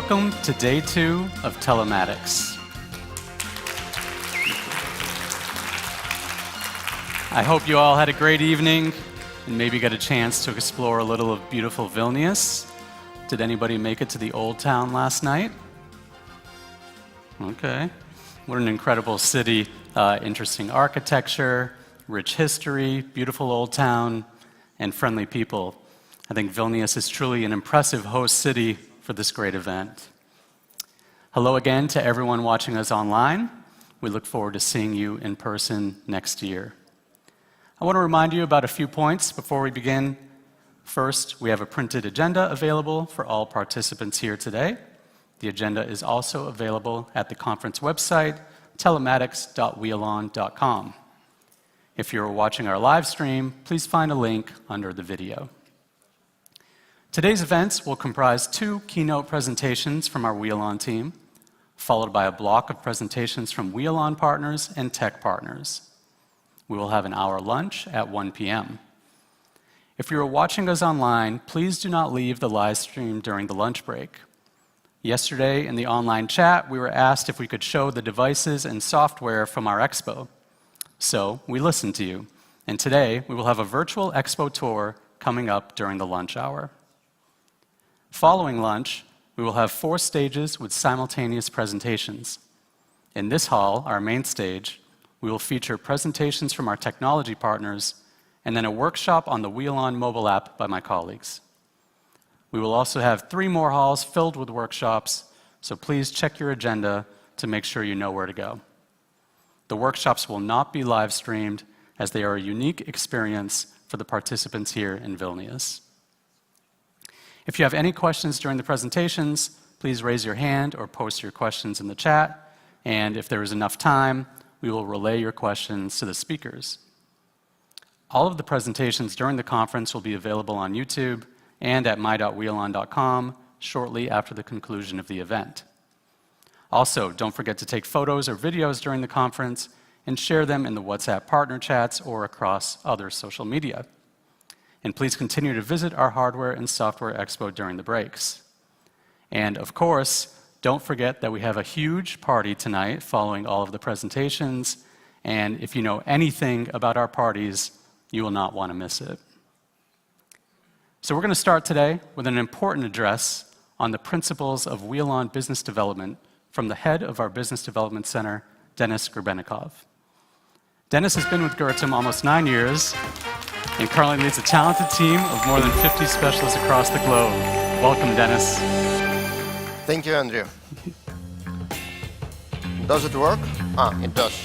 Welcome to day 2 of Telematics. I hope you all had a great evening and maybe got a chance to explore a little of beautiful Vilnius. Did anybody make it to the Old Town last night? Okay. What an incredible city. Interesting architecture, rich history, beautiful Old Town, and friendly people. I think Vilnius is truly an impressive host city for this great event. Hello again to everyone watching us online. We look forward to seeing you in person next year. I want to remind you about a few points before we begin. First, we have a printed agenda available for all participants here today. The agenda is also available at the conference website, telematics.wialon.com. If you're watching our live stream, please find a link under the video. Today's events will comprise 2 keynote presentations from our Wialon team, followed by a block of presentations from Wialon partners and tech partners. We will have an hour lunch at 1 p.m. If you are watching us online, please do not leave the live stream during the lunch break. Yesterday in the online chat, we were asked if we could show the devices and software from our expo. So we listened to you, and today we will have a virtual expo tour coming up during the lunch hour. Following lunch, we will have 4 stages with simultaneous presentations. In this hall, our main stage, we will feature presentations from our technology partners and then a workshop on the Wialon mobile app by my colleagues. We will also have 3 more halls filled with workshops, so please check your agenda to make sure you know where to go. The workshops will not be live streamed as they are a unique experience for the participants here in Vilnius. If you have any questions during the presentations, please raise your hand or post your questions in the chat, and if there is enough time, we will relay your questions to the speakers. All of the presentations during the conference will be available on YouTube and at my.wialon.com shortly after the conclusion of the event. Also, don't forget to take photos or videos during the conference and share them in the WhatsApp partner chats or across other social media. And please continue to visit our hardware and software expo during the breaks. And of course, don't forget that we have a huge party tonight following all of the presentations, and if you know anything about our parties, you will not want to miss it. So we're going to start today with an important address on the principles of Wialon business development from the head of our Business Development Center, Denis Grebennikov. Denis has been with Gurtam almost 9 years and currently leads a talented team of more than 50 specialists across the globe. Welcome, Denis. Thank you, Andrew. Does it work? It does.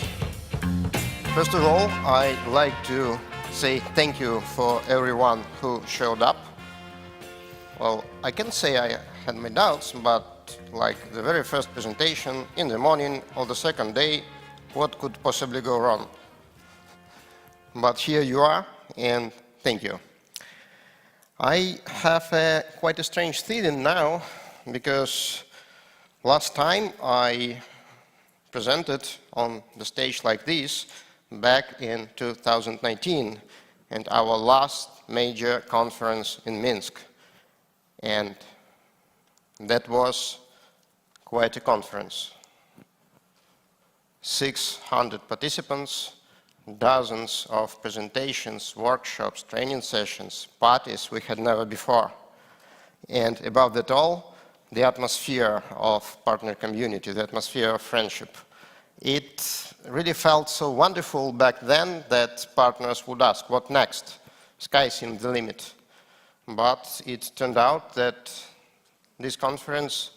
First of all, I'd like to say thank you for everyone who showed up. Well, I can say I had my doubts, but like the very first presentation in the morning or the second day, what could possibly go wrong? But here you are, and thank you. I have quite a strange feeling now, because last time I presented on the stage like this back in 2019 and our last major conference in Minsk. And that was quite a conference. 600 participants, dozens of presentations, workshops, training sessions, parties we had never before. And above that all, the atmosphere of partner community, the atmosphere of friendship. It really felt so wonderful back then that partners would ask, what next? Sky seemed the limit. But it turned out that this conference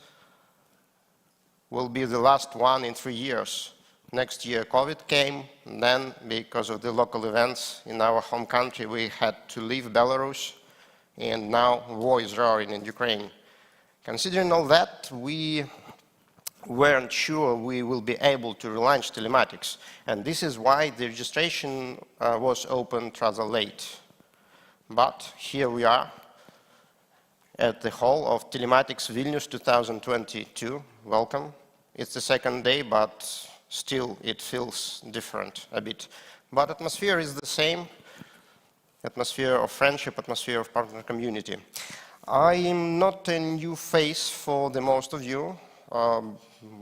will be the last one in 3 years. Next year COVID came, and then because of the local events in our home country, we had to leave Belarus, and now war is roaring in Ukraine. Considering all that, we weren't sure we will be able to relaunch telematics, and this is why the registration was opened rather late. But here we are at the hall of Telematics Vilnius 2022. Welcome. It's the second day, but still it feels different a bit. But atmosphere is the same, atmosphere of friendship, atmosphere of partner community. I am not a new face for the most of you.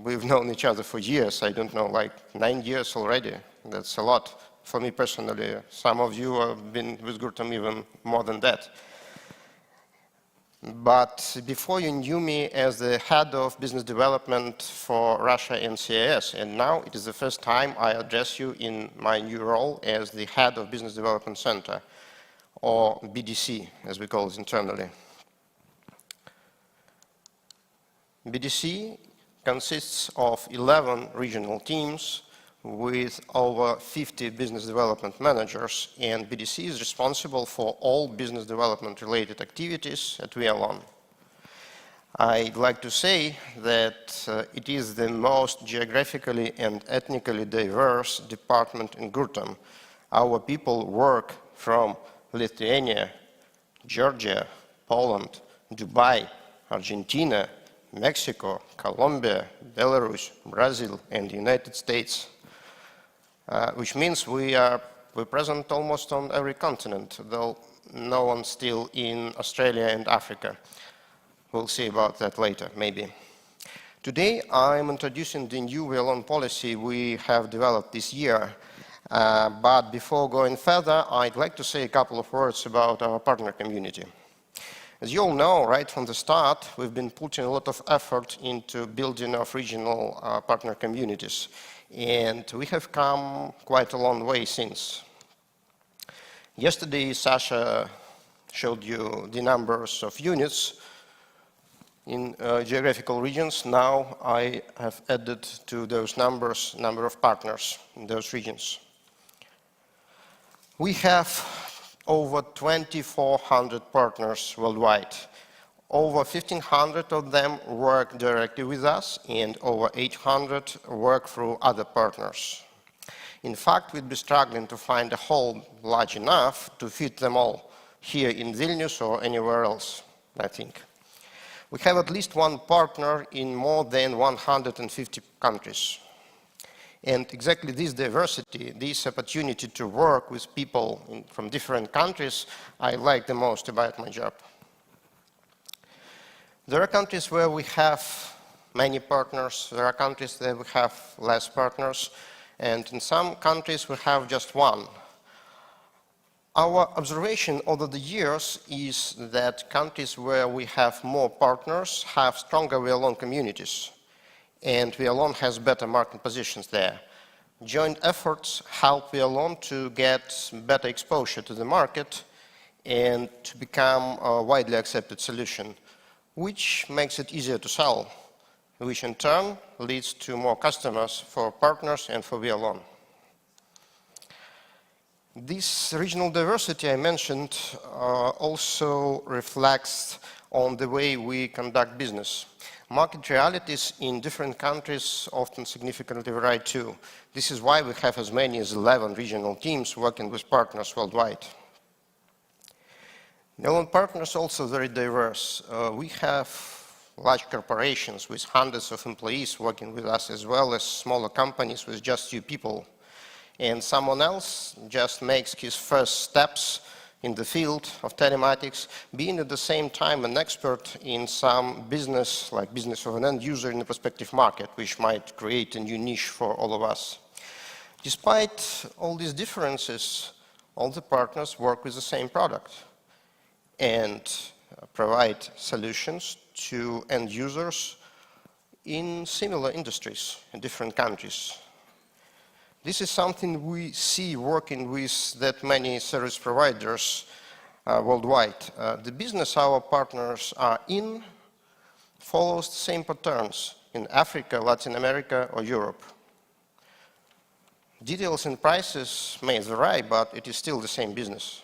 We've known each other for years. I don't know, like 9 years already. That's a lot for me personally. Some of you have been with Gurtam even more than that. But before you knew me as the head of business development for Russia and CIS, and now it is the first time I address you in my new role as the head of business development center, or BDC, as we call it internally. BDC consists of 11 regional teams with over 50 business development managers, and BDC is responsible for all business development related activities at Wialon. I'd like to say that it is the most geographically and ethnically diverse department in Gurtam. Our people work from Lithuania, Georgia, Poland, Dubai, Argentina, Mexico, Colombia, Belarus, Brazil, and the United States, which means we're present almost on every continent, though no one still in Australia and Africa. We'll see about that later, maybe. Today, I'm introducing the new Wialon policy we have developed this year. But before going further, I'd like to say a couple of words about our partner community. As you all know, right from the start, we've been putting a lot of effort into building of regional partner communities. And we have come quite a long way since. Yesterday, Sasha showed you the numbers of units in geographical regions. Now I have added to those numbers number of partners in those regions. We have over 2,400 partners worldwide. Over 1,500 of them work directly with us, and over 800 work through other partners. In fact, we'd be struggling to find a hall large enough to fit them all here in Vilnius or anywhere else, I think. We have at least one partner in more than 150 countries. And exactly this diversity, this opportunity to work with people from different countries, I like the most about my job. There are countries where we have many partners, there are countries where we have less partners, and in some countries we have just one. Our observation over the years is that countries where we have more partners have stronger Wialon communities, and Wialon has better market positions there. Joint efforts help Wialon to get better exposure to the market and to become a widely accepted solution, which makes it easier to sell, which in turn leads to more customers for partners and for Wialon. This regional diversity I mentioned also reflects on the way we conduct business. Market realities in different countries often significantly vary too. This is why we have as many as 11 regional teams working with partners worldwide. Wialon partners are also very diverse. We have large corporations with hundreds of employees working with us, as well as smaller companies with just few people. And someone else just makes his first steps in the field of telematics, being at the same time an expert in some business, like business of an end user in a prospective market, which might create a new niche for all of us. Despite all these differences, all the partners work with the same product and provide solutions to end users in similar industries in different countries. This is something we see working with that many service providers worldwide. The business our partners are in follows the same patterns in Africa, Latin America, or Europe. Details and prices may vary, but it is still the same business.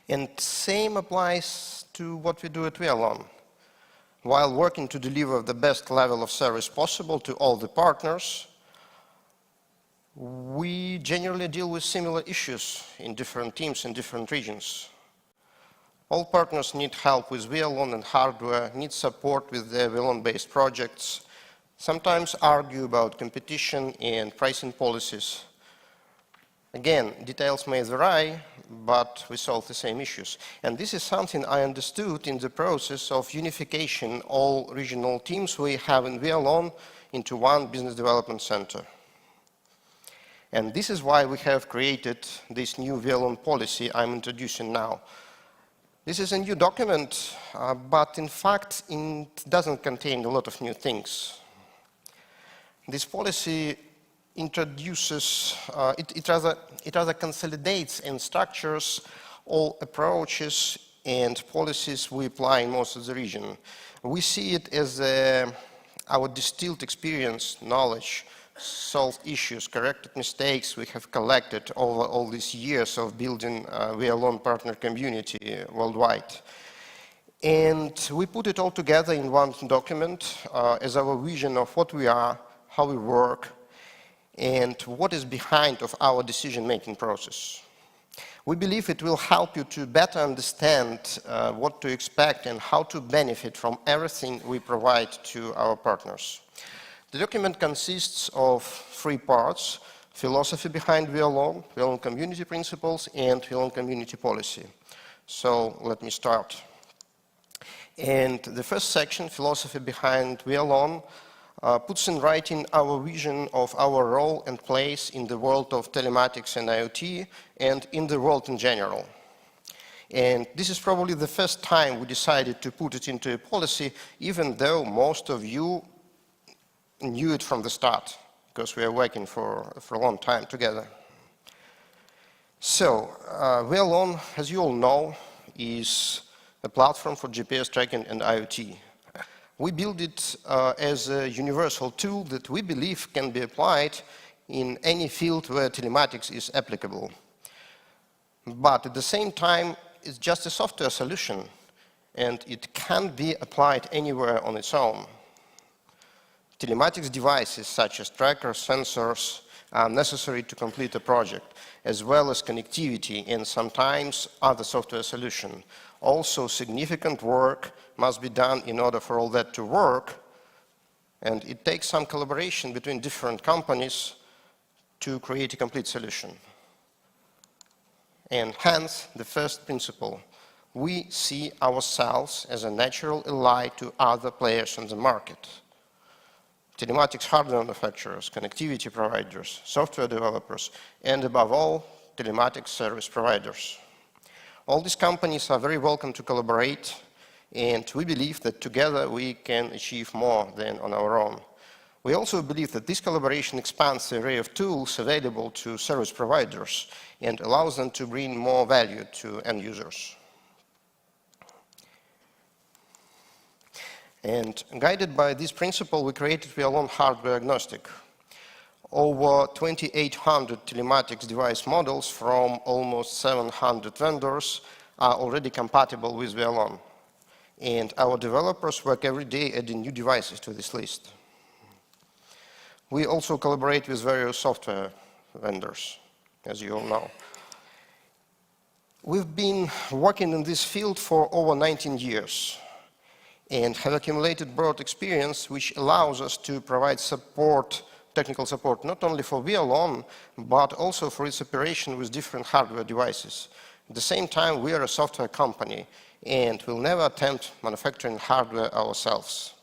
And same applies to what we do at Wialon. While working to deliver the best level of service possible to all the partners, we generally deal with similar issues in different teams in different regions. All partners need help with Wialon and hardware, need support with their Wialon-based projects, sometimes argue about competition and pricing policies. Again, details may vary, but we solve the same issues. And this is something I understood in the process of unification all regional teams we have in Wialon into one business development center. And this is why we have created this new Wialon policy I'm introducing now. This is a new document, but in fact it doesn't contain a lot of new things. This policy introduces, it rather consolidates and structures all approaches and policies we apply in most of the region. We see it as our distilled experience, knowledge, solved issues, corrected mistakes we have collected over all these years of building a Wialon partner community worldwide. And we put it all together in one document as our vision of what we are, how we work, and what is behind of our decision-making process. We believe it will help you to better understand what to expect and how to benefit from everything we provide to our partners. The document consists of 3 parts: philosophy behind Wialon, Wialon community principles, and Wialon community policy. So let me start. And the first section, philosophy behind Wialon, puts in writing our vision of our role and place in the world of telematics and IoT and in the world in general. And this is probably the first time we decided to put it into a policy, even though most of you knew it from the start, because we are working for a long time together. So, Wialon, as you all know, is a platform for GPS tracking and IoT. We built it as a universal tool that we believe can be applied in any field where telematics is applicable. But at the same time, it's just a software solution, and it can't be applied anywhere on its own. Telematics devices such as trackers, sensors are necessary to complete a project, as well as connectivity and sometimes other software solutions. Also, significant work must be done in order for all that to work, and it takes some collaboration between different companies to create a complete solution. And hence, the first principle, we see ourselves as a natural ally to other players on the market. Telematics hardware manufacturers, connectivity providers, software developers, and above all, telematics service providers. All these companies are very welcome to collaborate, and we believe that together we can achieve more than on our own. We also believe that this collaboration expands the array of tools available to service providers and allows them to bring more value to end users. And guided by this principle, we created Wialon hardware agnostic. Over 2,800 telematics device models from almost 700 vendors are already compatible with Wialon. And our developers work every day adding new devices to this list. We also collaborate with various software vendors, as you all know. We've been working in this field for over 19 years and have accumulated broad experience which allows us to provide support, technical support, not only for Wialon, but also for its operation with different hardware devices. At the same time, we are a software company and will never attempt manufacturing hardware ourselves.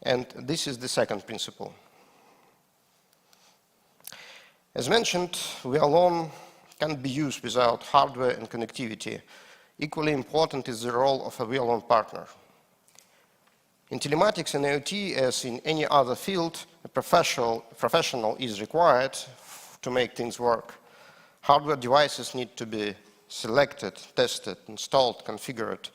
And this is the second principle. As mentioned, Wialon can't be used without hardware and connectivity. Equally important is the role of a Wialon partner. In telematics and IoT, as in any other field, a professional is required to make things work. Hardware devices need to be selected, tested, installed, configured.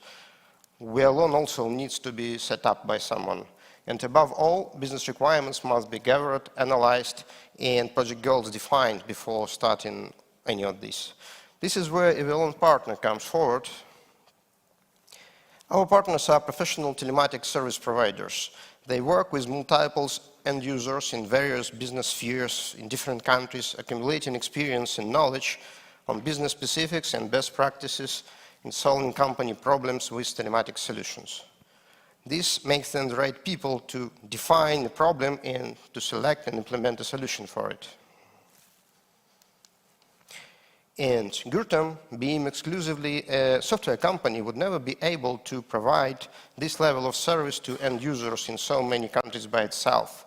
Wialon also needs to be set up by someone. And above all, business requirements must be gathered, analyzed, and project goals defined before starting any of this. This is where a Wialon partner comes forward. Our partners are professional telematics service providers. They work with multiple end users in various business spheres in different countries, accumulating experience and knowledge on business specifics and best practices in solving company problems with telematics solutions. This makes them the right people to define the problem and to select and implement a solution for it. And Gurtam, being exclusively a software company, would never be able to provide this level of service to end users in so many countries by itself.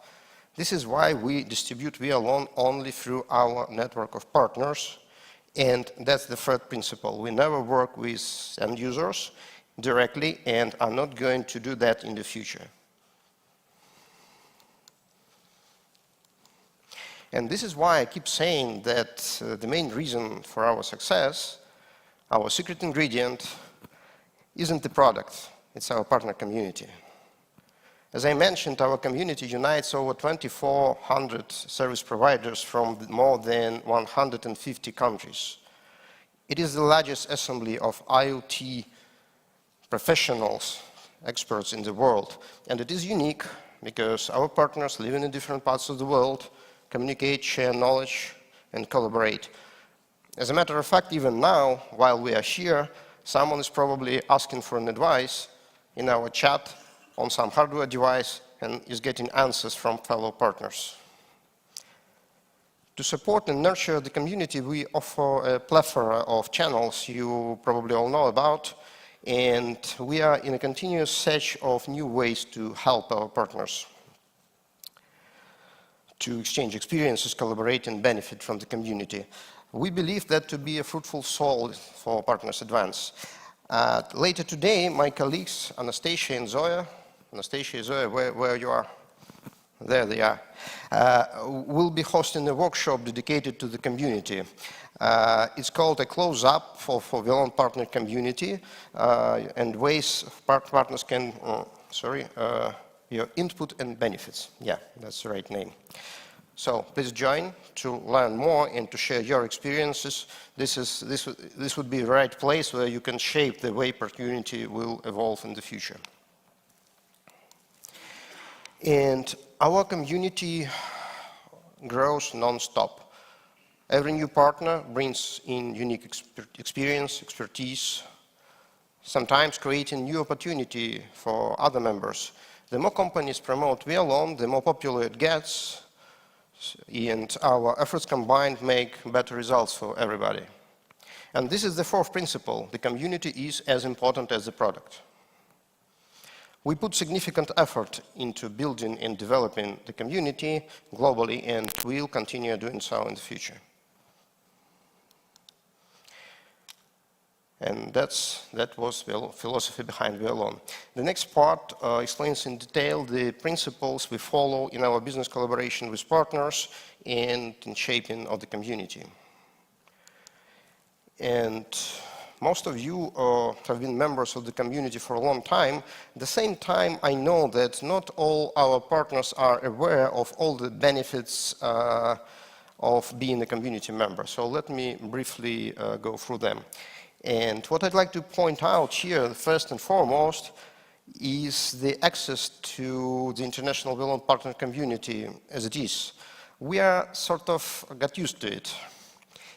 This is why we distribute Wialon only through our network of partners. And that's the third principle. We never work with end users directly and are not going to do that in the future. And this is why I keep saying that the main reason for our success, our secret ingredient, isn't the product, it's our partner community. As I mentioned, our community unites over 2,400 service providers from more than 150 countries. It is the largest assembly of IoT professionals, experts in the world, and it is unique because our partners live in different parts of the world, communicate, share knowledge, and collaborate. As a matter of fact, even now, while we are here, someone is probably asking for an advice in our chat on some hardware device and is getting answers from fellow partners. To support and nurture the community, we offer a plethora of channels you probably all know about, and we are in a continuous search of new ways to help our partners to exchange experiences, collaborate, and benefit from the community. We believe that to be a fruitful soul for Partners Advance. Later today, my colleagues, Anastasia and Zoya, where you are? There they are. Will be hosting a workshop dedicated to the community. It's called a close-up for Wialon partner community and ways partners can, your input and benefits. Yeah, that's the right name. So please join to learn more and to share your experiences. This would be the right place where you can shape the way community will evolve in the future. And our community grows non-stop. Every new partner brings in unique experience, expertise, sometimes creating new opportunity for other members. The more companies promote Wialon, the more popular it gets, and our efforts combined make better results for everybody. And this is the fourth principle. The community is as important as the product. We put significant effort into building and developing the community globally, and we'll continue doing so in the future. And that was the philosophy behind Wialon. The next part explains in detail the principles we follow in our business collaboration with partners and in shaping of the community. And most of you have been members of the community for a long time. At the same time, I know that not all our partners are aware of all the benefits of being a community member. So let me briefly go through them. And what I'd like to point out here, first and foremost, is the access to the international Wialon partner community as it is. We are sort of got used to it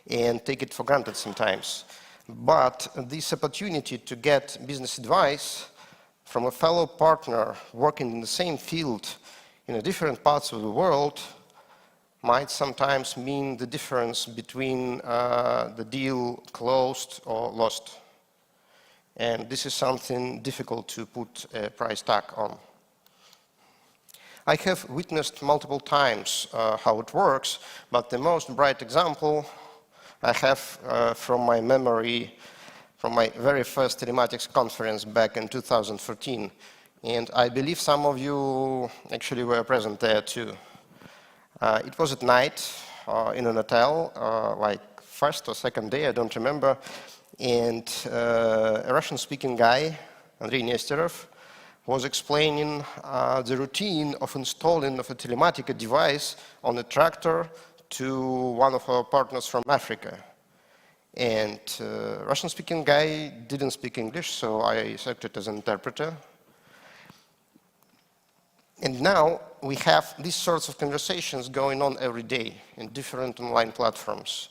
and take it for granted sometimes. But this opportunity to get business advice from a fellow partner working in the same field in different parts of the world might sometimes mean the difference between the deal closed or lost. And this is something difficult to put a price tag on. I have witnessed multiple times how it works, but the most bright example I have from my memory from my very first telematics conference back in 2014. And I believe some of you actually were present there too. It was at night in an hotel, like first or second day, I don't remember. And a Russian-speaking guy, Andrei Nesterov, was explaining the routine of installing of a telematica device on a tractor to one of our partners from Africa. And Russian-speaking guy didn't speak English, so I acted as an interpreter. And now we have these sorts of conversations going on every day in different online platforms.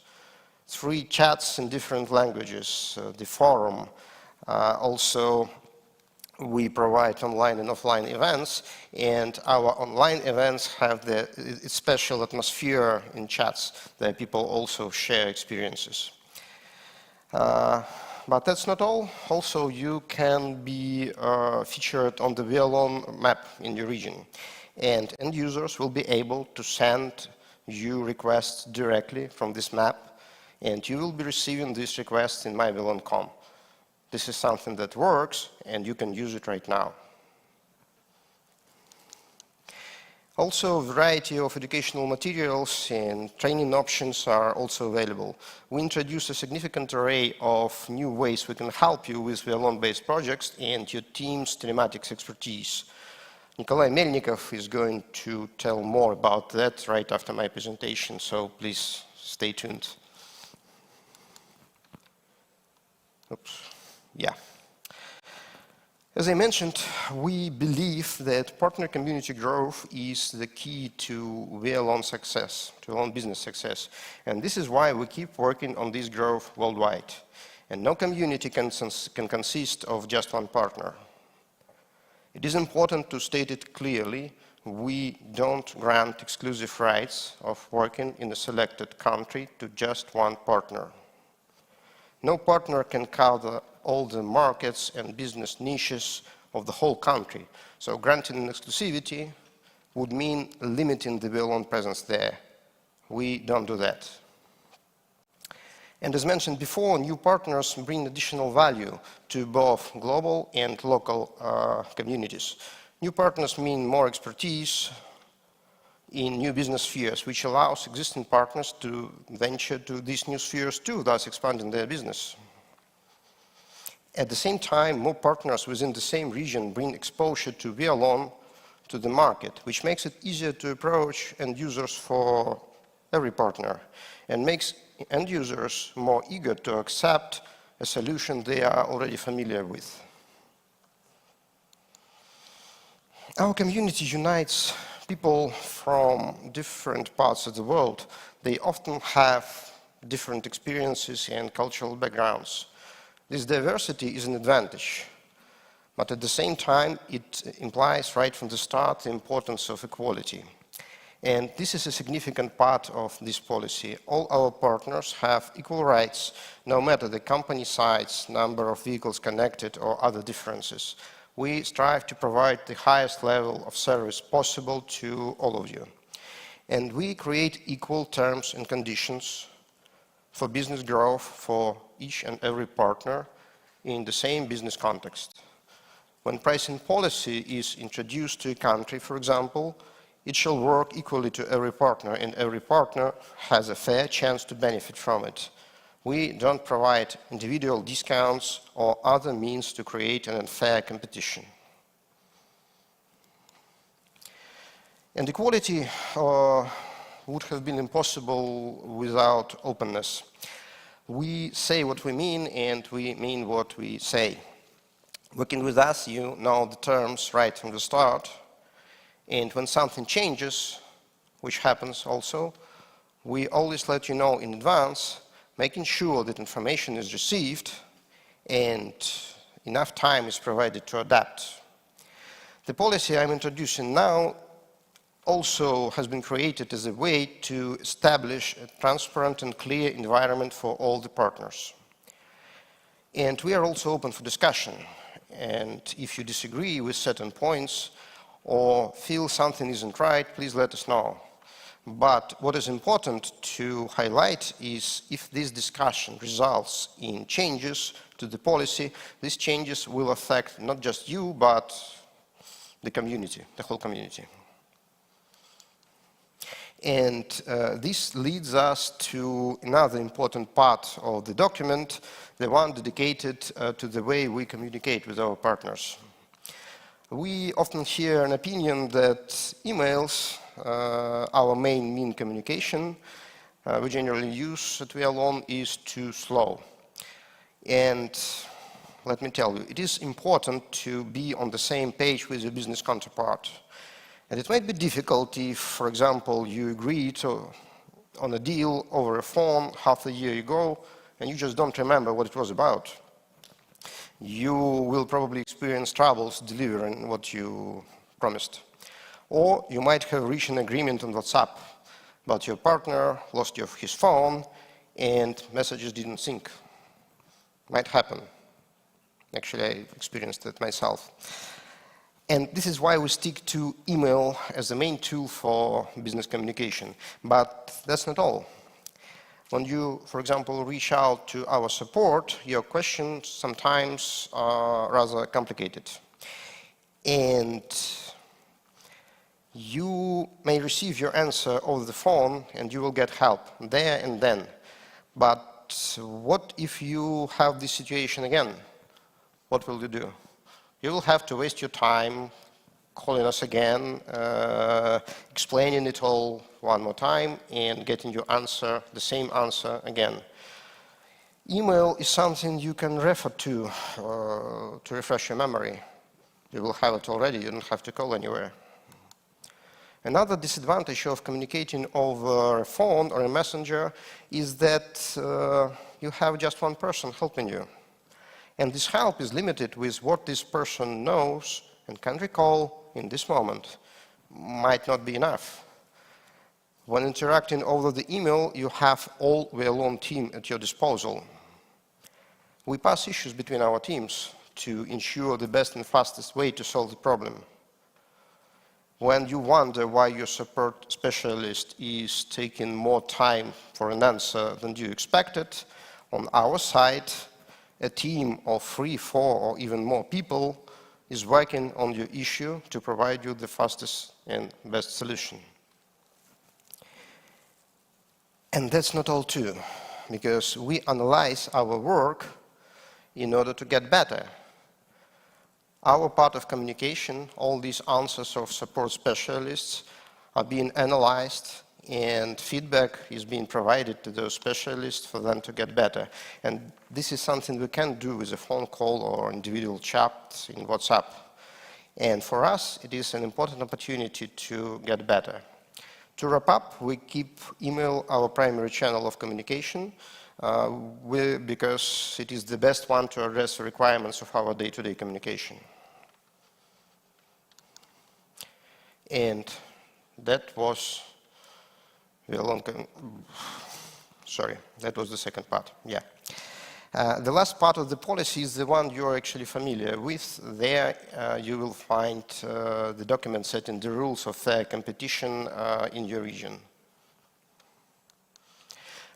3 chats in different languages, the forum. Also, we provide online and offline events, and our online events have the special atmosphere in chats that people also share experiences. But that's not all. Also, you can be featured on the Wialon map in your region. And end users will be able to send you requests directly from this map, and you will be receiving these requests in mywialon.com. This is something that works, and you can use it right now. Also, a variety of educational materials and training options are also available. We introduce a significant array of new ways we can help you with Wialon-based projects and your team's telematics expertise. Nikolai Melnikov is going to tell more about that right after my presentation, so please stay tuned. Oops. Yeah. As I mentioned, we believe that partner community growth is the key to Wialon success, to Wialon business success. And this is why we keep working on this growth worldwide. And no community can consist of just one partner. It is important to state it clearly. We don't grant exclusive rights of working in a selected country to just one partner. No partner can cover all the markets and business niches of the whole country. So granting an exclusivity would mean limiting the Wialon presence there. We don't do that. And as mentioned before, new partners bring additional value to both global and local communities. New partners mean more expertise in new business spheres, which allows existing partners to venture to these new spheres too, thus expanding their business. At the same time, more partners within the same region bring exposure to Wialon to the market, which makes it easier to approach end users for every partner and makes end users more eager to accept a solution they are already familiar with. Our community unites people from different parts of the world. They often have different experiences and cultural backgrounds. This diversity is an advantage, but at the same time, it implies right from the start the importance of equality. And this is a significant part of this policy. All our partners have equal rights, no matter the company size, number of vehicles connected, or other differences. We strive to provide the highest level of service possible to all of you. And we create equal terms and conditions for business growth for each and every partner in the same business context. When pricing policy is introduced to a country, for example, it shall work equally to every partner, and every partner has a fair chance to benefit from it. We don't provide individual discounts or other means to create an unfair competition. And equality would have been impossible without openness. We say what we mean, and we mean what we say. Working with us, you know the terms right from the start, and when something changes, which happens also, we always let you know in advance, making sure that information is received and enough time is provided to adapt. The policy I'm introducing now also has been created as a way to establish a transparent and clear environment for all the partners. And we are also open for discussion. And if you disagree with certain points or feel something isn't right, please let us know. But what is important to highlight is if this discussion results in changes to the policy, these changes will affect not just you, but the community, the whole community. And this leads us to another important part of the document, the one dedicated to the way we communicate with our partners. We often hear an opinion that emails, our main mean communication, we generally use at Wialon, is too slow. And let me tell you, it is important to be on the same page with your business counterpart. And it might be difficult if, for example, you agreed on a deal over a phone half a year ago and you just don't remember what it was about. You will probably experience troubles delivering what you promised. Or you might have reached an agreement on WhatsApp, but your partner lost his phone and messages didn't sync. Might happen. Actually, I experienced it myself. And this is why we stick to email as the main tool for business communication. But that's not all. When you, for example, reach out to our support, your questions sometimes are rather complicated. And you may receive your answer over the phone and you will get help there and then. But what if you have this situation again? What will you do? You will have to waste your time calling us again, explaining it all one more time and getting your answer, the same answer again. Email is something you can refer to refresh your memory. You will have it already, you don't have to call anywhere. Another disadvantage of communicating over a phone or a messenger is that you have just one person helping you. And this help is limited with what this person knows and can recall in this moment. Might not be enough. When interacting over the email, you have all Wialon team at your disposal. We pass issues between our teams to ensure the best and fastest way to solve the problem. When you wonder why your support specialist is taking more time for an answer than you expected, on our side, a team of 3, 4, or even more people is working on your issue to provide you the fastest and best solution. And that's not all too, because we analyze our work in order to get better. Our part of communication, all these answers of support specialists are being analyzed and feedback is being provided to those specialists for them to get better. And this is something we can't do with a phone call or individual chat in WhatsApp. And for us, it is an important opportunity to get better. To wrap up, we keep email our primary channel of communication because it is the best one to address the requirements of our day-to-day communication. And that was that was the second part, yeah. The last part of the policy is the one you're actually familiar with. There you will find the document setting the rules of fair competition in your region.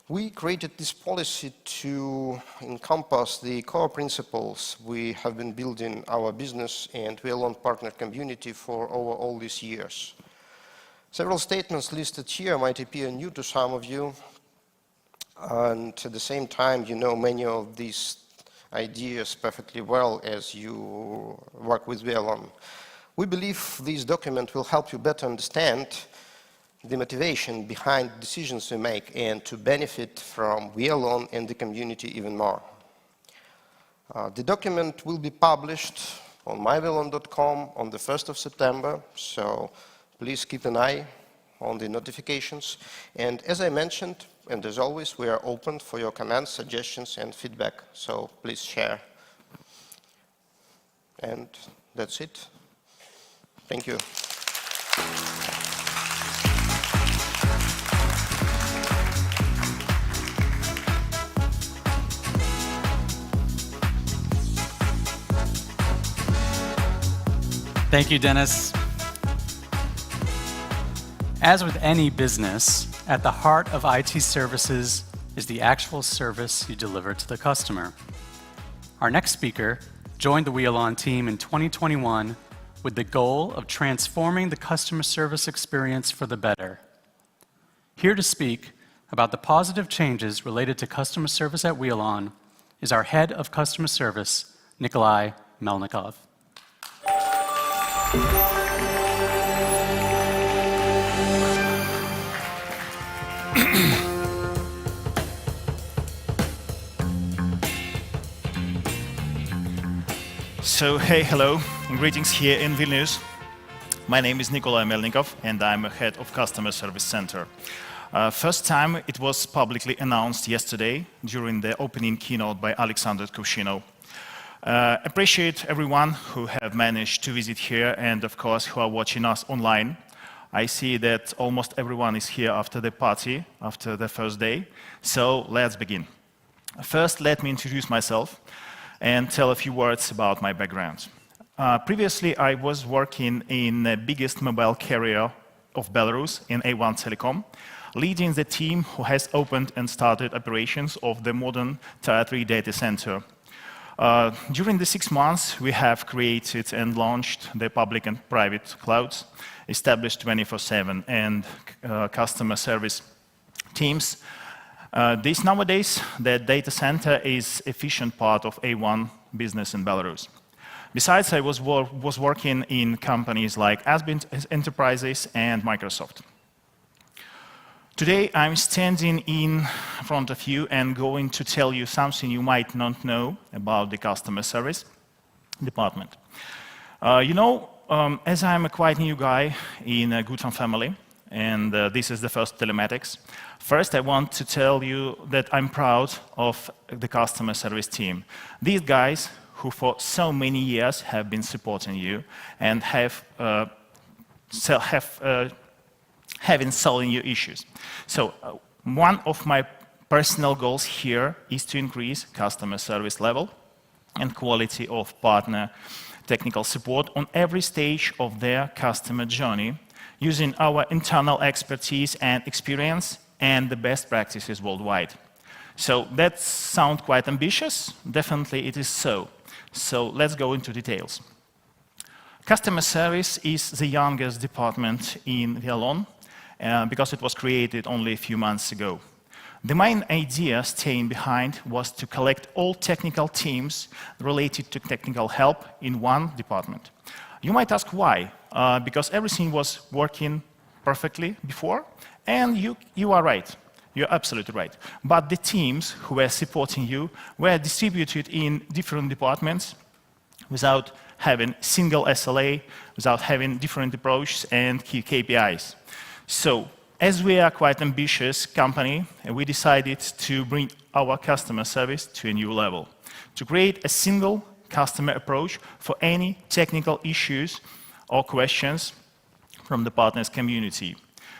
We created this policy to encompass the core principles we have been building our business and Wialon partner community for over all these years. Several statements listed here might appear new to some of you, and at the same time, you know many of these ideas perfectly well as you work with Wialon. We believe this document will help you better understand the motivation behind decisions we make and to benefit from Wialon and the community even more. The document will be published on mywialon.com on the 1st of September, so please keep an eye on the notifications. And as I mentioned, and as always, we are open for your comments, suggestions, and feedback, so please share. And that's it. Thank you. Thank you, Denis. As with any business, at the heart of IT services is the actual service you deliver to the customer. Our next speaker joined the Wialon team in 2021 with the goal of transforming the customer service experience for the better. Here to speak about the positive changes related to customer service at Wialon is our head of customer service, Nikolai Melnikov. So, hey, hello, and greetings here in Vilnius. My name is Nikolai Melnikov, and I'm a head of Customer Service Center. First time it was publicly announced yesterday during the opening keynote by Alexander Kushino. Appreciate everyone who have managed to visit here and, of course, who are watching us online. I see that almost everyone is here after the party, after the first day. So, let's begin. First, let me introduce myself and tell a few words about my background. Previously, I was working in the biggest mobile carrier of Belarus, in A1 Telecom, leading the team who has opened and started operations of the modern Tier 3 data center. During the 6 months, we have created and launched the public and private clouds, established 24/7 and customer service teams. Nowadays, the data center is efficient part of A1 business in Belarus. Besides, I was working in companies like Asbin Enterprises and Microsoft. Today, I'm standing in front of you and going to tell you something you might not know about the customer service department. As I'm a quite new guy in a Gurtam family, and this is the first telematics, first I want to tell you that I'm proud of the customer service team. These guys who for so many years have been supporting you and have been solving your issues. So one of my personal goals here is to increase customer service level and quality of partner technical support on every stage of their customer journey, using our internal expertise and experience and the best practices worldwide. So that sounds quite ambitious. Definitely it is so. So let's go into details. Customer service is the youngest department in Wialon because it was created only a few months ago. The main idea staying behind was to collect all technical teams related to technical help in one department. You might ask why? Because everything was working perfectly before, and you are right. You're absolutely right. But the teams who were supporting you were distributed in different departments without having single SLA, without having different approaches and key KPIs. So, as we are quite ambitious company, we decided to bring our customer service to a new level, to create a single customer approach for any technical issues or questions from the partners community,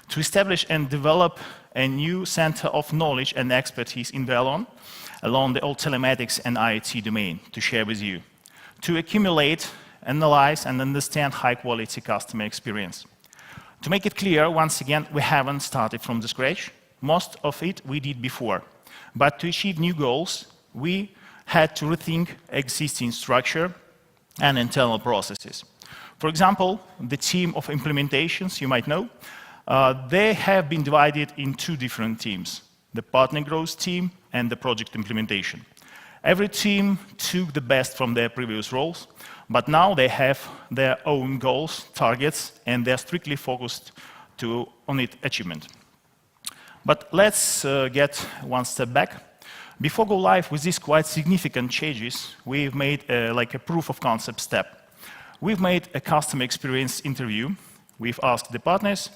to establish and develop a new center of knowledge and expertise in Wialon along the old telematics and IoT domain to share with you, to accumulate, analyze, and understand high-quality customer experience. To make it clear, once again, we haven't started from the scratch. Most of it we did before. But to achieve new goals, we had to rethink existing structure and internal processes. For example, the team of implementations, you might know, they have been divided in 2 different teams, the partner growth team and the project implementation. Every team took the best from their previous roles, but now they have their own goals, targets, and they're strictly focused on its achievement. But let's get one step back. Before go live with these quite significant changes, we've made a proof of concept step. We've made a customer experience interview. We've asked the partners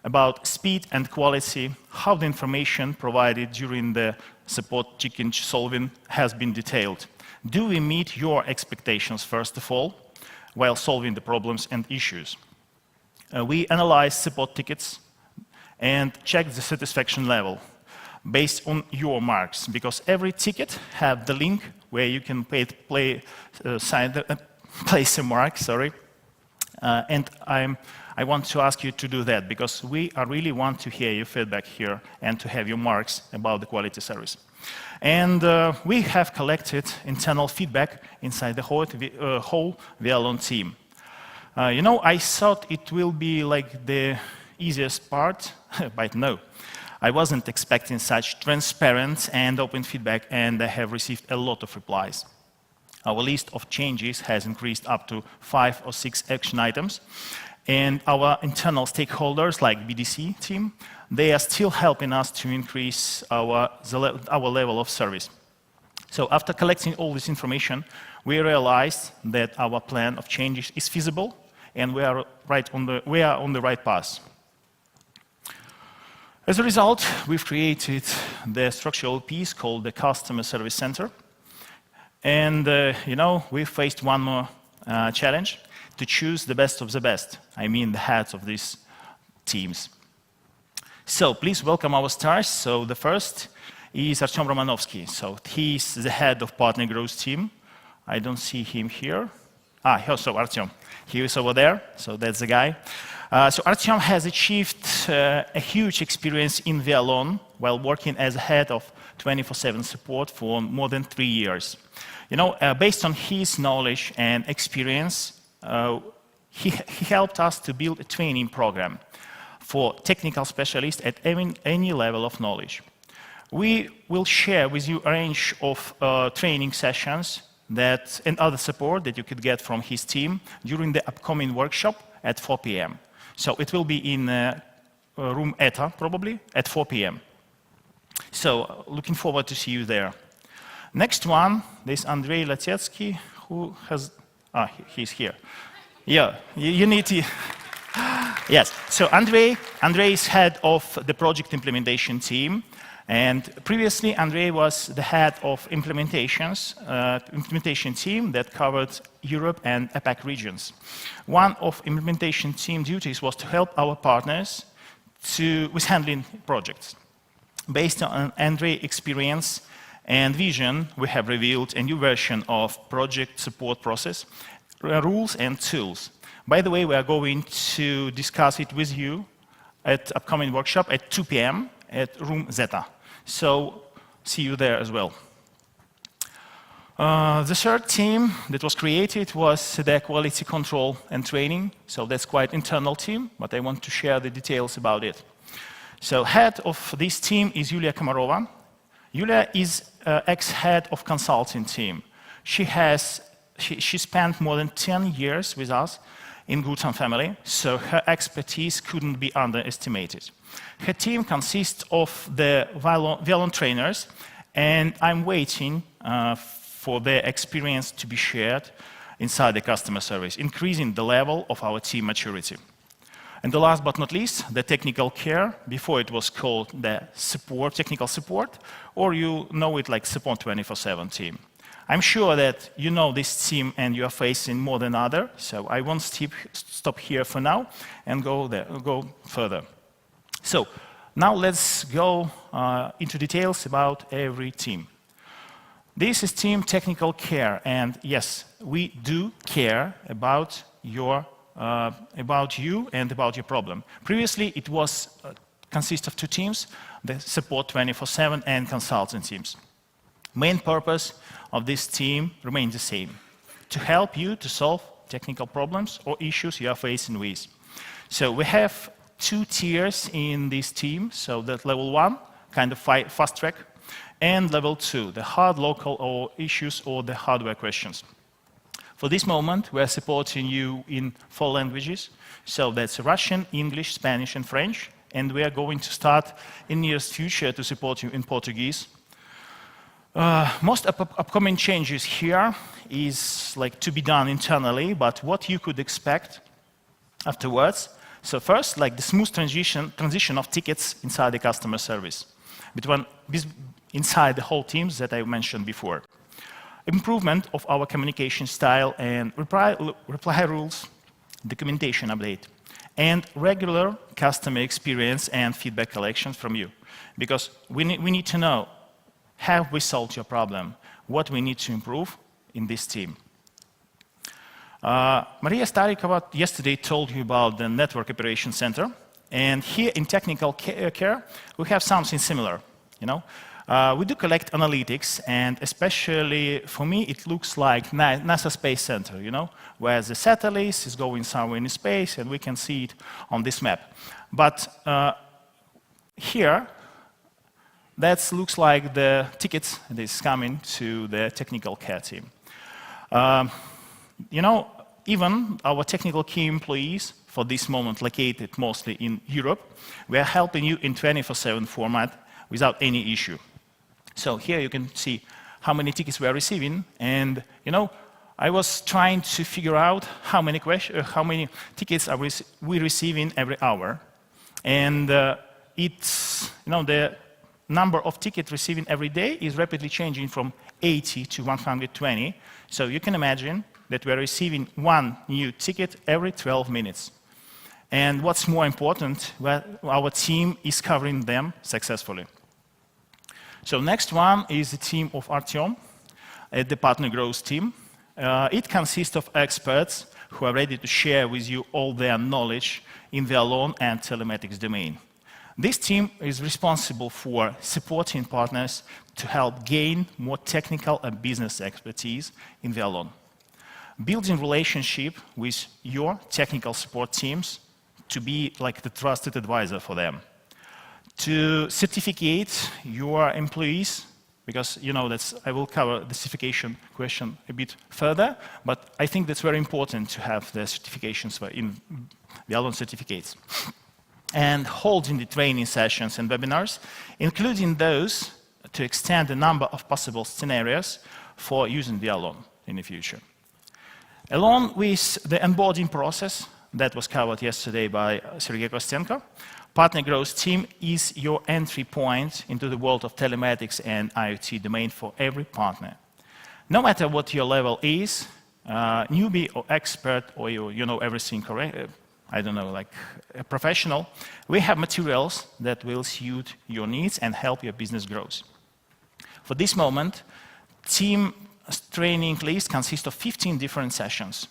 about speed and quality, how the information provided during the support chicken solving has been detailed. Do we meet your expectations, first of all, while solving the problems and issues? We analyzed support tickets and checked the satisfaction level based on your marks, because every ticket has the link where you can place a mark, and I want to ask you to do that, because we really want to hear your feedback here and to have your marks about the quality service. And we have collected internal feedback inside the whole Wialon team. I thought it will be like the easiest part, but no. I wasn't expecting such transparent and open feedback, and I have received a lot of replies. Our list of changes has increased up to 5 or 6 action items, and our internal stakeholders, like BDC team, they are still helping us to increase our level of service. So after collecting all this information, we realized that our plan of changes is feasible, and we are on the right path. As a result, we've created the structural piece called the Customer Service Center. And, we faced one more challenge, to choose the best of the best. I mean, the heads of these teams. So please welcome our stars. So the first is Artem Romanovsky. So he's the head of partner growth team. I don't see him here. So Artem, he is over there. So that's the guy. So Artem has achieved a huge experience in Wialon while working as head of 24/7 support for more than 3 years. Based on his knowledge and experience, he helped us to build a training program for technical specialists at any level of knowledge. We will share with you a range of training sessions and other support that you could get from his team during the upcoming workshop at 4 p.m. So it will be in room ETA, probably, at 4 p.m. So looking forward to see you there. Next one, there's Andrei Mazhei, who has... he's here. Yeah, you need to... Yes, so Andrei is head of the project implementation team. And previously, Andrei was the head of implementation team that covered Europe and APAC regions. One of implementation team duties was to help our partners with handling projects. Based on Andrei's experience and vision, we have revealed a new version of project support process, rules and tools. By the way, we are going to discuss it with you at upcoming workshop at 2 p.m. at room Zeta. So see you there as well. The third team that was created was the quality control and training. So that's quite internal team, but I want to share the details about it. So head of this team is Yulia Komarova. Yulia is ex-head of consulting team. She spent more than 10 years with us in Gurtam family, so her expertise couldn't be underestimated. Her team consists of the Wialon trainers, and I'm waiting for their experience to be shared inside the customer service, increasing the level of our team maturity. And the last but not least, the technical care. Before it was called the technical support, or you know it like support 24/7 team. I'm sure that you know this team and you are facing more than other, so I won't stop here for now and go further. So now let's go into details about every team. This is team technical care, and yes, we do care about you and about your problem. Previously, it was consist of two teams: the support 24/7 and consulting teams. Main purpose of this team remains the same: to help you to solve technical problems or issues you are facing with. So we have two tiers in this team. So that level 1, kind of fast track, and level 2, the hard local or issues or the hardware questions. For this moment, we are supporting you in 4 languages. So that's Russian, English, Spanish, and French. And we are going to start in the nearest future to support you in Portuguese. Most upcoming changes here is like to be done internally, but what you could expect afterwards. So first, like the smooth transition of tickets inside the customer service, inside the whole teams that I mentioned before. Improvement of our communication style and reply rules, documentation update, and regular customer experience and feedback collections from you. Because we need to know, have we solved your problem? What we need to improve in this team? Maria Starikova yesterday told you about the Network Operations Center. And here in technical care, we have something similar. We do collect analytics, and especially for me, it looks like NASA Space Center, where the satellite is going somewhere in space, and we can see it on this map. But here, that looks like the tickets that is coming to the technical care team. Even our technical key employees, for this moment located mostly in Europe, we are helping you in 24/7 format without any issue. So here you can see how many tickets we are receiving, and I was trying to figure out how many tickets are we receiving every hour, and it's the number of tickets receiving every day is rapidly changing from 80 to 120. So you can imagine that we are receiving 1 new ticket every 12 minutes. And what's more important, our team is covering them successfully. So next one is the team of Artyom, the partner growth team. It consists of experts who are ready to share with you all their knowledge in Wialon and telematics domain. This team is responsible for supporting partners to help gain more technical and business expertise in Wialon, building relationship with your technical support teams to be like the trusted advisor for them, to certificate your employees, because you know that I will cover the certification question a bit further, but I think that's very important to have the certifications in Wialon certificates. And holding the training sessions and webinars, including those to extend the number of possible scenarios for using Wialon in the future. Along with the onboarding process that was covered yesterday by Sergei Kostenko, Partner Growth Team is your entry point into the world of telematics and IoT domain for every partner. No matter what your level is, newbie or expert, or you know everything correct, I don't know, like a professional, we have materials that will suit your needs and help your business grow. For this moment, team training list consists of 15 different sessions.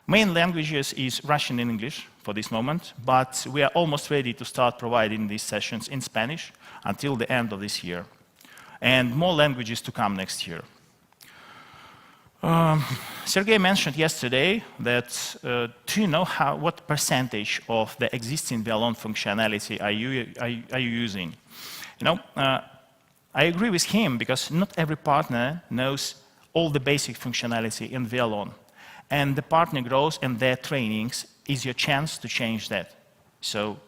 Main languages is Russian and English for this moment, but we are almost ready to start providing these sessions in Spanish until the end of this year. And more languages to come next year. Sergei mentioned yesterday that, do you know what percentage of the existing Wialon functionality are you using? You know, I agree with him because not every partner knows all the basic functionality in Wialon. And the partner growth and their trainings is your chance to change that. So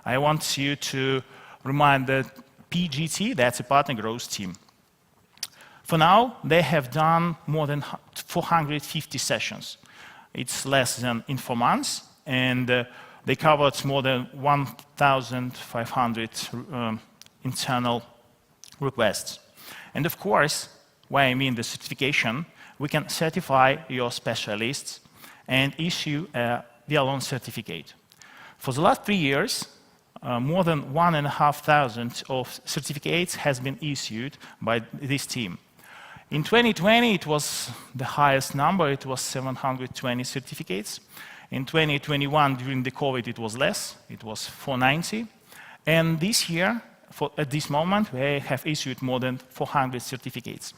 I want you to remind that PGT, that's a partner growth team. For now, they have done more than 450 sessions. It's less than in 4 months, and they covered more than 1,500 internal requests. And of course, why I mean the certification, we can certify your specialists and issue a Wialon certificate. For the last 3 years, more than 1,500 of certificates has been issued by this team. In 2020, it was the highest number, it was 720 certificates. In 2021, during the COVID, it was less, it was 490. And this year, at this moment, we have issued more than 400 certificates.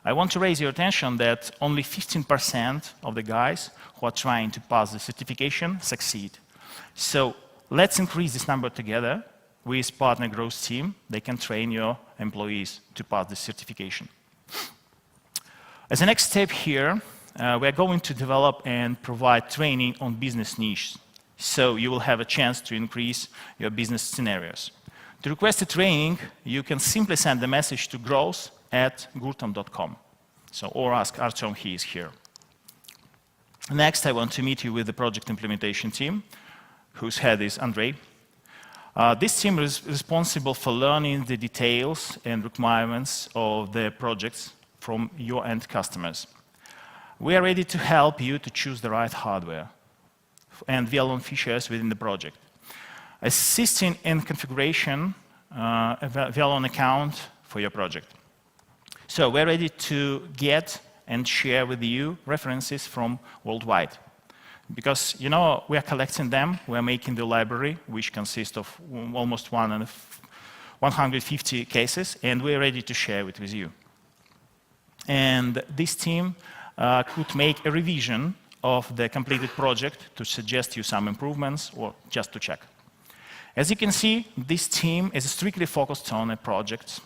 I want to raise your attention that only 15% of the guys who are trying to pass the certification succeed. So let's increase this number together with Partner Growth Team. They can train your employees to pass the certification. As a next step here, we are going to develop and provide training on business niches. So you will have a chance to increase your business scenarios. To request a training, you can simply send a message to growth@gurtam.com. So, or ask Artyom, he is here. Next, I want to meet you with the project implementation team, whose head is Andrei. This team is responsible for learning the details and requirements of the projects from your end customers. We are ready to help you to choose the right hardware and Wialon features within the project, assisting in configuration a Wialon account for your project. So we're ready to get and share with you references from worldwide. Because, you know, we are collecting them, we are making the library, which consists of almost 150 cases, and we're ready to share it with you. And this team could make a revision of the completed project to suggest you some improvements or just to check. As you can see, this team is strictly focused on a project.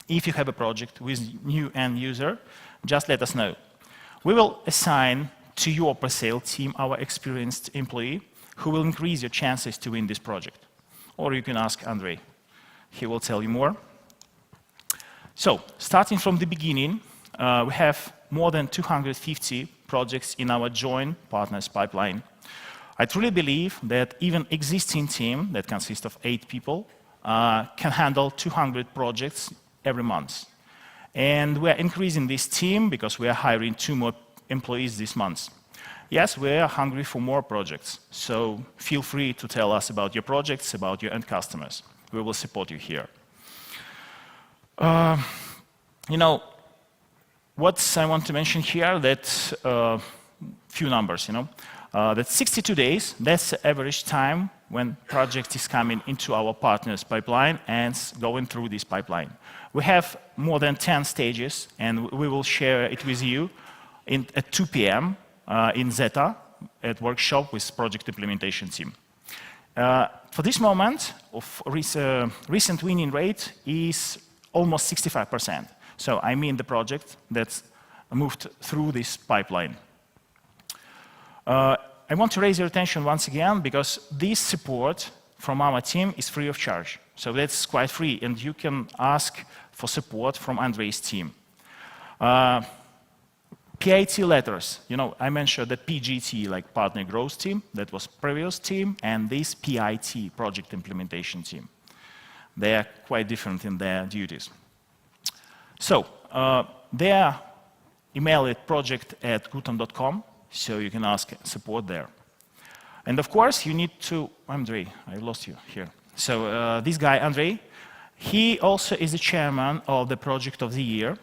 If you have a project with new end user, just let us know. We will assign to your pre-sale team our experienced employee who will increase your chances to win this project. Or you can ask Andrei. He will tell you more. So, starting from the beginning, we have more than 250 projects in our joint partners pipeline. I truly believe that even existing team that consists of 8 people can handle 200 projects every month. And we are increasing this team because we are hiring 2 more employees this month. Yes, we are hungry for more projects, so feel free to tell us about your projects, about your end customers. We will support you here. You know, what I want to mention here, that few numbers, you know. That 62 days, that's the average time when project is coming into our partners pipeline and going through this pipeline. We have more than 10 stages, and we will share it with you at 2 p.m. In Zeta at workshop with project implementation team. For this moment, of recent winning rate is almost 65%. So I mean the project that's moved through this pipeline. I want to raise your attention once again because this support from our team is free of charge. So that's quite free, and you can ask for support from Andrei's team. PIT letters, you know, I mentioned that PGT, like Partner Growth Team, that was previous team, and this PIT, Project Implementation Team. They are quite different in their duties. So, their email at project@gurtam.com, so you can ask support there. And of course, you need to, Andrei, I lost you here. So, this guy, Andrei, he also is the chairman of the Project of the Year,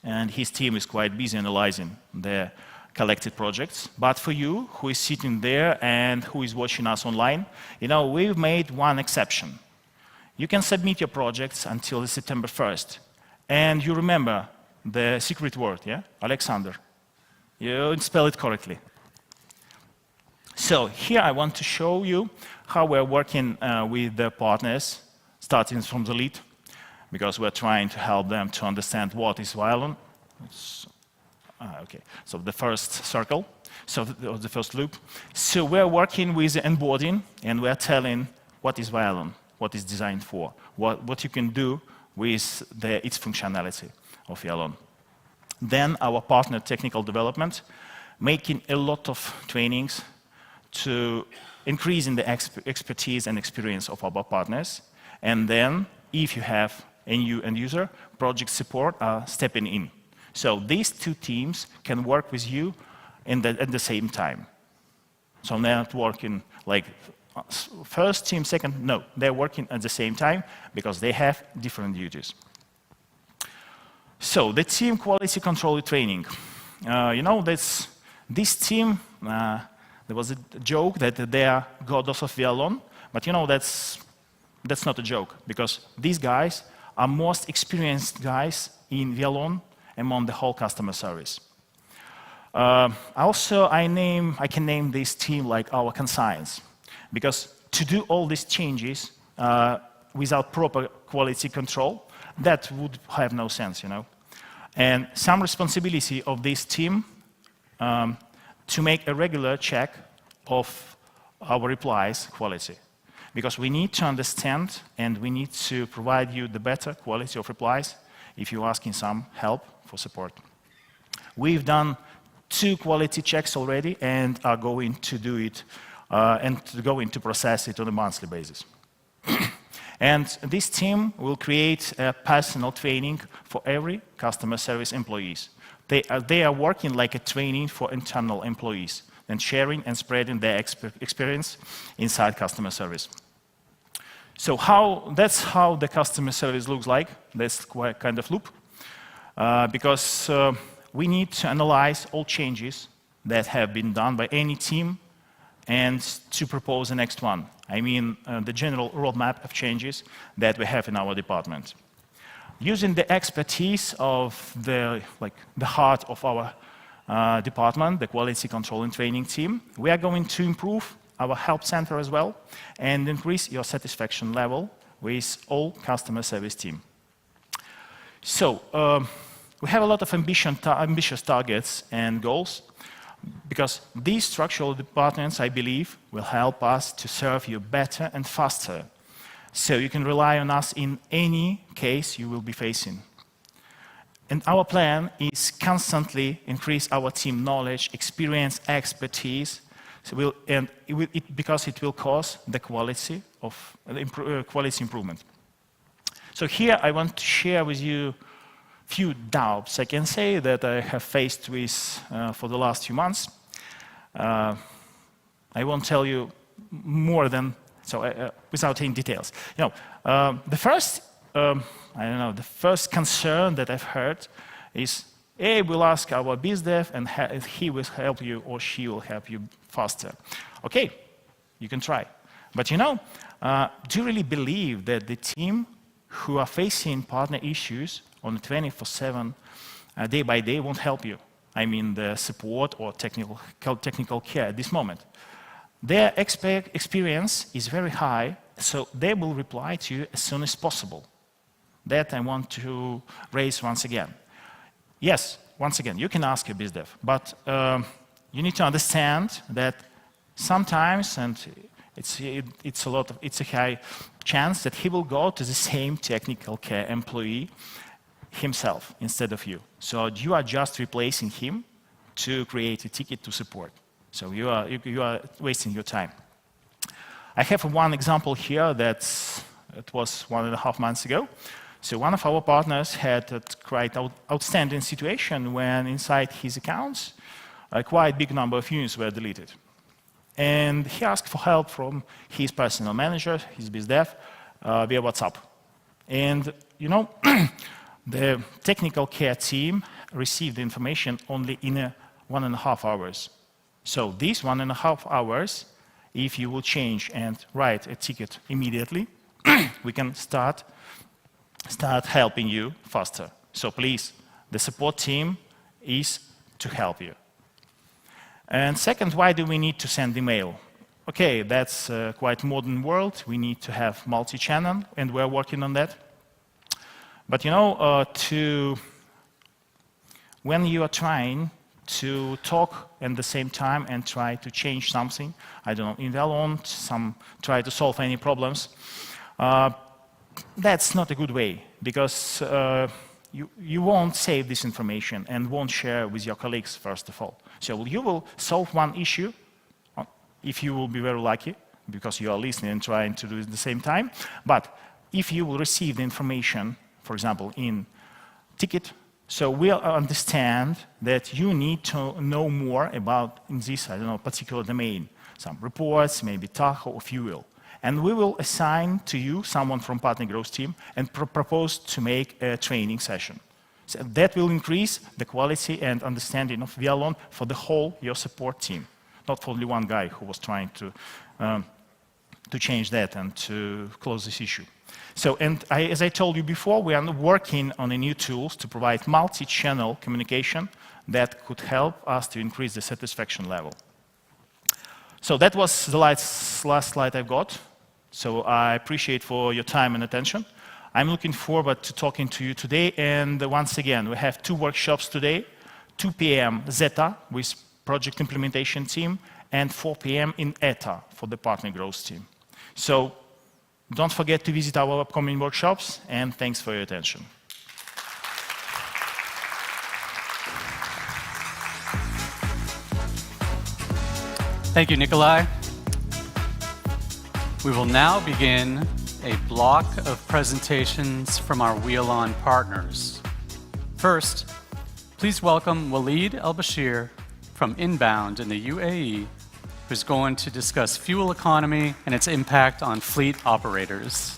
and his team is quite busy analyzing the collected projects. But for you, who is sitting there and who is watching us online, you know, we've made one exception. You can submit your projects until September 1st. And you remember the secret word, yeah? Alexander. You spell it correctly. So here I want to show you how we're working with the partners, starting from the lead, because we're trying to help them to understand what is Wialon. Okay, so the first circle, so the first loop. So we're working with the onboarding, and we're telling what is Wialon, what is designed for, what you can do with its functionality of Wialon. Then our partner technical development, making a lot of trainings to increasing the expertise and experience of our partners. And then, if you have a new end user, project support are stepping in. So these two teams can work with you at the same time. So they're not working like first team, second, no. They're working at the same time because they have different duties. So the team quality control training. You know, this team, there was a joke that they are gods of Wialon, but you know, that's not a joke, because these guys are most experienced guys in Wialon among the whole customer service. Also, I can name this team like our conscience, because to do all these changes without proper quality control, that would have no sense, you know. And some responsibility of this team to make a regular check of our replies quality. Because we need to understand and we need to provide you the better quality of replies if you're asking some help for support. We've done 2 quality checks already and are going to do it and going to process it on a monthly basis. And this team will create a personal training for every customer service employees. They are working like a training for internal employees and sharing and spreading their experience inside customer service. So that's how the customer service looks like. That's quite kind of loop. Because we need to analyze all changes that have been done by any team and to propose the next one. I mean, the general roadmap of changes that we have in our department. Using the expertise of the heart of our department, the quality control and training team, we are going to improve our help center as well and increase your satisfaction level with all customer service team. So, we have a lot of ambitious targets and goals, because these structural departments, I believe, will help us to serve you better and faster. So you can rely on us in any case you will be facing. And our plan is constantly increase our team knowledge, experience, expertise, because it will cause the quality of quality improvement. So here I want to share with you few doubts I can say that I have faced with for the last few months. I won't tell you more than without any details. You know, the first I don't know, the first concern that I've heard is, hey, we'll ask our BizDev and he will help you or she will help you faster. Okay, you can try. But you know, do you really believe that the team who are facing partner issues on 24/7, day by day, won't help you? I mean, the support or technical care at this moment. Their experience is very high, so they will reply to you as soon as possible. That I want to raise once again. Yes, once again, you can ask your BizDev, but you need to understand that sometimes, and it's a high chance that he will go to the same technical care employee himself instead of you. So you are just replacing him to create a ticket to support. So you are wasting your time. I have one example here it was 1.5 months ago. So one of our partners had a quite outstanding situation when inside his accounts, a quite big number of units were deleted. And he asked for help from his personal manager, his BizDev, via WhatsApp. And you know, the technical care team received the information only in 1.5 hours. So these 1.5 hours, if you will change and write a ticket immediately, we can start helping you faster. So please, the support team is to help you. And second, why do we need to send email? Okay, that's a quite modern world. We need to have multi-channel, and we're working on that. But you know, when you are trying to talk at the same time and try to change something, I don't know, in Wialon, try to solve any problems, that's not a good way, because you won't save this information and won't share with your colleagues, first of all. So you will solve one issue, if you will be very lucky, because you are listening and trying to do it at the same time. But if you will receive the information, for example, in ticket, so we'll understand that you need to know more about, in this, I don't know, particular domain, some reports, maybe TACO or fuel. And we will assign to you someone from partner growth team and propose to make a training session. So that will increase the quality and understanding of Wialon for the whole your support team, not for only one guy who was trying to change that and to close this issue. So, and as I told you before, we are working on a new tools to provide multi-channel communication that could help us to increase the satisfaction level. So that was the last slide I've got. So I appreciate for your time and attention. I'm looking forward to talking to you today. And once again, we have 2 workshops today, 2 p.m. Zeta with project implementation team, and 4 p.m. in ETA for the partner growth team. So don't forget to visit our upcoming workshops, and thanks for your attention. Thank you, Nikolai. We will now begin a block of presentations from our Wialon partners. First, please welcome Walied Elbashir from Inbound in the UAE, who's going to discuss fuel economy and its impact on fleet operators.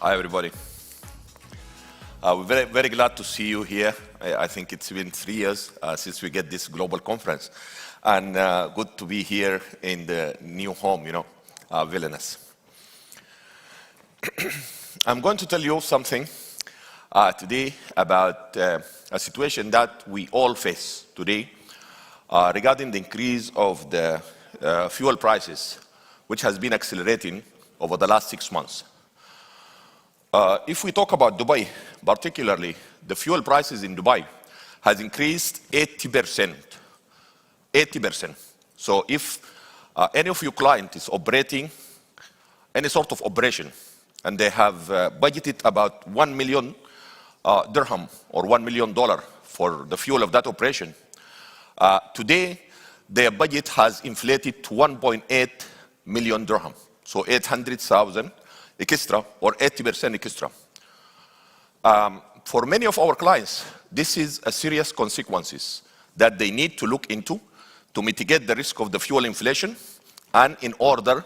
Hi, everybody. We're very glad to see you here. I think it's been 3 years since we get this global conference. And good to be here in the new home, Vilnius. I'm going to tell you something today about a situation that we all face today regarding the increase of the fuel prices, which has been accelerating over the last 6 months. If we talk about Dubai, particularly, the fuel prices in Dubai has increased 80%. 80%. So if any of your client is operating any sort of operation, and they have budgeted about 1 million dirham or $1 million for the fuel of that operation, today their budget has inflated to 1.8 million dirham, so 800,000 extra or 80% extra. for many of our clients, this is a serious consequences that they need to look into to mitigate the risk of the fuel inflation and in order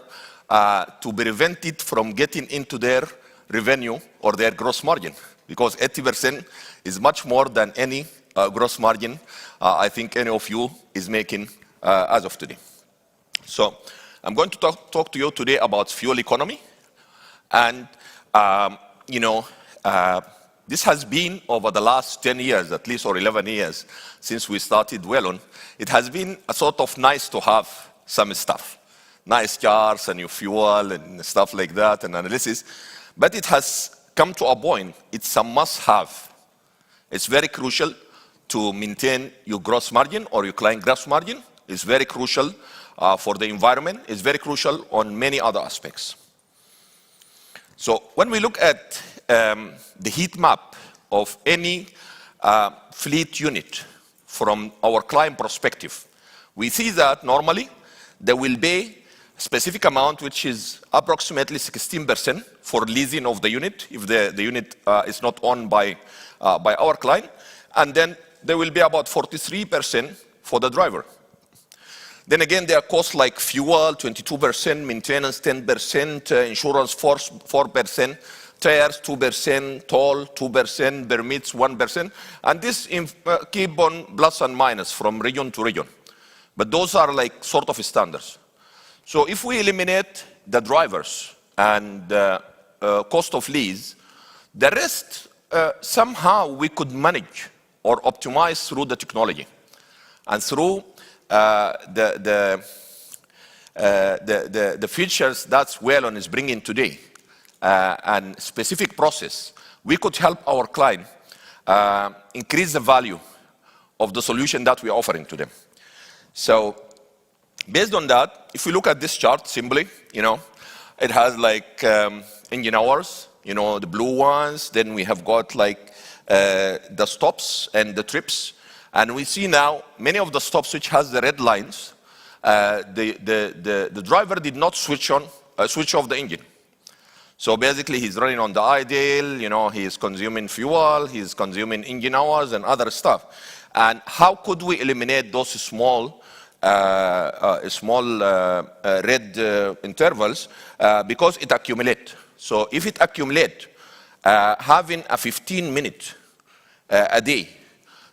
to prevent it from getting into their revenue or their gross margin, because 80% is much more than any gross margin I think any of you is making as of today. So I'm going to talk to you today about fuel economy. And, this has been over the last 10 years, at least, or 11 years, since we started Wialon. It has been a sort of nice to have some stuff. Nice cars and new fuel and stuff like that and analysis. But it has come to a point, it's a must-have. It's very crucial to maintain your gross margin or your client gross margin. It's very crucial for the environment. It's very crucial on many other aspects. So when we look at the heat map of any fleet unit from our client perspective, we see that normally there will be a specific amount which is approximately 16% for leasing of the unit if the unit is not owned by our client, and then there will be about 43% for the driver. Then again, there are costs like fuel, 22%, maintenance, 10%, insurance, 4%, tires, 2%, toll, 2%, permits, 1%. And this keep on plus and minus from region to region. But those are like sort of standards. So if we eliminate the drivers and cost of lease, the rest somehow we could manage or optimize through the technology and through the features that Wialon is bringing today and specific process. We could help our client increase the value of the solution that we are offering to them. So based on that, if we look at this chart simply, it has like engine hours, the blue ones. Then we have got like the stops and the trips. And we see now many of the stops which has the red lines, the driver did not switch off the engine. So basically he's running on the idle, he is consuming fuel, he's consuming engine hours and other stuff. And how could we eliminate those small red intervals? Because it accumulates. So if it accumulates, having a 15-minute a day,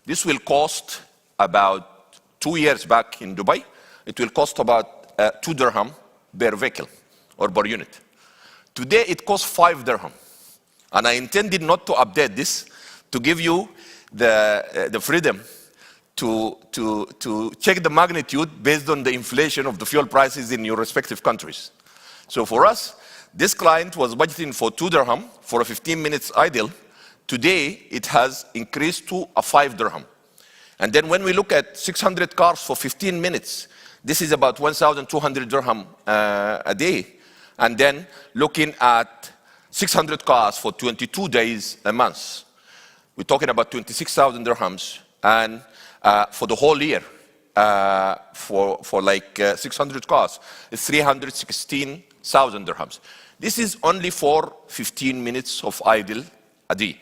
this will cost about 2 years back in Dubai. It will cost about 2 dirham per vehicle or per unit. Today it costs 5 dirham. And I intended not to update this to give you the freedom to check the magnitude based on the inflation of the fuel prices in your respective countries. So for us, this client was budgeting for 2 dirham for a 15 minutes idle. Today, it has increased to a 5 dirham. And then when we look at 600 cars for 15 minutes, this is about 1,200 dirham a day. And then looking at 600 cars for 22 days a month, we're talking about 26,000 dirhams. And for the whole year, for like 600 cars, it's 316,000 dirhams. This is only for 15 minutes of idle a day.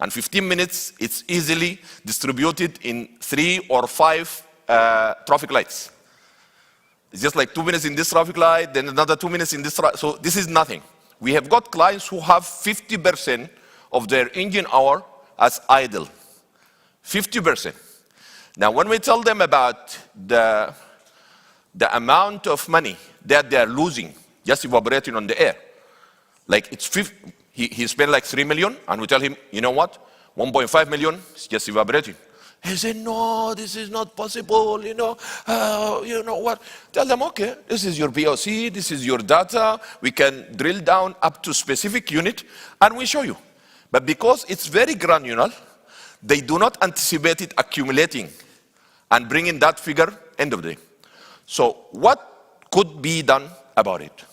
And 15 minutes, it's easily distributed in 3 or 5 traffic lights. It's just like 2 minutes in this traffic light, then another 2 minutes in this traffic. So this is nothing. We have got clients who have 50% of their engine hour as idle. 50%. Now, when we tell them about the amount of money that they are losing just evaporating on the air, like it's he spent like 3 million, and we tell him, you know what, 1.5 million is just evaporating. He said, no, this is not possible, you know what? Tell them, okay, this is your POC, this is your data, we can drill down up to specific unit, and we show you. But because it's very granular, they do not anticipate it accumulating and bringing that figure end of the day. So what could be done about it?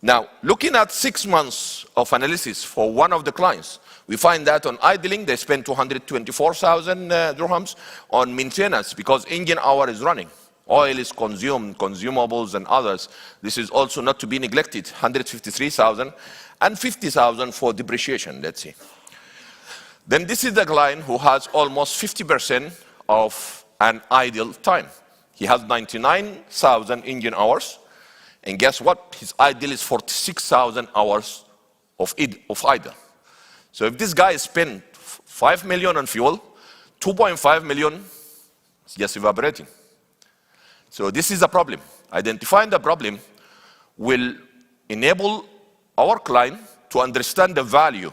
Now, looking at 6 months of analysis for one of the clients, we find that on idling, they spend 224,000 dirhams. On maintenance, because engine hour is running, oil is consumed, consumables and others. This is also not to be neglected, 153,000 and 50,000 for depreciation, let's see. Then this is the client who has almost 50% of an idle time. He has 99,000 engine hours, and guess what? His idle is 46,000 hours of idle. So if this guy spent 5 million on fuel, 2.5 million is just evaporating. So this is a problem. Identifying the problem will enable our client to understand the value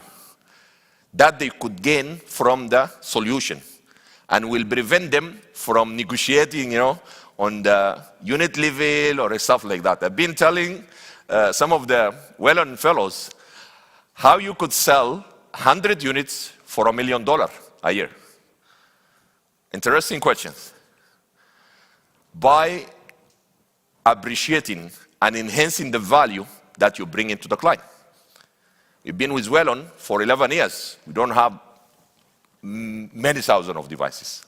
that they could gain from the solution, and will prevent them from negotiating, on the unit level or stuff like that. I've been telling some of the Wialon fellows how you could sell 100 units for $1 million a year. Interesting questions. By appreciating and enhancing the value that you bring into the client. We've been with Wialon for 11 years. We don't have many thousands of devices.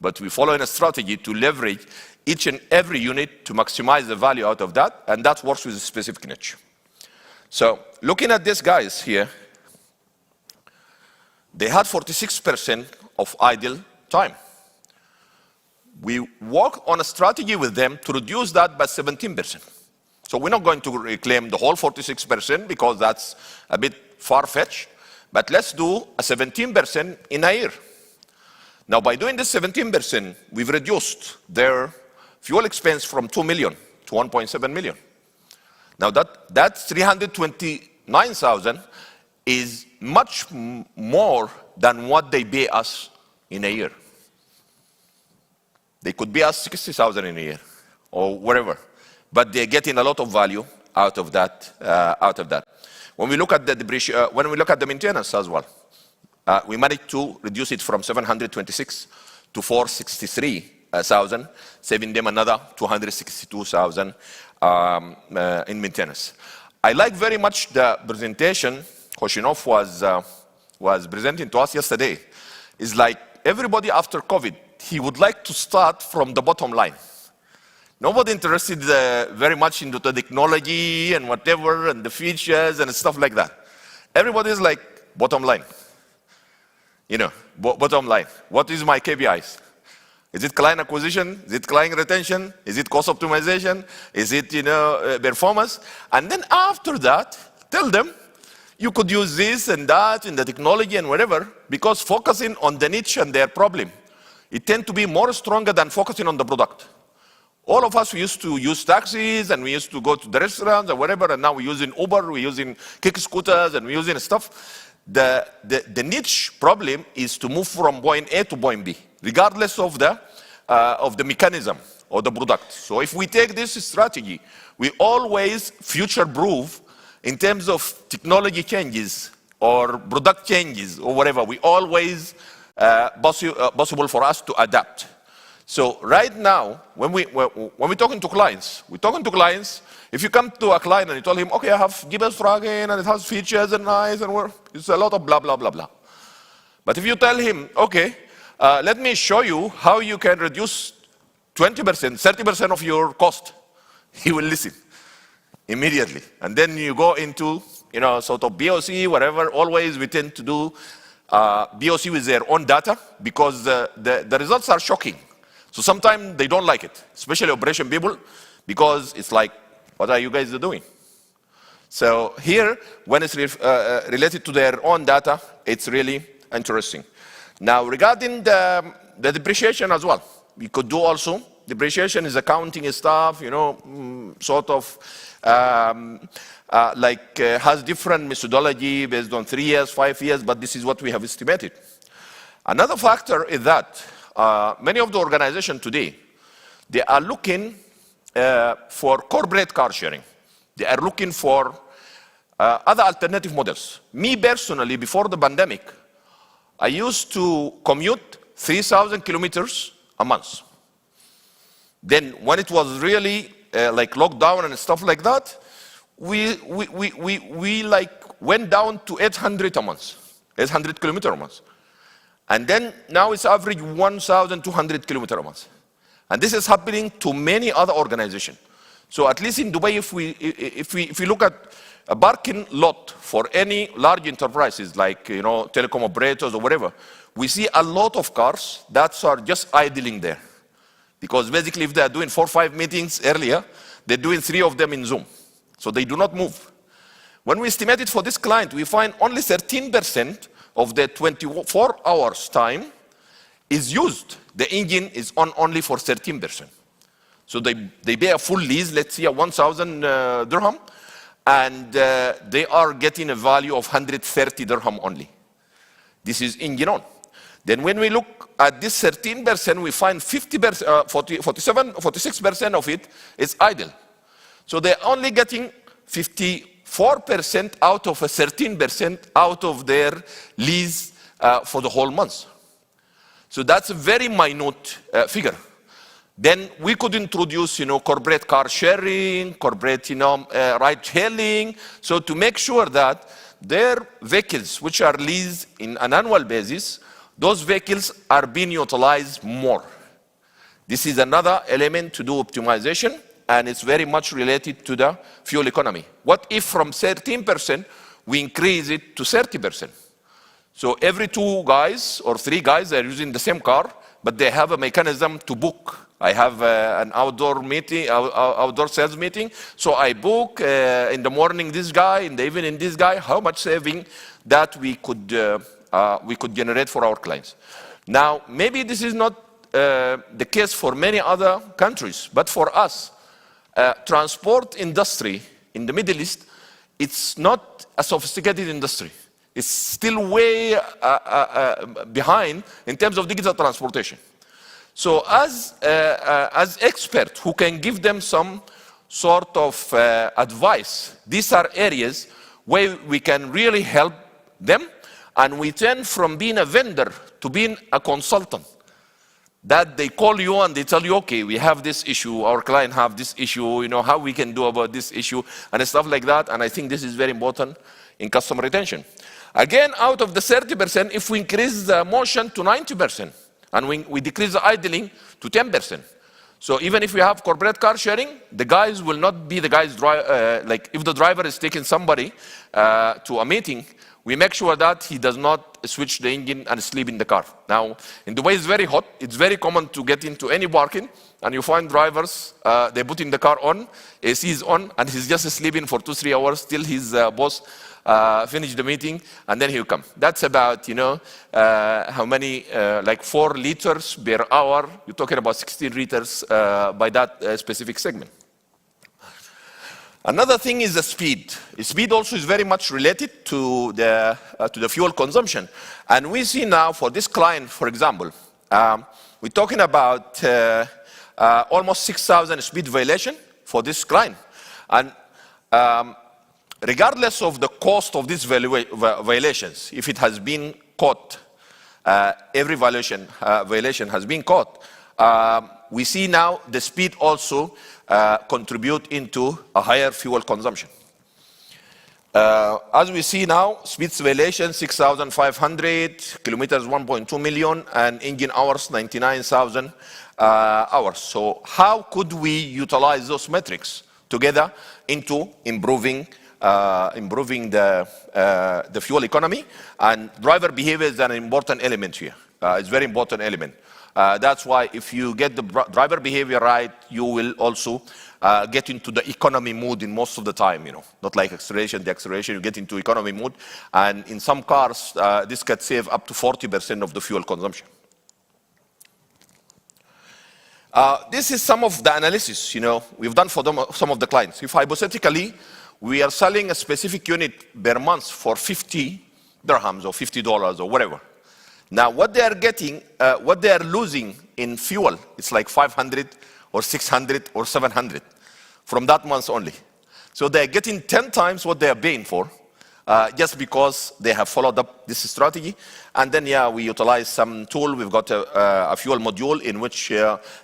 But we follow a strategy to leverage each and every unit to maximize the value out of that, and that works with a specific niche. So looking at these guys here, they had 46% of idle time. We work on a strategy with them to reduce that by 17%. So we're not going to reclaim the whole 46% because that's a bit far-fetched, but let's do a 17% in a year. Now, by doing this 17%, we've reduced their fuel expense from 2 million to 1.7 million. Now, that 329,000 is much more than what they pay us in a year. They could pay us 60,000 in a year or whatever, but they're getting a lot of value out of that. When we look at the maintenance as well, we managed to reduce it from 726 to 463,000, saving them another 262,000 in maintenance. I like very much the presentation Khoshinov was presenting to us yesterday. It's like everybody after COVID, he would like to start from the bottom line. Nobody interested very much into the technology and whatever and the features and stuff like that. Everybody's like, bottom line. Bottom line. What is my KPIs? Is it client acquisition? Is it client retention? Is it cost optimization? Is it, performance? And then after that, tell them, you could use this and that in the technology and whatever, because focusing on the niche and their problem, it tends to be more stronger than focusing on the product. All of us, we used to use taxis and we used to go to the restaurants or whatever, and now we're using Uber, we're using kick scooters, and we're using stuff. The niche problem is to move from point A to point B, regardless of the mechanism or the product. So if we take this strategy, we always future-proof in terms of technology changes or product changes or whatever. We always possible for us to adapt. So right now, when we're talking to clients, if you come to a client and you tell him, okay, I have GPS tracking and it has features and nice and it's a lot of blah, blah, blah, blah. But if you tell him, okay, let me show you how you can reduce 20%, 30% of your cost, he will listen immediately. And then you go into, sort of BOC, whatever. Always we tend to do BOC with their own data because the results are shocking. So sometimes they don't like it, especially operation people, because it's like, what are you guys doing? So here, when it's related to their own data, it's really interesting. Now, regarding the depreciation as well, we could do also. Depreciation is accounting stuff, sort of has different methodology based on 3 years, 5 years, but this is what we have estimated. Another factor is that many of the organizations today, they are looking for corporate car sharing. They are looking for other alternative models. Me personally, before the pandemic, I used to commute 3,000 kilometers a month. Then when it was really like lockdown and stuff like that, we went down to 800 a month, 800 kilometers a month. And then now it's average 1,200 kilometers a month. And this is happening to many other organizations. So at least in Dubai, if we look at a parking lot for any large enterprises like telecom operators or whatever, we see a lot of cars that are just idling there. Because basically if they are doing 4 or 5 meetings earlier, they're doing 3 of them in Zoom. So they do not move. When we estimated for this client, we find only 13% of the 24 hours time is used. The engine is on only for 13%. So they pay a full lease, let's say a 1,000 dirham, and they are getting a value of 130 dirham only. This is engine on. Then when we look at this 13%, we find 46% of it is idle. So they're only getting 54% out of a 13% out of their lease for the whole month. So that's a very minute figure. Then we could introduce, corporate car sharing, corporate, ride hailing. So to make sure that their vehicles, which are leased in an annual basis, those vehicles are being utilized more. This is another element to do optimization, and it's very much related to the fuel economy. What if from 13% we increase it to 30%? So every 2 guys or 3 guys are using the same car, but they have a mechanism to book. I have an outdoor meeting, outdoor sales meeting. So I book in the morning this guy, in the evening this guy. How much saving that we could generate for our clients? Now, maybe this is not the case for many other countries, but for us, transport industry in the Middle East, it's not a sophisticated industry. It's still way behind in terms of digital transportation. So as experts who can give them some sort of advice, these are areas where we can really help them, and we turn from being a vendor to being a consultant. That they call you and they tell you, okay, we have this issue, our client have this issue, how we can do about this issue, and stuff like that. And I think this is very important in customer retention. Again, out of the 30%, if we increase the motion to 90%, and we decrease the idling to 10%. So even if we have corporate car sharing, the guys will not be the guys, like if the driver is taking somebody to a meeting, we make sure that he does not switch the engine and sleep in the car. Now, in Dubai it's very hot. It's very common to get into any parking, and you find drivers, they put in the car on, AC is on, and he's just sleeping for 2-3 hours till his boss finish the meeting, and then he'll come. That's about, how many, like 4 liters per hour. You're talking about 16 liters by that specific segment. Another thing is the speed. Speed also is very much related to the fuel consumption. And we see now for this client, for example, we're talking about almost 6,000 speed violation for this client. And regardless of the cost of these violations, if it has been caught, every violation has been caught, we see now the speed also contribute into a higher fuel consumption. As we see now, speed violation 6,500, kilometers 1.2 million, and engine hours 99,000 hours. So how could we utilize those metrics together into improving the fuel economy? And driver behavior is an important element here. It's a very important element. That's why if you get the driver behavior right, you will also get into the economy mood in most of the time, not like acceleration. The acceleration, you get into economy mood. And in some cars, this can save up to 40% of the fuel consumption. This is some of the analysis, we've done for some of the clients. If hypothetically, we are selling a specific unit per month for 50 dirhams or $50 or whatever. Now, what they are getting, what they are losing in fuel, it's like 500 or 600 or 700 from that month only. So they're getting 10 times what they are paying for, just because they have followed up this strategy. And then, yeah, we utilize some tool. We've got a fuel module in which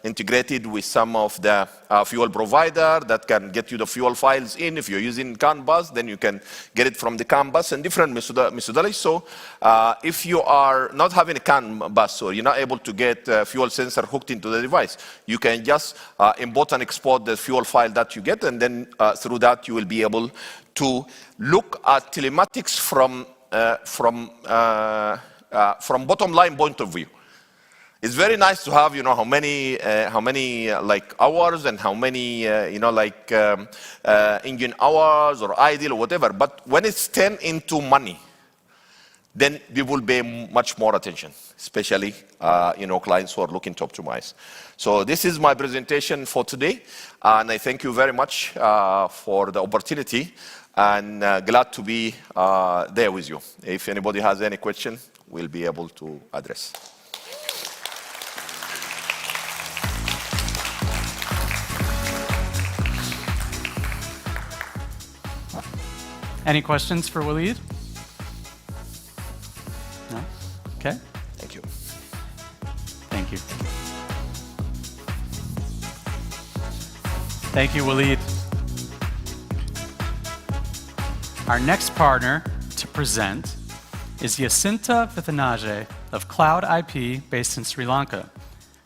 integrated with some of the fuel provider that can get you the fuel files in. If you're using CAN bus, then you can get it from the CAN bus and different methodologies. So if you are not having a CAN bus or you're not able to get a fuel sensor hooked into the device, you can just import and export the fuel file that you get, and then through that you will be able to look at telematics from bottom line point of view. It's very nice to have, how many like hours and how many, engine hours or idle or whatever. But when it's turned into money, then we will pay much more attention, especially, clients who are looking to optimize. So this is my presentation for today, and I thank you very much for the opportunity, and glad to be there with you. If anybody has any question, we'll be able to address. Any questions for Walied? No? Okay. Thank you. Thank you. Thank you, Walied. Our next partner to present is Yasintha Vithanage of KLOUDIP based in Sri Lanka.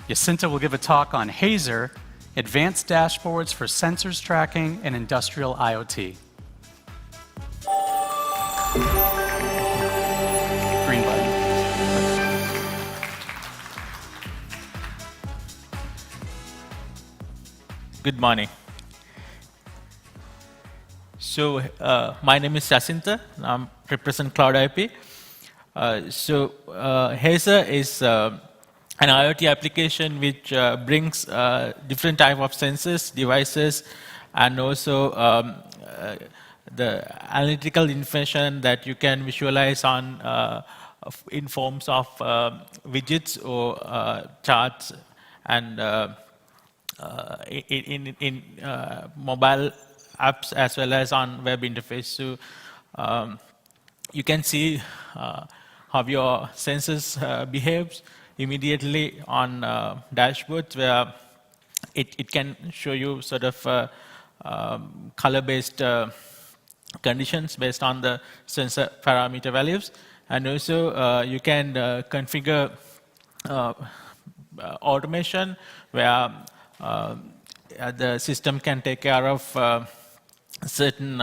Yasintha will give a talk on HAZER, Advanced Dashboards for Sensors Tracking and Industrial IoT. Green button. Good morning. So my name is Yasintha. I represent KLOUDIP. HAZER is an IoT application which brings different type of sensors, devices, and also the analytical information that you can visualize on in forms of widgets or charts, and in mobile apps as well as on web interface. So you can see how your sensors behaves immediately on dashboards, where it can show you sort of color-based conditions based on the sensor parameter values. And also you can configure automation, where the system can take care of certain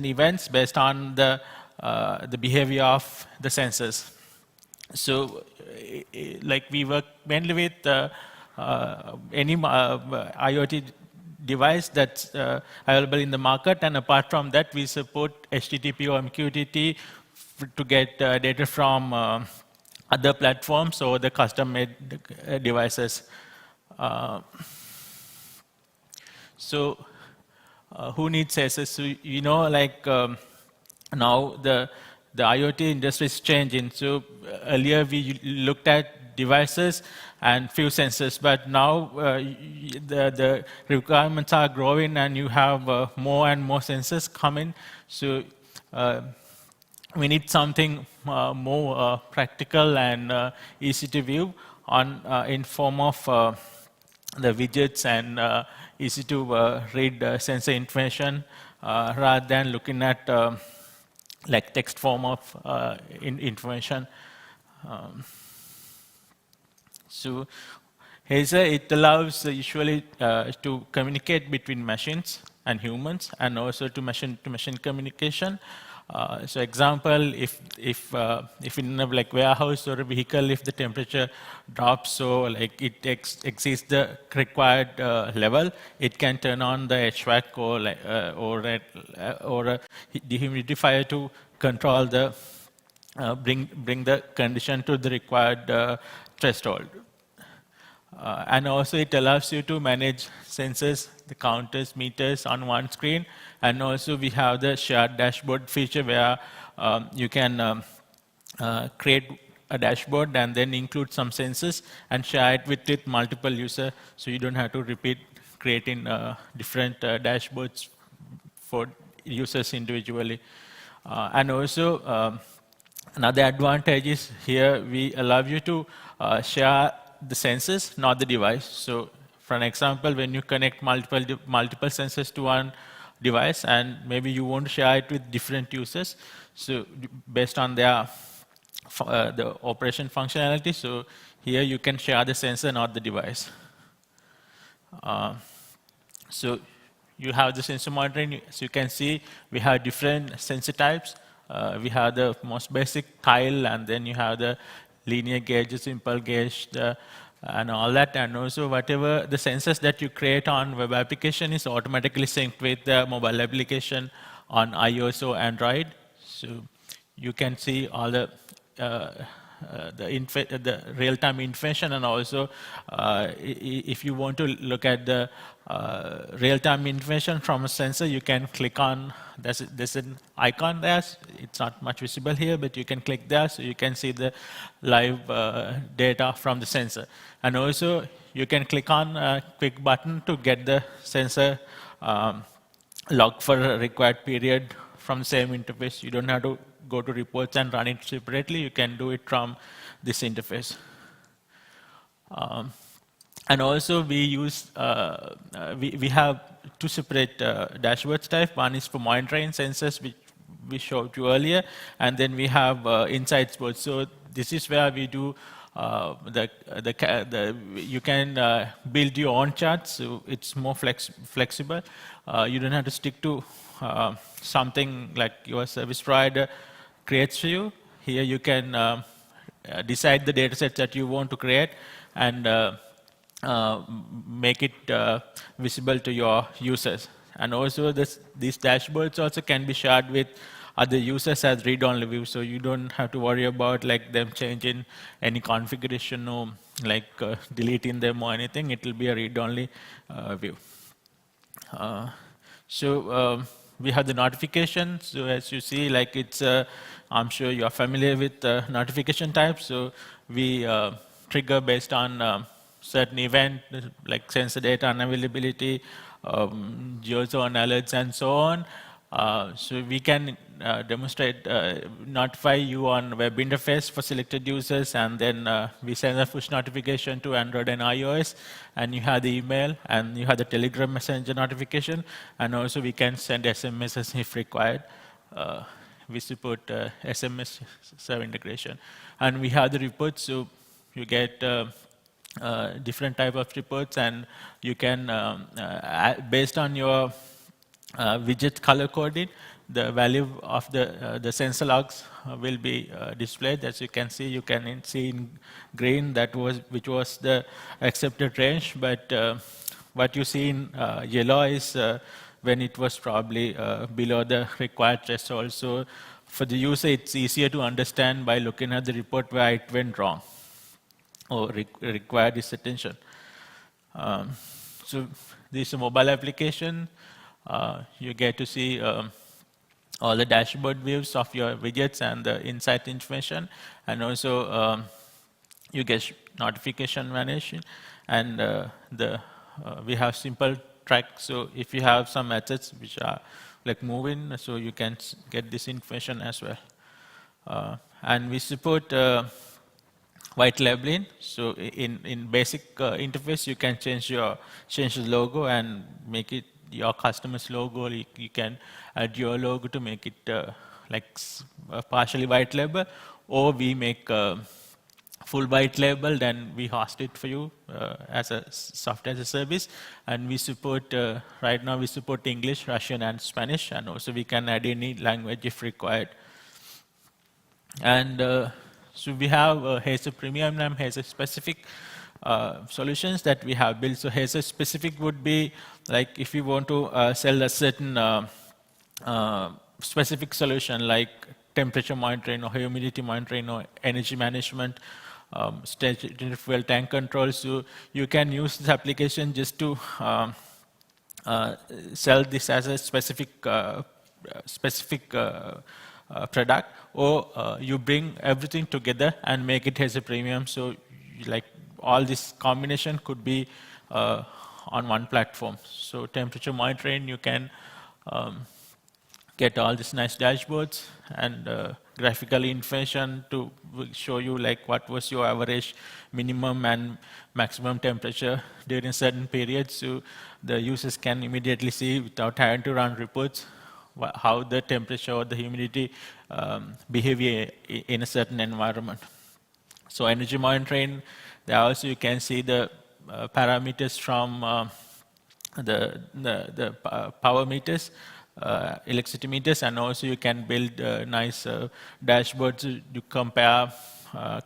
events based on the behavior of the sensors. So, like, we work mainly with any IoT device that's available in the market, and apart from that, we support HTTP or MQTT to get data from other platforms or the custom-made devices. Who needs HAZER? So, now the IoT industry is changing. So earlier we looked at devices and few sensors, but now the requirements are growing, and you have more and more sensors coming. So we need something more practical and easy to view on in form of the widgets, and easy to read sensor information rather than looking at like text form of information. So HAZER, it allows usually to communicate between machines and humans, and also to machine-to-machine communication. So example, if in a warehouse or a vehicle, if the temperature drops, so like it exceeds the required level, it can turn on the HVAC or a dehumidifier to control the bring the condition to the required threshold. And also it allows you to manage sensors, the counters, meters on one screen. And also we have the shared dashboard feature, where you can create a dashboard and then include some sensors and share it with multiple users, so you don't have to repeat creating different dashboards for users individually. And also Another advantage is here we allow you to share the sensors, not the device. So for an example, when you connect multiple sensors to one device, and maybe you want to share it with different users, so based on their the operation functionality, so here you can share the sensor, not the device. So you have the sensor monitoring. So you can see we have different sensor types. We have the most basic tile, and then you have the linear gauge, simple gauge, and all that. And also whatever the sensors that you create on web application is automatically synced with the mobile application on iOS or Android. So you can see all the real-time information, and also if you want to look at the real-time information from a sensor, you can click on, there's an icon there. It's not much visible here, but you can click there, so you can see the live data from the sensor. And also you can click on a quick button to get the sensor log for a required period from the same interface. You don't have to go to reports and run it separately. You can do it from this interface. And also we use, we have two separate dashboards type. One is for monitoring sensors, which we showed you earlier, and then we have insights board. So this is where we do you can build your own charts, so it's more flexible. You don't have to stick to something like your service provider creates for you. Here you can decide the data sets that you want to create and make it visible to your users. And also these dashboards also can be shared with other users as read-only view, so you don't have to worry about like them changing any configuration or like deleting them or anything. It will be a read-only view. We have the notifications. So as you see, like it's, I'm sure you are familiar with notification types. So we trigger based on certain event, like sensor data unavailability, geozone alerts, and so on. So we can demonstrate, notify you on web interface for selected users, and then we send a push notification to Android and iOS, and you have the email, and you have the Telegram Messenger notification, and also we can send SMSs if required. We support SMS server integration. And we have the reports, so you get different type of reports, and you can, based on your widget color coding, the value of the sensor logs will be displayed. As you can see in green which was the accepted range, but what you see in yellow is when it was probably below the required threshold. So for the user, it's easier to understand by looking at the report where it went wrong or required this attention. So this is a mobile application. You get to see all the dashboard views of your widgets and the insight information, and also you get notification management, and we have simple track. So if you have some assets which are like moving, so you can get this information as well. And we support white labeling. So in basic interface, you can change the logo and make it your customer's logo. You can add your logo to make it like partially white label, or we make full white label, then we host it for you as a software as a service. And we support, right now we support English, Russian, and Spanish, and also we can add any language if required. And so we have HAZER Premium and HAZER Specific solutions that we have built. So HAZER Specific would be like if you want to sell a certain specific solution like temperature monitoring or humidity monitoring or energy management, stationary fuel tank control. So you can use this application just to sell this as a specific product, or you bring everything together and make it as a premium. So like all this combination could be on one platform. So temperature monitoring, you can get all these nice dashboards and graphical information to show you like what was your average minimum and maximum temperature during certain periods. So the users can immediately see without having to run reports how the temperature or the humidity behavior in a certain environment. So energy monitoring, there also you can see the parameters from the power meters, electricity meters, and also you can build nice dashboards to compare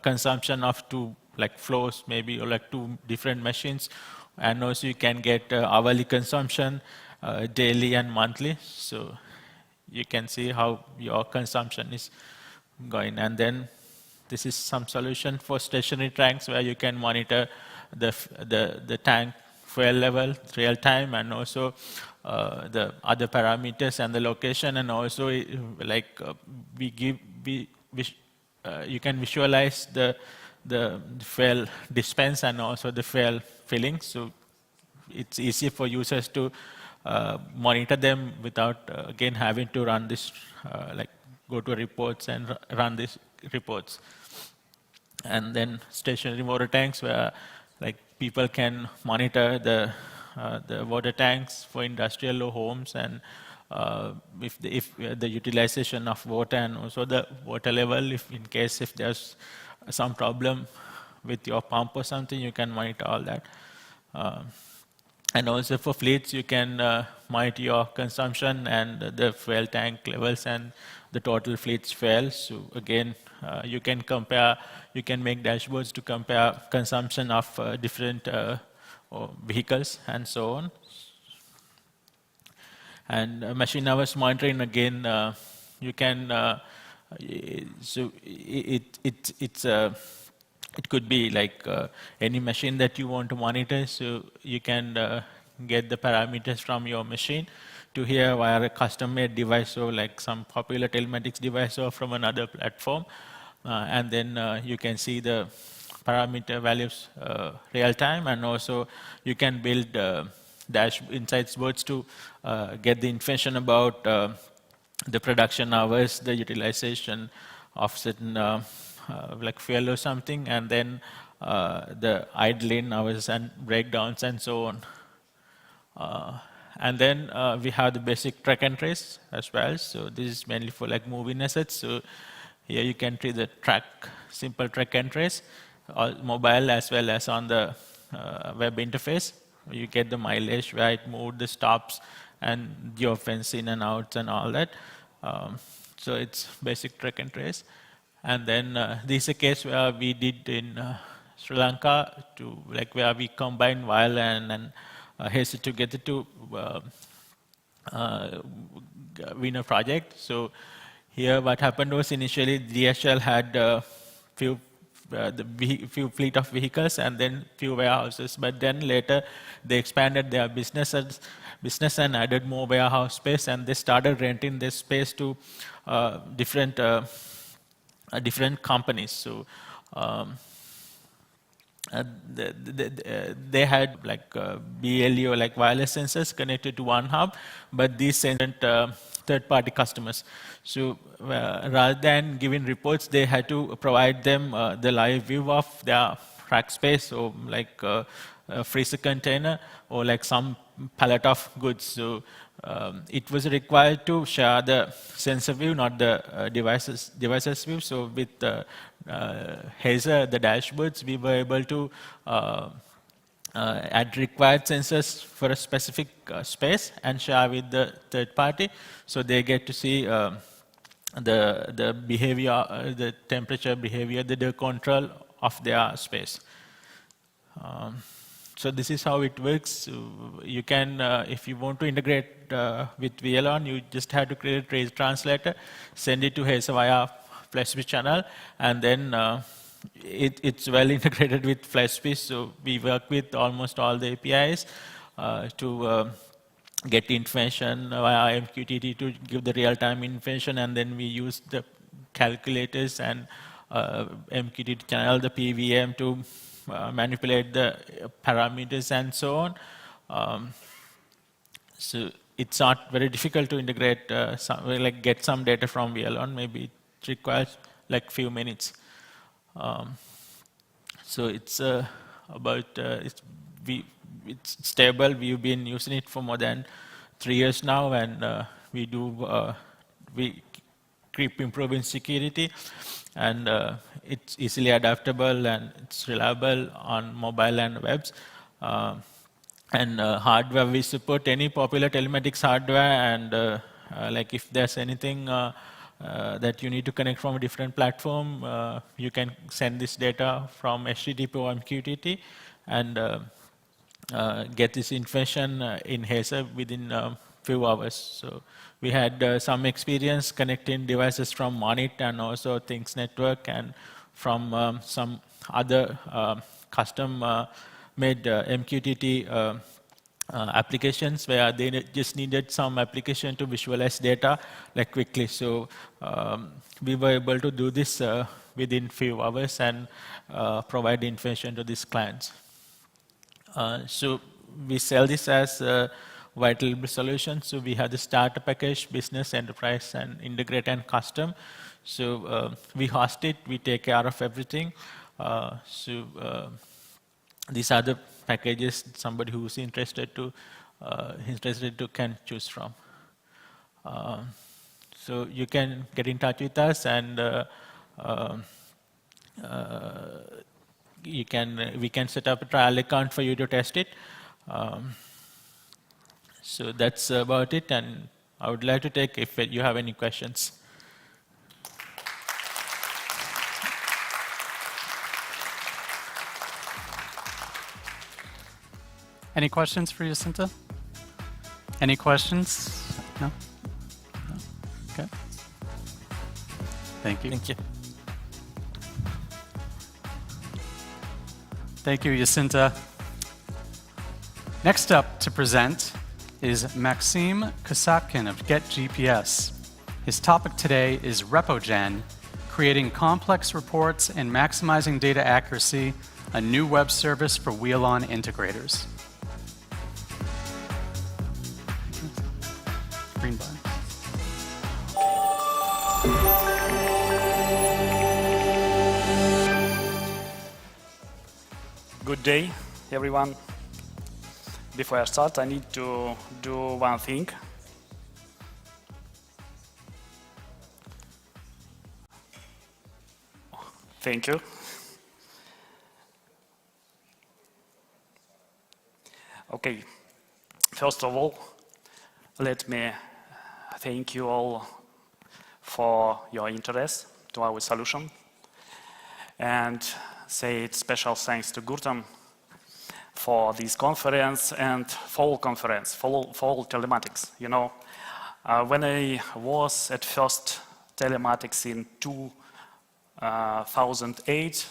consumption of two like flows maybe, or like two different machines, and also you can get hourly consumption, daily and monthly. So you can see how your consumption is going. And then this is some solution for stationary tanks where you can monitor the tank fuel level real time, and also the other parameters and the location, and also like you can visualize the fuel dispense and also the fuel filling. So it's easy for users to monitor them without again having to run this like go to reports and run these reports. And then stationary water tanks where like people can monitor the water tanks for industrial or homes, and if the utilization of water and also the water level, if in case if there's some problem with your pump or something, you can monitor all that. And also for fleets, you can monitor your consumption and the fuel tank levels and the total fleet's fuel. So again, you can compare, you can make dashboards to compare consumption of different vehicles and so on. And machine hours monitoring, again, you can, so it could be like any machine that you want to monitor. So you can get the parameters from your machine to here via a custom-made device, or like some popular telematics device or from another platform. And then you can see the parameter values real time, and also you can build insights boards to get the information about the production hours, the utilization of certain like fuel or something, and then the idling hours and breakdowns and so on. And then we have the basic track and trace as well. So this is mainly for like moving assets. So here you can treat the track, simple track and trace, mobile as well as on the web interface. You get the mileage, where it moved, the stops, and your fence in and outs and all that. So it's basic track and trace. And then this is a case where we did in Sri Lanka, to like where we combined Wialon and HAZER together to win a project. So here what happened was, initially DHL had few fleet of vehicles and then few warehouses, but then later they expanded their business and added more warehouse space, and they started renting this space to different companies. So they had like BLE or like wireless sensors connected to one hub, but these sent third-party customers. So rather than giving reports, they had to provide them the live view of their rack space, or like a freezer container, or like some pallet of goods. So it was required to share the sensor view, not the devices view. So with HAZER, the dashboards, we were able to add required sensors for a specific space and share with the third party, so they get to see the behavior, the temperature behavior, the control of their space. So this is how it works. You can, if you want to integrate with Wialon, you just have to create a trace translator, send it to HAZER via flespi channel, and then it's well integrated with flespi. So we work with almost all the APIs to get information via MQTT to give the real-time information, and then we use the calculators and MQTT channel, the PVM, to manipulate the parameters and so on. So it's not very difficult to integrate, get some data from Wialon. Maybe it requires like few minutes. So it's it's stable. We've been using it for more than 3 years now, and we keep improving security, and it's easily adaptable and it's reliable on mobile and webs. And hardware, we support any popular telematics hardware, and like if there's anything that you need to connect from a different platform, you can send this data from HTTP or MQTT and get this information in HAZER within a few hours. So we had some experience connecting devices from Monit and also Things Network, and from some other custom made MQTT applications where they just needed some application to visualize data like quickly. So we were able to do this within few hours and provide information to these clients. So we sell this as a white label solution. So we have the starter package, business, enterprise, and integrate and custom. So we host it, we take care of everything. These are the packages somebody who's interested to can choose from. So you can get in touch with us, and we can set up a trial account for you to test it. So that's about it, and I would like to take if you have any questions. Any questions for Yasintha? Any questions? No? No? Okay. Thank you. Thank you. Thank you, Yasintha. Next up to present is Maxim Kasatkin of GetGPS. His topic today is Repogen, creating complex reports and maximizing data accuracy, a new web service for Wialon integrators. Green bar. Good day, everyone. Before I start, I need to do one thing. Thank you. Okay, first of all, let me thank you all for your interest to our solution, and say special thanks to Gurtam for this conference and for all conference, for all telematics. You know, when I was at first telematics in 2008,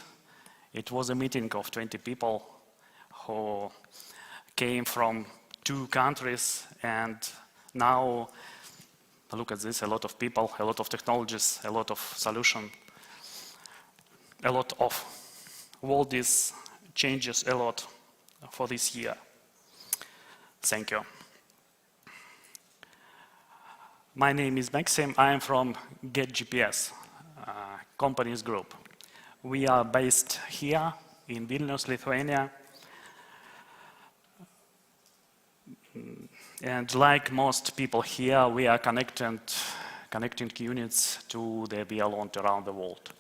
it was a meeting of 20 people who came from 2 countries, and now look at this, a lot of people, a lot of technologies, a lot of solution, a lot of all this changes a lot for this year. Thank you. My name is Maxim. I am from GetGPS companies group. We are based here in Vilnius, Lithuania. And like most people here, we are connecting units to the Wialon around the world.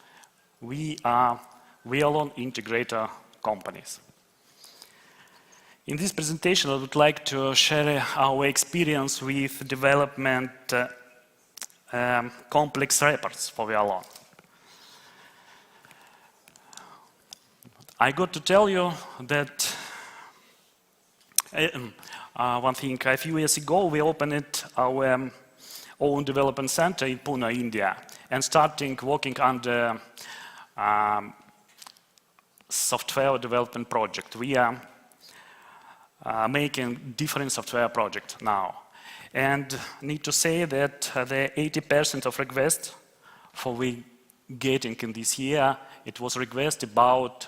We are Wialon integrator companies. In this presentation, I would like to share our experience with development complex reports for Wialon. I got to tell you that one thing, a few years ago, we opened our own development center in Pune, India, and starting working on the software development project. We are making different software projects now. And need to say that the 80% of requests for we getting in this year, it was request about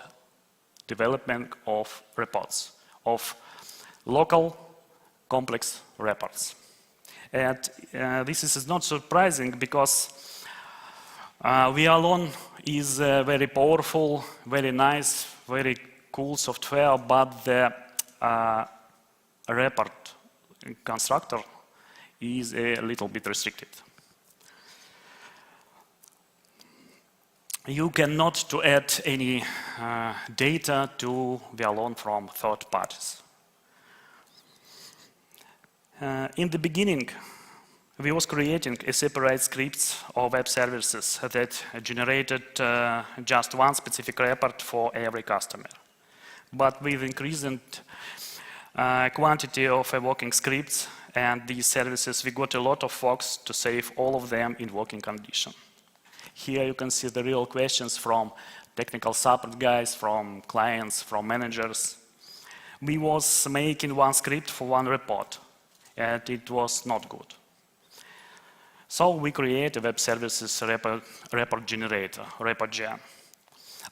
development of reports, of local complex reports. And this is not surprising because Wialon is a very powerful, very nice, very cool software, but the report constructor is a little bit restricted. You cannot to add any data to Wialon from third parties. In the beginning, we was creating a separate scripts or web services that generated just one specific report for every customer. But with increasing quantity of working scripts and these services, we got a lot of folks to save all of them in working condition. Here you can see the real questions from technical support guys, from clients, from managers. We was making one script for one report, and it was not good. So we create a web services report generator, Repogen.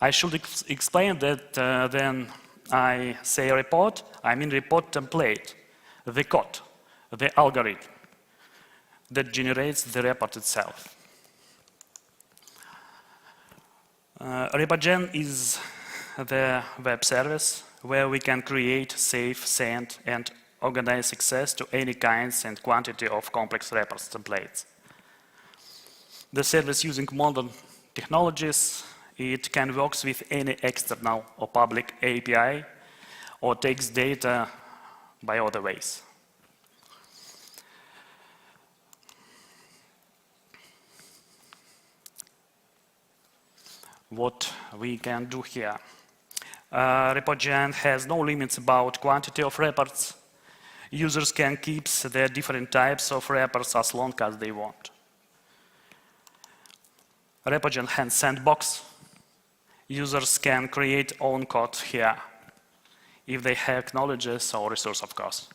I should explain that then I say report, I mean report template, the code, the algorithm that generates the report itself. Repogen is the web service where we can create, save, send, and organize access to any kinds and quantity of complex reports templates. The service using modern technologies, it can work with any external or public API or takes data by other ways. What we can do here. Repogen has no limits about quantity of reports. Users can keep their different types of reports as long as they want. Repogen has sandbox. Users can create own code here if they have knowledge or resource, of course.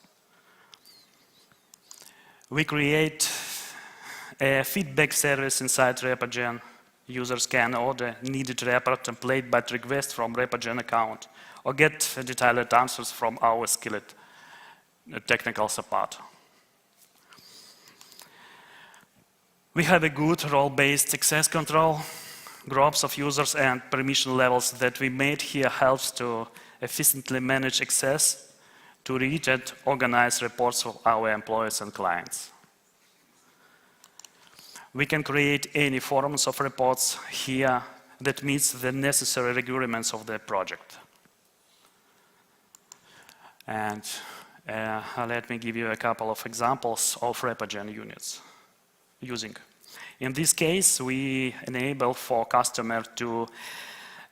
We create a feedback service inside Repogen. Users can order needed report template by request from Repogen account or get detailed answers from our skilled technical support. We have a good role-based access control. Groups of users and permission levels that we made here helps to efficiently manage access to read and organize reports for our employees and clients. We can create any forms of reports here that meets the necessary requirements of the project. And let me give you a couple of examples of Repogen units using. In this case, we enable for customer to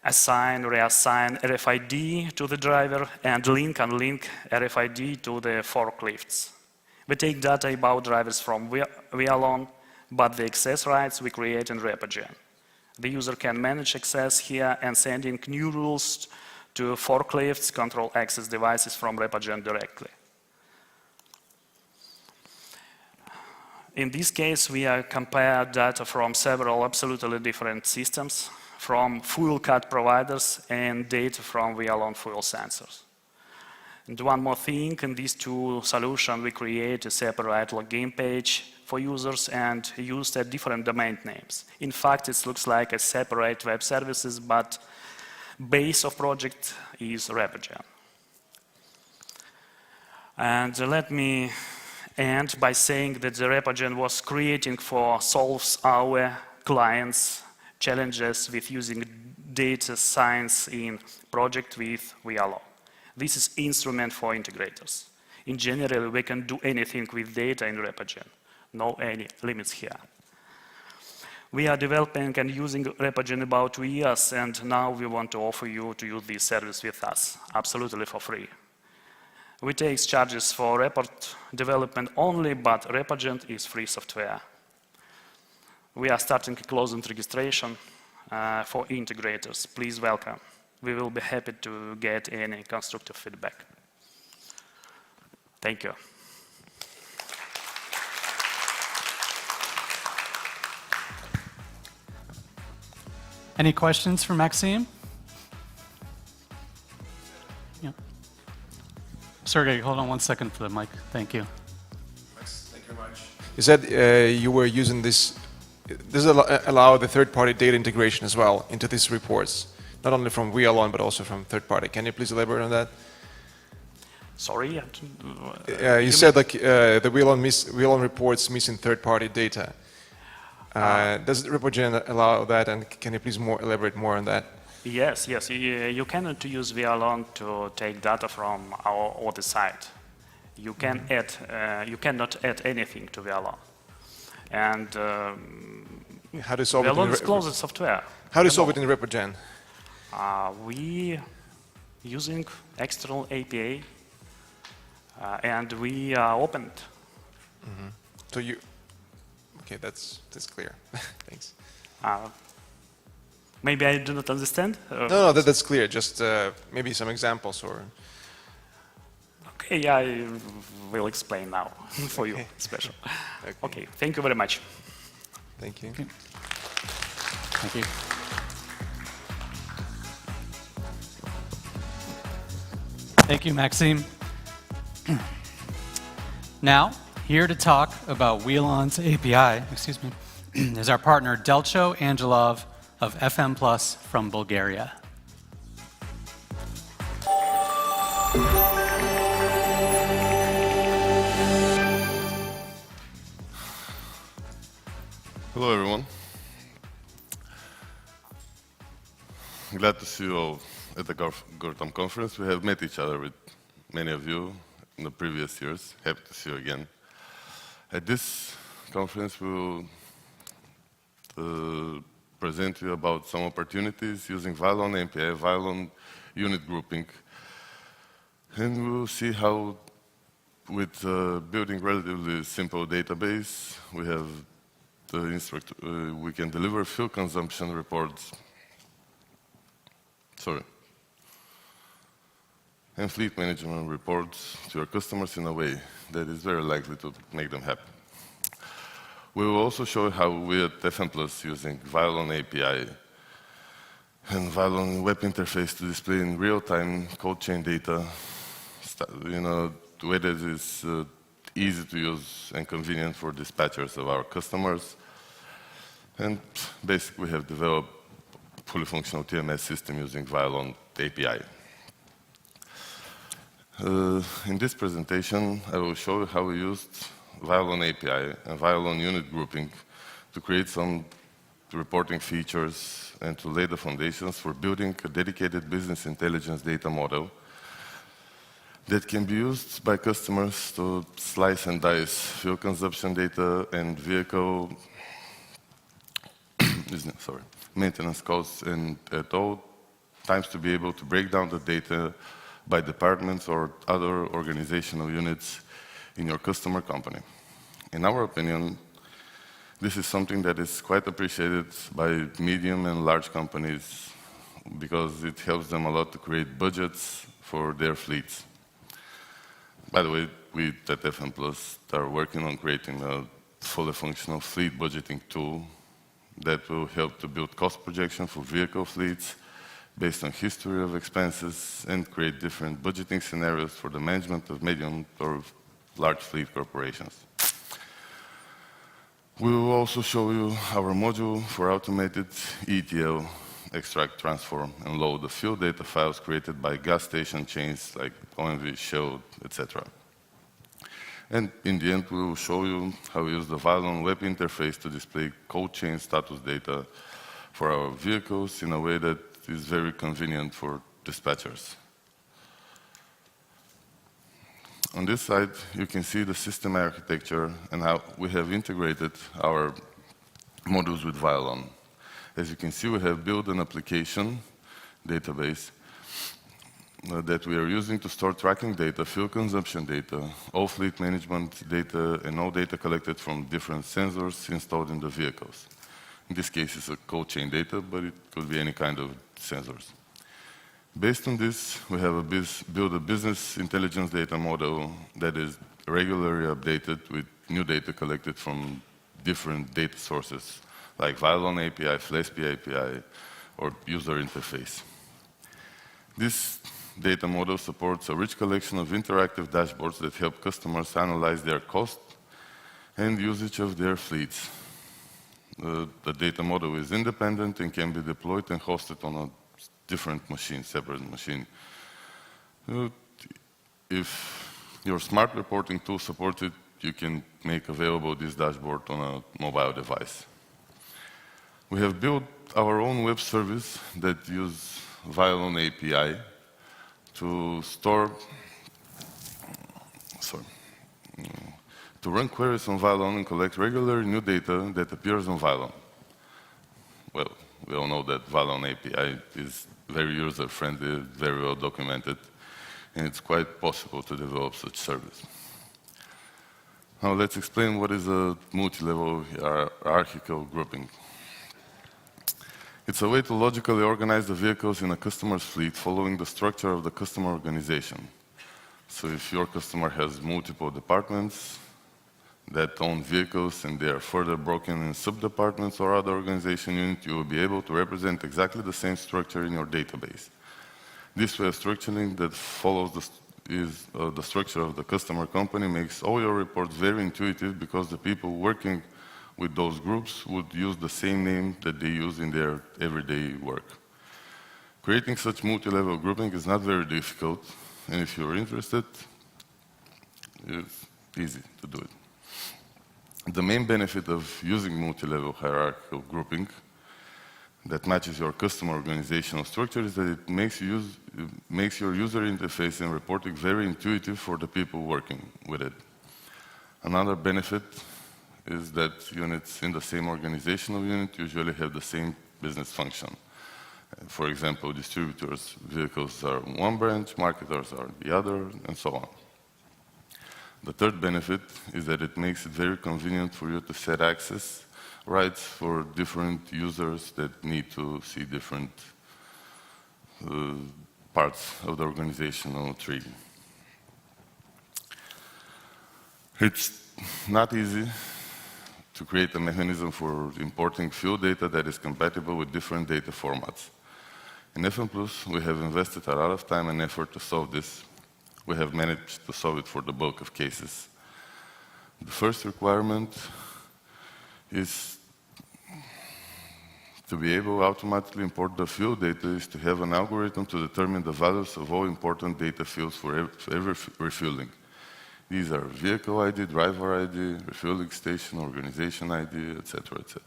assign, reassign RFID to the driver and link and unlink RFID to the forklifts. We take data about drivers from Wialon, but the access rights we create in Repogen. The user can manage access here and send in new rules to forklifts, control access devices from Repogen directly. In this case, we compare data from several absolutely different systems, from fuel card providers and data from Wialon fuel sensors. And one more thing, in these two solutions, we create a separate login page for users and use different domain names. In fact, it looks like a separate web services, but base of project is Repogen. And let me end by saying that the Repogen was creating for solves our clients' challenges with using data science in project with Wialon. This is instrument for integrators. In general, we can do anything with data in Repogen. No any limits here. We are developing and using Repogen about 2 years, and now we want to offer you to use this service with us, absolutely for free. We take charges for report development only, but Repogen is free software. We are starting a closed registration for integrators. Please welcome. We will be happy to get any constructive feedback. Thank you. Any questions for Maxim? Yeah. Sergey, hold on 1 second for the mic. Thank you. Thank you very much. You said you were using this. Does it allow the third-party data integration as well into these reports, not only from Wialon but also from third-party? Can you please elaborate on that? Sorry? You said like the Wialon reports missing third-party data. Does Repogen allow that, and can you please elaborate more on that? Yes. You cannot use Wialon to take data from our other site. You can add. You cannot add anything to Wialon. And how do you solve Wialon it? is closed software. How do you solve it in Repogen? We using external API, and we opened. So you. Okay, that's clear. Thanks. Maybe I do not understand. No, that's clear. Just maybe some examples or. Okay, I will explain now for you, special. Okay, thank you very much. Thank you. Okay. Thank you. Thank you, Maxim. Now, here to talk about Wialon's API, is our partner Delcho Angelov of FMPlus from Bulgaria. Hello, everyone. Glad to see you all at the Gurtam conference. We have met each other with many of you in the previous years. Happy to see you again. At this conference, we will present you about some opportunities using Wialon API, Wialon unit grouping, and we will see how, with building relatively simple database, we can deliver fuel consumption reports. And fleet management reports to your customers in a way that is very likely to make them happy. We will also show how we at FMPlus using Wialon API and Wialon web interface to display in real-time cold chain data, the way that is easy to use and convenient for dispatchers of our customers. And basically, we have developed a fully functional TMS system using Wialon API. In this presentation, I will show you how we used Wialon API and Wialon unit grouping to create some reporting features and to lay the foundations for building a dedicated business intelligence data model that can be used by customers to slice and dice fuel consumption data and vehicle maintenance costs, and at all times to be able to break down the data by departments or other organizational units in your customer company. In our opinion, this is something that is quite appreciated by medium and large companies because it helps them a lot to create budgets for their fleets. By the way, we at FMPlus are working on creating a fully functional fleet budgeting tool that will help to build cost projection for vehicle fleets based on history of expenses and create different budgeting scenarios for the management of medium or large fleet corporations. We will also show you our module for automated ETL, extract, transform, and load the fuel data files created by gas station chains like OMV, Shell, etc. And in the end, we will show you how we use the Wialon web interface to display cold chain status data for our vehicles in a way that is very convenient for dispatchers. On this side, you can see the system architecture and how we have integrated our modules with Wialon. As you can see, we have built an application database that we are using to store tracking data, fuel consumption data, all fleet management data, and all data collected from different sensors installed in the vehicles. In this case, it's a cold chain data, but it could be any kind of sensors. Based on this, we have built a business intelligence data model that is regularly updated with new data collected from different data sources, like Wialon API, flespi API, or user interface. This data model supports a rich collection of interactive dashboards that help customers analyze their cost and usage of their fleets. The data model is independent and can be deployed and hosted on a different machine, separate machine. If your smart reporting tool supports it, you can make available this dashboard on a mobile device. We have built our own web service that uses Wialon API to store, to run queries on Wialon and collect regular new data that appears on Wialon. Well, we all know that Wialon API is very user-friendly, very well documented, and it's quite possible to develop such service. Now let's explain what is a multi-level hierarchical grouping. It's a way to logically organize the vehicles in a customer's fleet following the structure of the customer organization. So if your customer has multiple departments that own vehicles and they are further broken in sub-departments or other organization units, you will be able to represent exactly the same structure in your database. This way of structuring that follows the structure of the customer company makes all your reports very intuitive because the people working with those groups would use the same name that they use in their everyday work. Creating such multi-level grouping is not very difficult, and if you're interested, it's easy to do it. The main benefit of using multi-level hierarchical grouping that matches your customer organizational structure is that it makes your user interface and reporting very intuitive for the people working with it. Another benefit is that units in the same organizational unit usually have the same business function. For example, distributors' vehicles are one branch, marketers are the other, and so on. The third benefit is that it makes it very convenient for you to set access rights for different users that need to see different parts of the organizational tree. It's not easy to create a mechanism for importing field data that is compatible with different data formats. In FMPlus, we have invested a lot of time and effort to solve this. We have managed to solve it for the bulk of cases. The first requirement is to be able to automatically import the field data is to have an algorithm to determine the values of all important data fields for every refueling. These are vehicle ID, driver ID, refueling station, organization ID, etc., etc.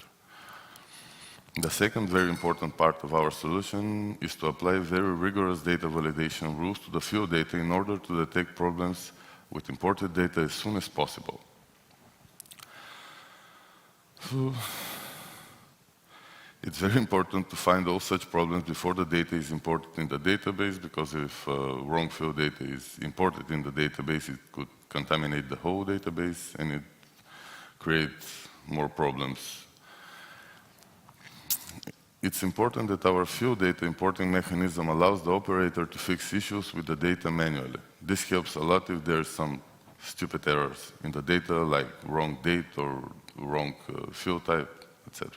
The second very important part of our solution is to apply very rigorous data validation rules to the field data in order to detect problems with imported data as soon as possible. So, it's very important to find all such problems before the data is imported in the database, because if wrong field data is imported in the database, it could contaminate the whole database and it creates more problems. It's important that our field data importing mechanism allows the operator to fix issues with the data manually. This helps a lot if there's some stupid errors in the data, like wrong date or wrong field type, etc.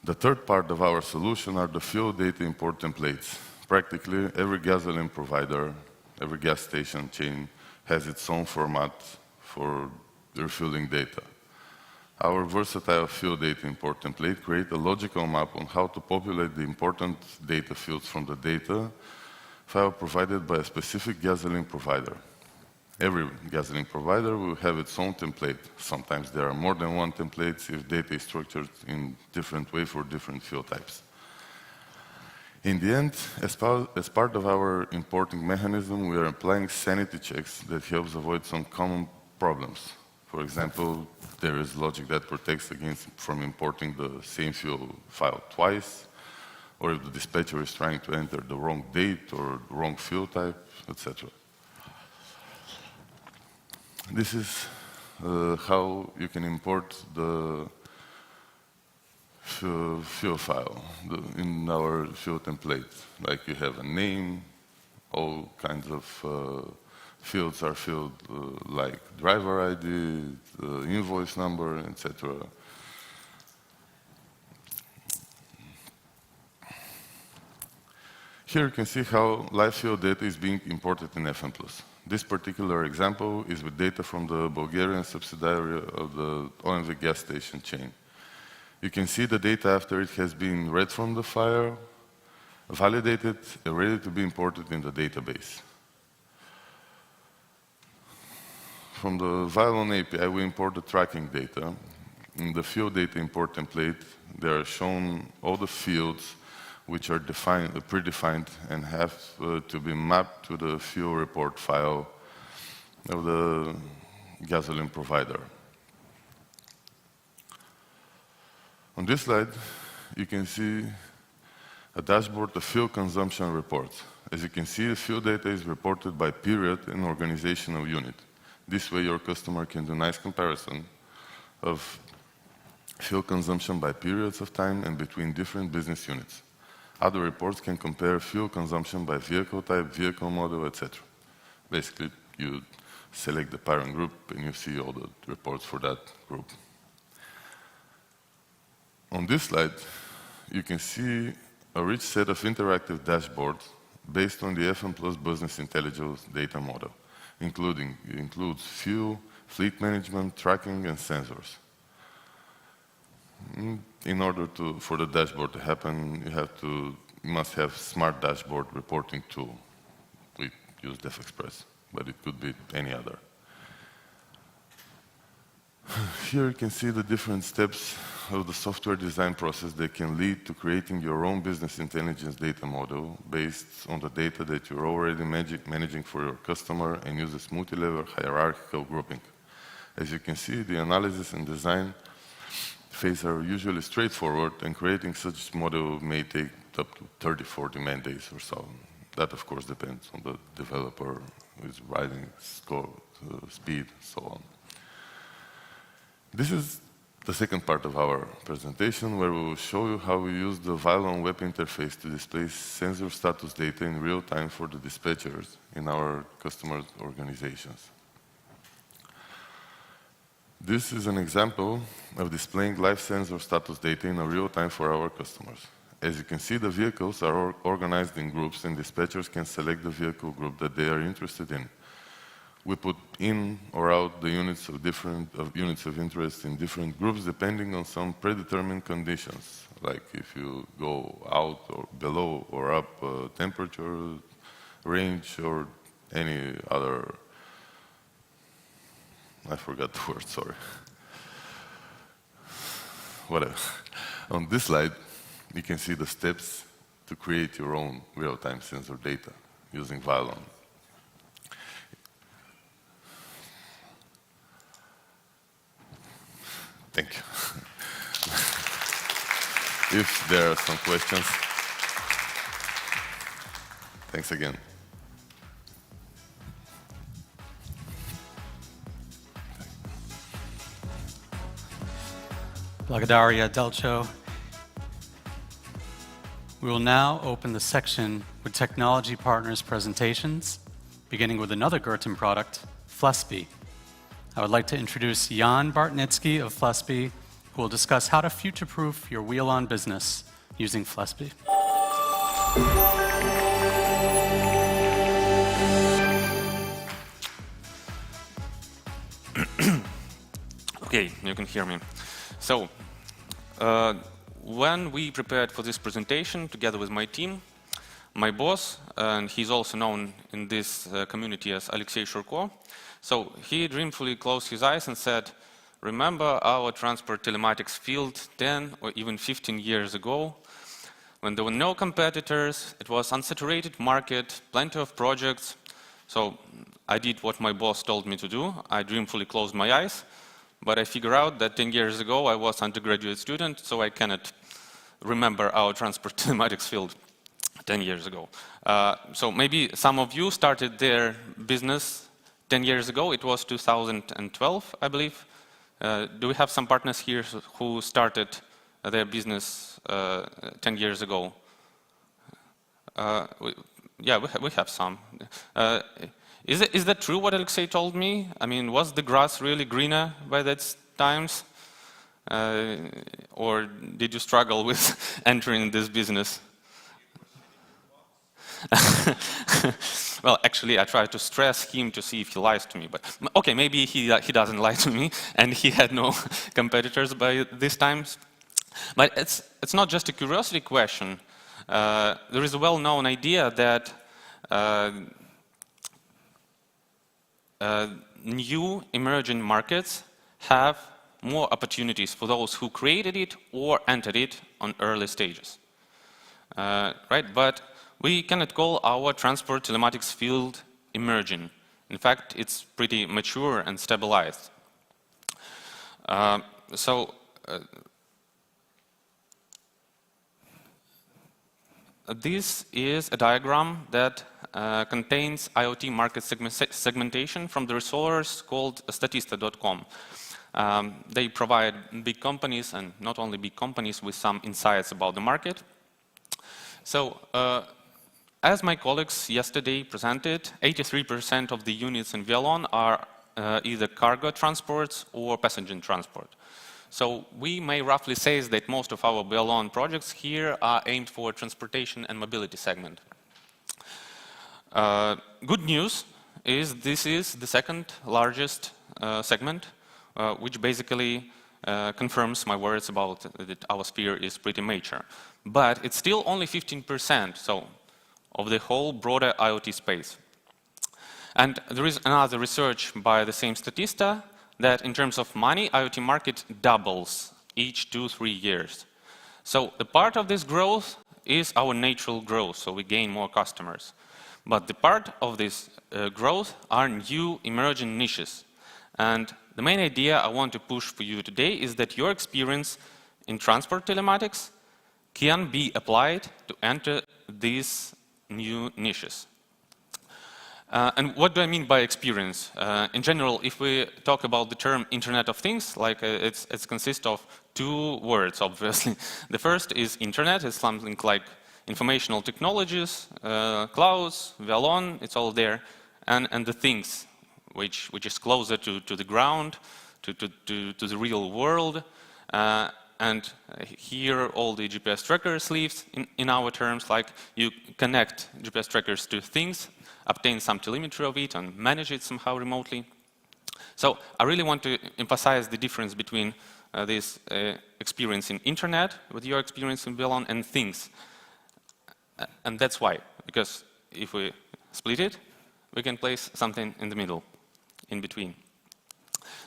The third part of our solution are the field data import templates. Practically every gasoline provider, every gas station chain has its own format for refueling data. Our versatile field data import template creates a logical map on how to populate the important data fields from the data file provided by a specific gasoline provider. Every gasoline provider will have its own template. Sometimes there are more than one templates if data is structured in different way for different field types. In the end, as part of our importing mechanism, we are applying sanity checks that helps avoid some common problems. For example, there is logic that protects against from importing the same fuel file twice, or if the dispatcher is trying to enter the wrong date or the wrong fuel type, etc. This is how you can import the fuel file in our fuel template. Like you have a name, all kinds of fields are filled like driver ID, invoice number, etc. Here you can see how live fuel data is being imported in FMPlus. This particular example is with data from the Bulgarian subsidiary of the OMV gas station chain. You can see the data after it has been read from the file, validated, and ready to be imported in the database. From the Wialon API, we import the tracking data. In the fuel data import template, there are shown all the fields which are predefined and have to be mapped to the fuel report file of the gasoline provider. On this slide, you can see a dashboard of fuel consumption reports. As you can see, the fuel data is reported by period and organizational unit. This way, your customer can do nice comparison of fuel consumption by periods of time and between different business units. Other reports can compare fuel consumption by vehicle type, vehicle model, etc. Basically, you select the parent group and you see all the reports for that group. On this slide, you can see a rich set of interactive dashboards based on the FMPlus business intelligence data model, includes fuel, fleet management, tracking, and sensors. In order for the dashboard to happen, you must have smart dashboard reporting tool. We use DefExpress, but it could be any other. Here you can see the different steps of the software design process that can lead to creating your own business intelligence data model based on the data that you're already managing for your customer and uses multi-level hierarchical grouping. As you can see, the analysis and design phase are usually straightforward, and creating such model may take up to 30-40 man days or so. That, of course, depends on the developer who is writing speed, so on. This is the second part of our presentation, where we will show you how we use the Wialon web interface to display sensor status data in real time for the dispatchers in our customer organizations. This is an example of displaying live sensor status data in real time for our customers. As you can see, the vehicles are organized in groups, and dispatchers can select the vehicle group that they are interested in. We put in or out the units of interest in different groups depending on some predetermined conditions, like if you go out or below or up temperature, range, or any other. I forgot the word, sorry. Whatever. On this slide, you can see the steps to create your own real-time sensor data using Wialon. Thank you. If there are some questions, thanks again. Благодаря, Delcho. We will now open the section with technology partners' presentations, beginning with another Gurtam product, flespi. I would like to introduce Jan Bartnitsky of flespi, who will discuss how to future-proof your Wialon business using flespi. Okay, you can hear me. So, when we prepared for this presentation together with my team, my boss, and he's also known in this community as Alexei Shurko, so he dreamfully closed his eyes and said, remember our transport telematics field 10 or even 15 years ago, when there were no competitors, it was unsaturated market, plenty of projects. So I did what my boss told me to do. I dreamfully closed my eyes. But I figured out that 10 years ago I was an undergraduate student, so I cannot remember our transport telematics field 10 years ago. So maybe some of you started their business 10 years ago. It was 2012, I believe. Do we have some partners here who started their business 10 years ago? Yeah, we have some. Is that true what Alexei told me? I mean, was the grass really greener by that times? Or did you struggle with entering this business? Well, actually, I tried to stress him to see if he lies to me, but okay, maybe he doesn't lie to me, and he had no competitors by this time. But it's not just a curiosity question. There is a well-known idea that new emerging markets have more opportunities for those who created it or entered it on early stages. Right? But we cannot call our transport telematics field emerging. In fact, it's pretty mature and stabilized. This is a diagram that contains IoT market segmentation from the resource called statista.com. They provide big companies, and not only big companies, with some insights about the market. So, as my colleagues yesterday presented, 83% of the units in Wialon are either cargo transports or passenger transport. So we may roughly say that most of our Wialon projects here are aimed for transportation and mobility segment. Good news is this is the second largest segment, which basically confirms my words about that our sphere is pretty mature. But it's still only 15% of the whole broader IoT space. And there is another research by the same Statista that in terms of money, IoT market doubles each 2-3 years. So the part of this growth is our natural growth, so we gain more customers. But the part of this growth are new emerging niches. And the main idea I want to push for you today is that your experience in transport telematics can be applied to enter these new niches. And what do I mean by experience? In general, if we talk about the term Internet of Things, like it consists of two words, obviously. The first is Internet, it's something like informational technologies, clouds, Wialon, it's all there, and the things, which is closer to the ground, to the real world. And here all the GPS trackers live in our terms, like you connect GPS trackers to things, obtain some telemetry of it and manage it somehow remotely. So I really want to emphasize the difference between this experience in internet with your experience in Wialon and things. And that's why, because if we split it, we can place something in the middle, in between.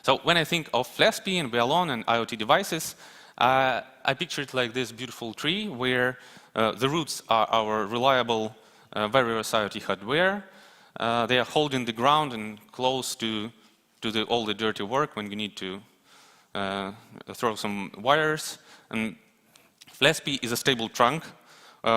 So when I think of flespi and Wialon and IoT devices, I picture it like this beautiful tree where the roots are our reliable various IoT hardware. They are holding the ground and close to all the dirty work when you need to throw some wires. And flespi is a stable trunk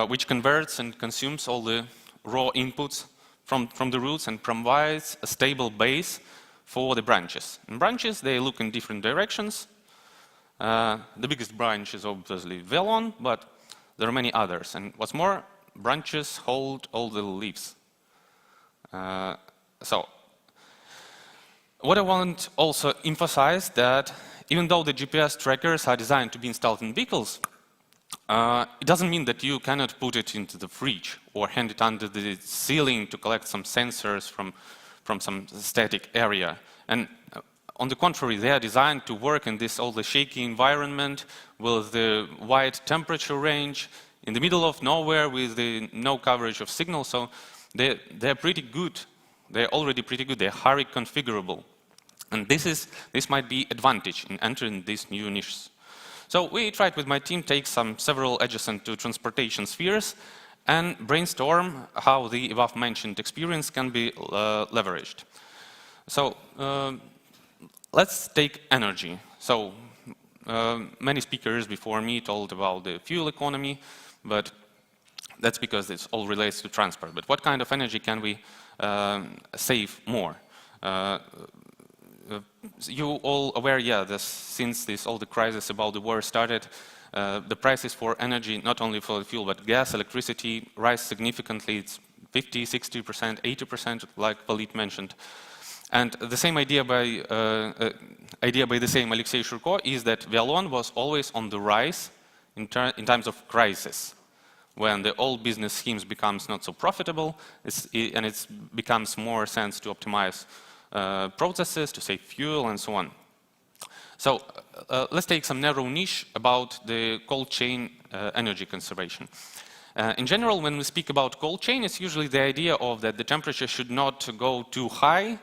which converts and consumes all the raw inputs from the roots and provides a stable base for the branches. And branches, they look in different directions. The biggest branch is obviously Wialon, but there are many others. And what's more, branches hold all the leaves. So, what I want also emphasize that even though the GPS trackers are designed to be installed in vehicles, it doesn't mean that you cannot put it into the fridge or hang it under the ceiling to collect some sensors from some static area. And on the contrary, they are designed to work in this all the shaky environment with the wide temperature range in the middle of nowhere with no coverage of signal. So they're pretty good. They're already pretty good. They're highly configurable. And this might be advantage in entering these new niches. So we tried with my team take several adjacent to transportation spheres and brainstorm how the above mentioned experience can be leveraged. So let's take energy. So many speakers before me told about the fuel economy, but that's because this all relates to transport. But what kind of energy can we save more? You all aware, since all the crisis about the war started, the prices for energy, not only for the fuel, but gas, electricity, rise significantly. It's 50, 60%, 80%, like Walied mentioned. And the same idea by the same Alexei Shurko is that Wialon was always on the rise in times of crisis, when the old business schemes becomes not so profitable, and it becomes more sense to optimize processes, to save fuel, and so on. So let's take some narrow niche about the cold chain energy conservation. In general, when we speak about cold chain, it's usually the idea of that the temperature should not go too high,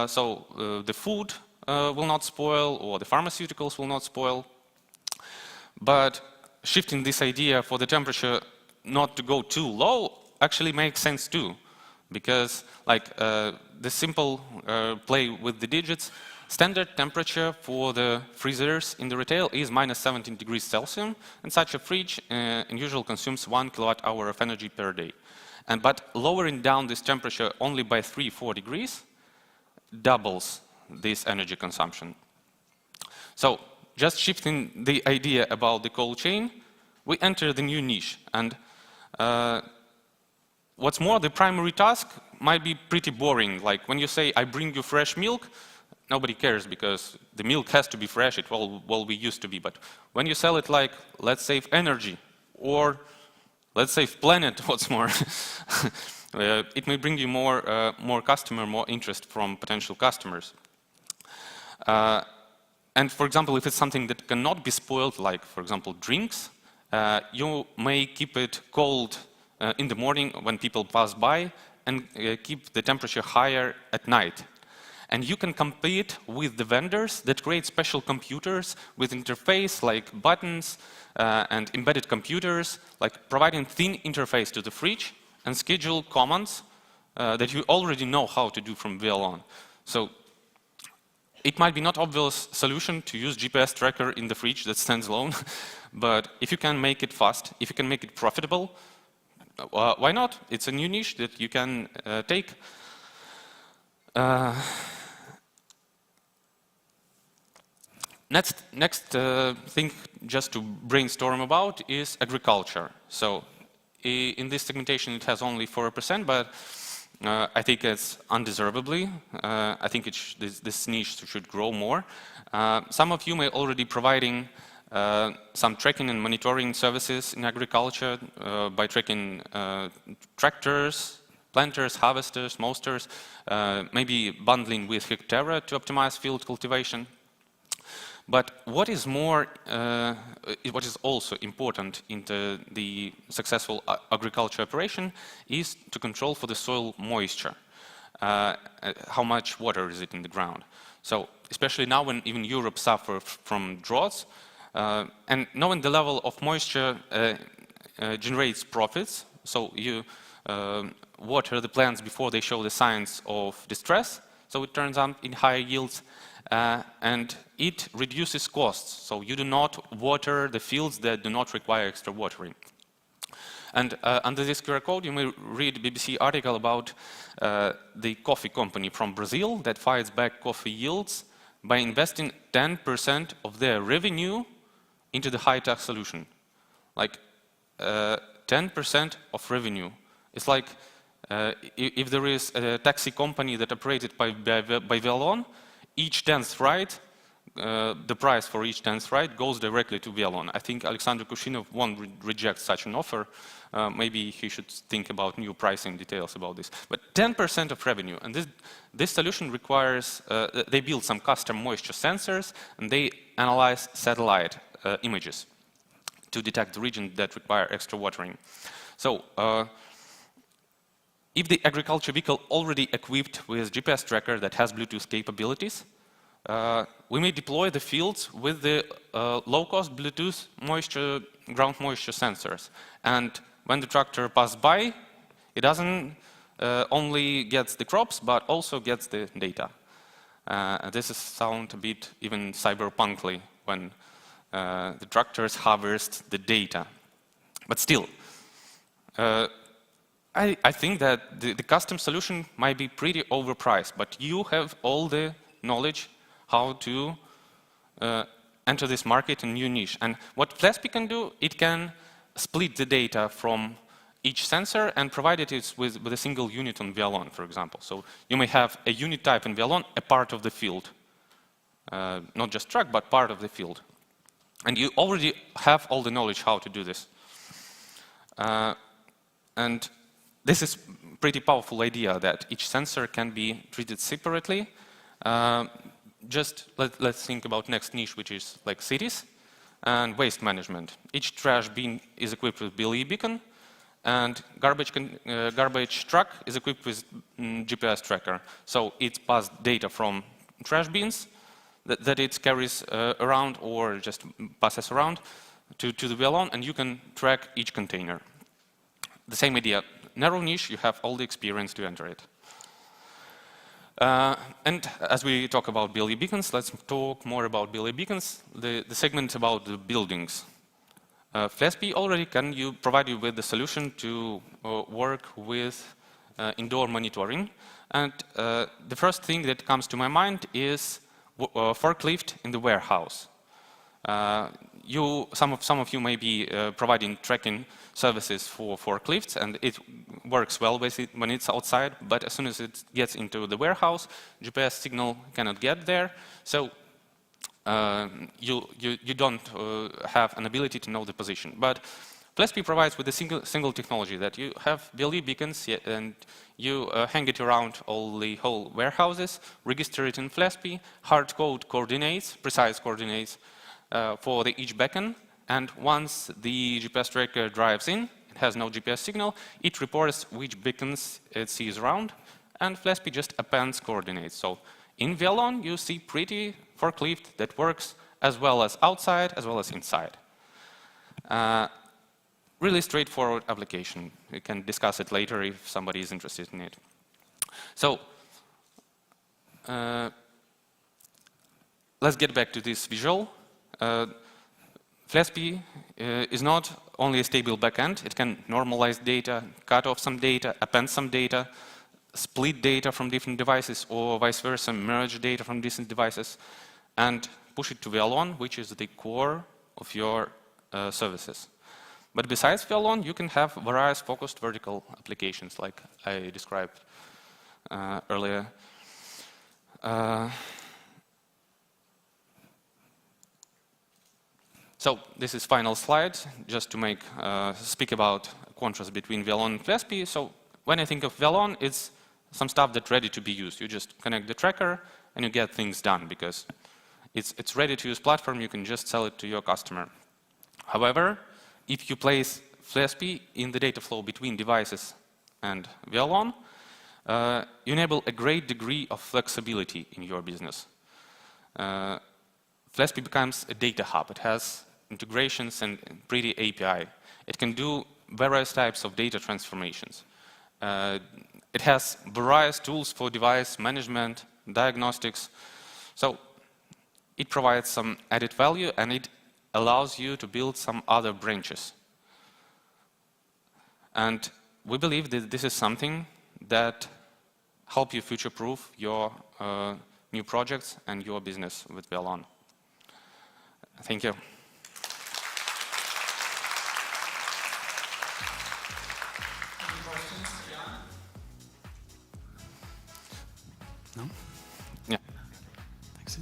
so the food will not spoil or the pharmaceuticals will not spoil. But shifting this idea for the temperature not to go too low actually makes sense too, because like the simple play with the digits, standard temperature for the freezers in the retail is minus 17 degrees Celsius, and such a fridge in usual consumes 1 kilowatt-hour of energy per day. But lowering down this temperature only by 3-4 degrees doubles this energy consumption. So just shifting the idea about the cold chain, we enter the new niche. And what's more, the primary task might be pretty boring. Like when you say, I bring you fresh milk, nobody cares because the milk has to be fresh, it will be used to be. But when you sell it like, let's save energy, or let's save planet, what's more, it may bring you more interest from potential customers. And for example, if it's something that cannot be spoiled, like for example drinks, you may keep it cold in the morning when people pass by and keep the temperature higher at night. And you can compete with the vendors that create special computers with interface like buttons and embedded computers, like providing thin interface to the fridge and schedule commands that you already know how to do from Wialon. So it might be not obvious solution to use GPS tracker in the fridge that stands alone, but if you can make it fast, if you can make it profitable, why not? It's a new niche that you can take. Next thing just to brainstorm about is agriculture. So in this segmentation it has only 4%, but I think it's undeservedly. I think this niche should grow more. Some of you may already providing some tracking and monitoring services in agriculture by tracking tractors, planters, harvesters, mowers, maybe bundling with Hectara to optimize field cultivation. But what is more, what is also important in the successful agriculture operation is to control for the soil moisture. How much water is it in the ground? So especially now when even Europe suffers from droughts, and knowing the level of moisture generates profits. So you water the plants before they show the signs of distress, so it turns out in higher yields. And it reduces costs, so you do not water the fields that do not require extra watering. And under this QR code, you may read a BBC article about the coffee company from Brazil that fights back coffee yields by investing 10% of their revenue into the high-tech solution. Like 10% of revenue. It's like if there is a taxi company that operated by Wialon, each 10th ride, the price for each 10th ride goes directly to Wialon. I think Alexander Kushinov won't reject such an offer. Maybe he should think about new pricing details about this. But 10% of revenue, and this solution requires, they build some custom moisture sensors, and they analyze satellite images to detect the regions that require extra watering. So, if the agriculture vehicle already equipped with GPS tracker that has Bluetooth capabilities, we may deploy the fields with the low-cost Bluetooth ground moisture sensors. And when the tractor passes by, it doesn't only gets the crops, but also gets the data. This sounds a bit even cyberpunkly when the tractors harvest the data. But still, I think that the custom solution might be pretty overpriced, but you have all the knowledge how to enter this market in new niche. And what flespi can do, it can split the data from each sensor and provide it with a single unit on Wialon, for example. So you may have a unit type in Wialon, a part of the field. Not just track, but part of the field. And you already have all the knowledge how to do this. And this is a pretty powerful idea that each sensor can be treated separately. Just let's think about next niche, which is like cities and waste management. Each trash bin is equipped with BLE beacon, and garbage truck is equipped with GPS tracker. So it passes data from trash bins that it carries around or just passes around to the Wialon, and you can track each container. The same idea, narrow niche, you have all the experience to enter it. And as we talk about BLE beacons, let's talk more about BLE beacons, the segment about the buildings. flespi already can provide you with the solution to work with indoor monitoring. And the first thing that comes to my mind is forklift in the warehouse. Some of you may be providing tracking services for forklifts, and it works well with it when it's outside, but as soon as it gets into the warehouse, GPS signal cannot get there, so you don't have an ability to know the position. But flespi provides with a single technology that you have BLE beacons and you hang it around all the whole warehouses, register it in flespi, hard code coordinates, precise coordinates for each beacon, and once the GPS tracker drives in, it has no GPS signal, it reports which beacons it sees around, and flespi just appends coordinates. So in Wialon, you see pretty forklift that works as well as outside as well as inside. Really straightforward application. We can discuss it later if somebody is interested in it. So let's get back to this visual. flespi is not only a stable backend, it can normalize data, cut off some data, append some data, split data from different devices, or vice versa, merge data from different devices, and push it to Wialon, which is the core of your services. But besides Wialon, you can have various focused vertical applications, like I described earlier. So this is final slide, just to speak about contrast between Wialon and flespi. So when I think of Wialon, it's some stuff that's ready to be used. You just connect the tracker and you get things done because it's ready to use platform. You can just sell it to your customer. However, if you place flespi in the data flow between devices and Wialon, you enable a great degree of flexibility in your business. flespi becomes a data hub. It has integrations and pretty API. It can do various types of data transformations. It has various tools for device management, diagnostics. So it provides some added value, and it allows you to build some other branches. And we believe that this is something that helps you future-proof your new projects and your business with Wialon. Thank you. No? Yeah. Thanks.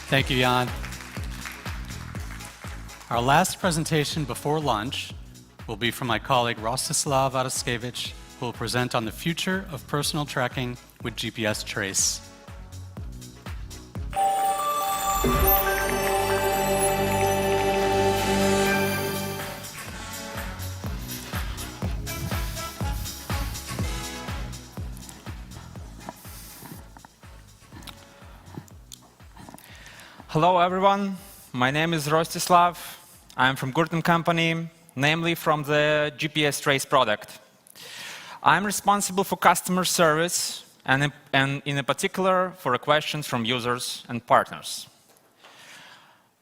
Thank you, Jan. Our last presentation before lunch will be from my colleague Rostislav Adutskevich, who will present on the future of personal tracking with GPS trace. Hello everyone, my name is Rostislav. I'm from Gurtam company, namely from the GPS trace product. I'm responsible for customer service and in particular for questions from users and partners.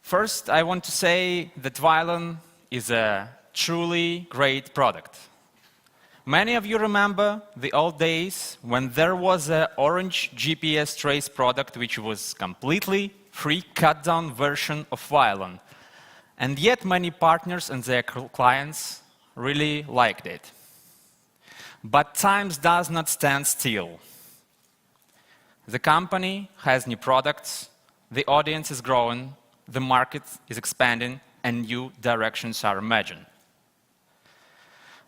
First, I want to say that Wialon is a truly great product. Many of you remember the old days when there was an orange GPS trace product which was completely free cut-down version of Wialon. And yet many partners and their clients really liked it. But times does not stand still. The company has new products, the audience is growing, the market is expanding and new directions are imagined.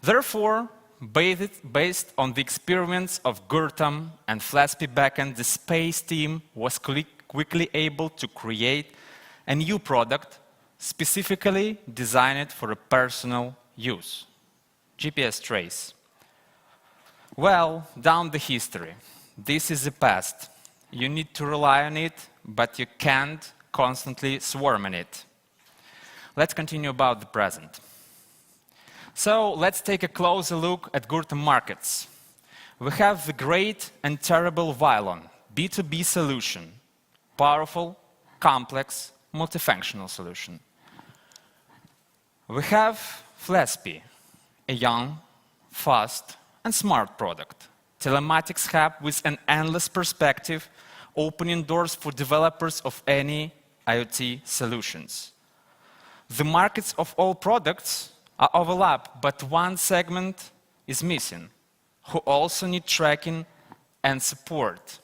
Therefore, based on the experiments of Gurtam and flespi backend, the space team was quickly able to create a new product specifically designed for a personal use, GPS trace. Well, down the history. This is the past. You need to rely on it, but you can't constantly swarm in it. Let's continue about the present. So let's take a closer look at Gurtam markets. We have the great and terrible Wialon, B2B solution, powerful, complex, multifunctional solution. We have flespi, a young, fast, and smart product. Telematics hub with an endless perspective, opening doors for developers of any IoT solutions. The markets of all products are overlap, but one segment is missing, who also need tracking and support.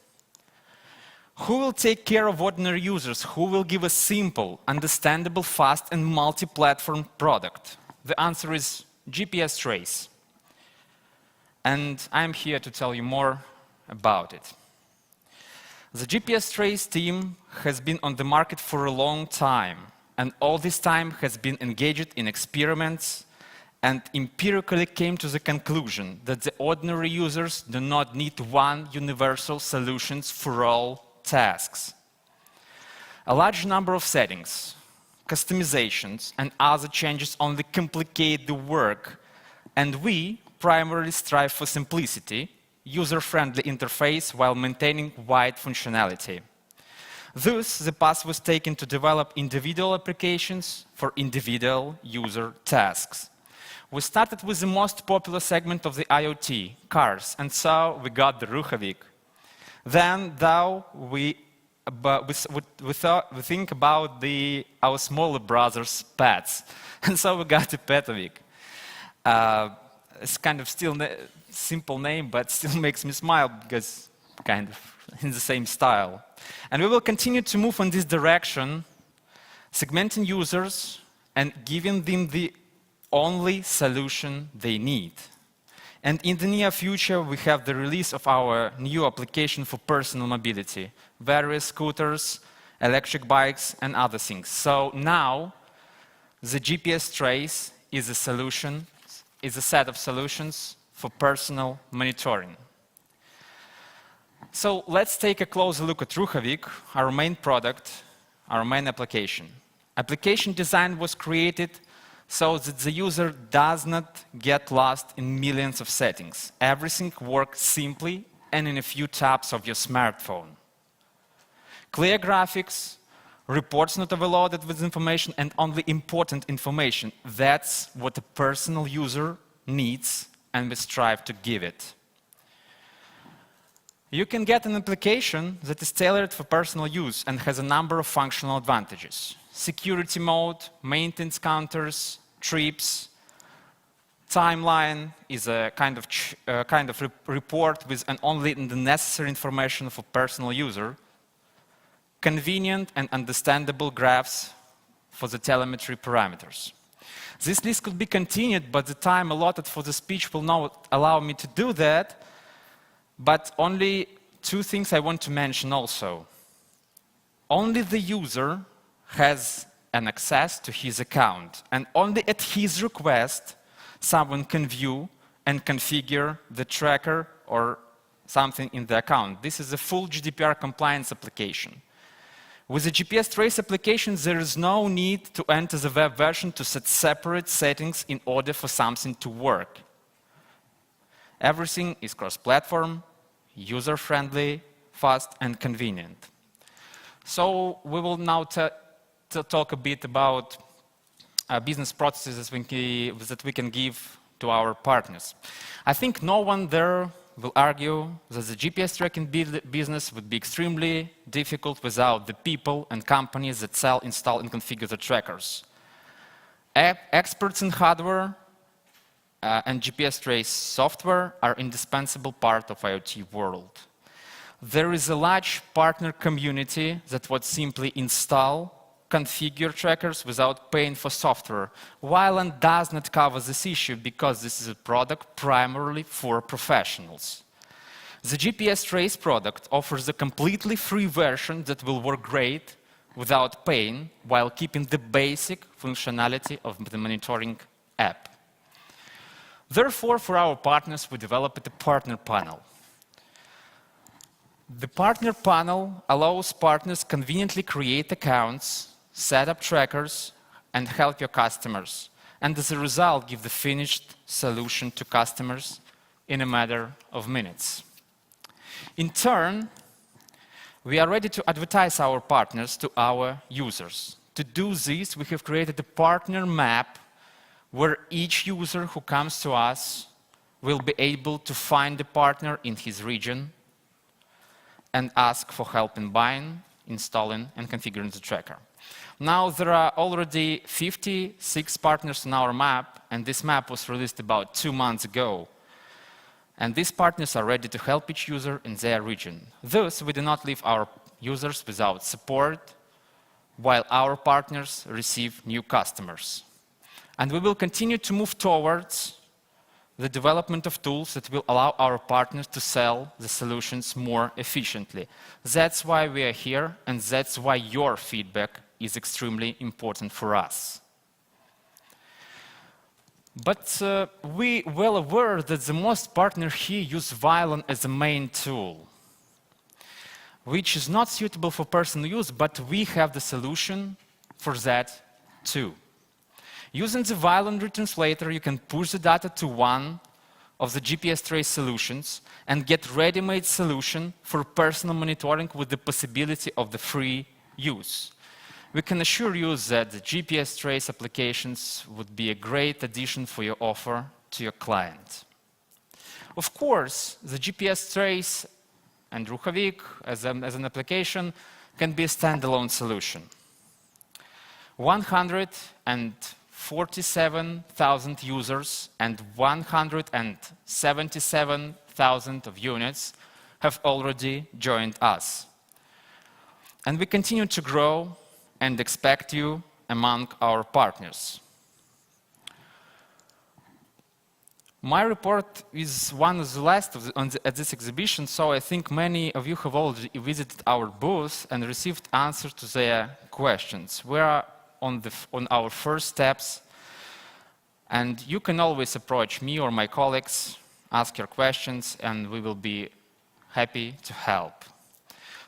Who will take care of ordinary users? Who will give a simple, understandable, fast, and multi-platform product? The answer is GPS trace. And I'm here to tell you more about it. The GPS trace team has been on the market for a long time, and all this time has been engaged in experiments and empirically came to the conclusion that the ordinary users do not need one universal solution for all tasks. A large number of settings, customizations, and other changes only complicate the work, and we primarily strive for simplicity, user-friendly interface while maintaining wide functionality. Thus, the path was taken to develop individual applications for individual user tasks. We started with the most popular segment of the IoT, cars, and so we got the Ruchavik. Then, though, we think about our smaller brothers, pets, and so we got the Petovik. It's kind of still a simple name, but still makes me smile because kind of in the same style. And we will continue to move in this direction, segmenting users and giving them the only solution they need. And in the near future, we have the release of our new application for personal mobility, various scooters, electric bikes, and other things. So now, the GPS trace is a solution, is a set of solutions for personal monitoring. So let's take a closer look at Ruchavik, our main product, our main application. Application design was created so that the user does not get lost in millions of settings. Everything works simply and in a few taps of your smartphone. Clear graphics, reports not overloaded with information, and only important information. That's what a personal user needs, and we strive to give it. You can get an application that is tailored for personal use and has a number of functional advantages. Security mode, maintenance counters, trips, timeline is a kind of report with only the necessary information for personal user, convenient and understandable graphs for the telemetry parameters. This list could be continued, but the time allotted for the speech will not allow me to do that. But only two things I want to mention also. Only the user has an access to his account, and only at his request, someone can view and configure the tracker or something in the account. This is a full GDPR compliance application. With the GPS trace application, there is no need to enter the web version to set separate settings in order for something to work. Everything is cross-platform, user-friendly, fast, and convenient. So we will now talk a bit about business processes that we can give to our partners. I think no one there will argue that the GPS tracking business would be extremely difficult without the people and companies that sell, install, and configure the trackers. Experts in hardware and GPS trace software are indispensable part of IoT world. There is a large partner community that would simply install configure trackers without paying for software. Wialon does not cover this issue because this is a product primarily for professionals. The GPS Trace product offers a completely free version that will work great without paying while keeping the basic functionality of the monitoring app. Therefore, for our partners, we developed a partner panel. The partner panel allows partners conveniently create accounts, set up trackers, and help your customers, and as a result, give the finished solution to customers in a matter of minutes. In turn, we are ready to advertise our partners to our users. To do this, we have created a partner map where each user who comes to us will be able to find a partner in his region and ask for help in buying, installing, and configuring the tracker. Now there are already 56 partners on our map, and this map was released about 2 months ago. And these partners are ready to help each user in their region. Thus, we do not leave our users without support, while our partners receive new customers. And we will continue to move towards the development of tools that will allow our partners to sell the solutions more efficiently. That's why we are here, and that's why your feedback is extremely important for us. But we are well aware that the most partners here use Wialon as a main tool, which is not suitable for personal use, but we have the solution for that too. Using the Wialon retranslator, you can push the data to one of the GPS trace solutions and get ready-made solution for personal monitoring with the possibility of the free use. We can assure you that the GPS trace applications would be a great addition for your offer to your client. Of course, the GPS trace and Ruchovik as an application can be a standalone solution. 147,000 users and 177,000 of units have already joined us. And we continue to grow and expect you among our partners. My report is one of the last at this exhibition, so I think many of you have already visited our booth and received answers to their questions. We are on our first steps, and you can always approach me or my colleagues, ask your questions, and we will be happy to help.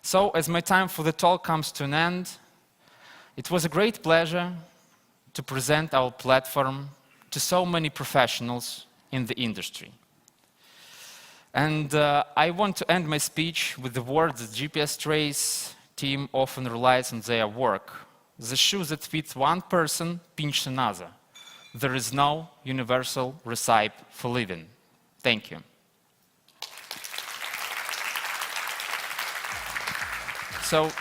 So, as my time for the talk comes to an end, it was a great pleasure to present our platform to so many professionals in the industry. And I want to end my speech with the words that GPS Trace team often relies on their work. The shoe that fits one person pinches another. There is no universal recipe for living. Thank you. So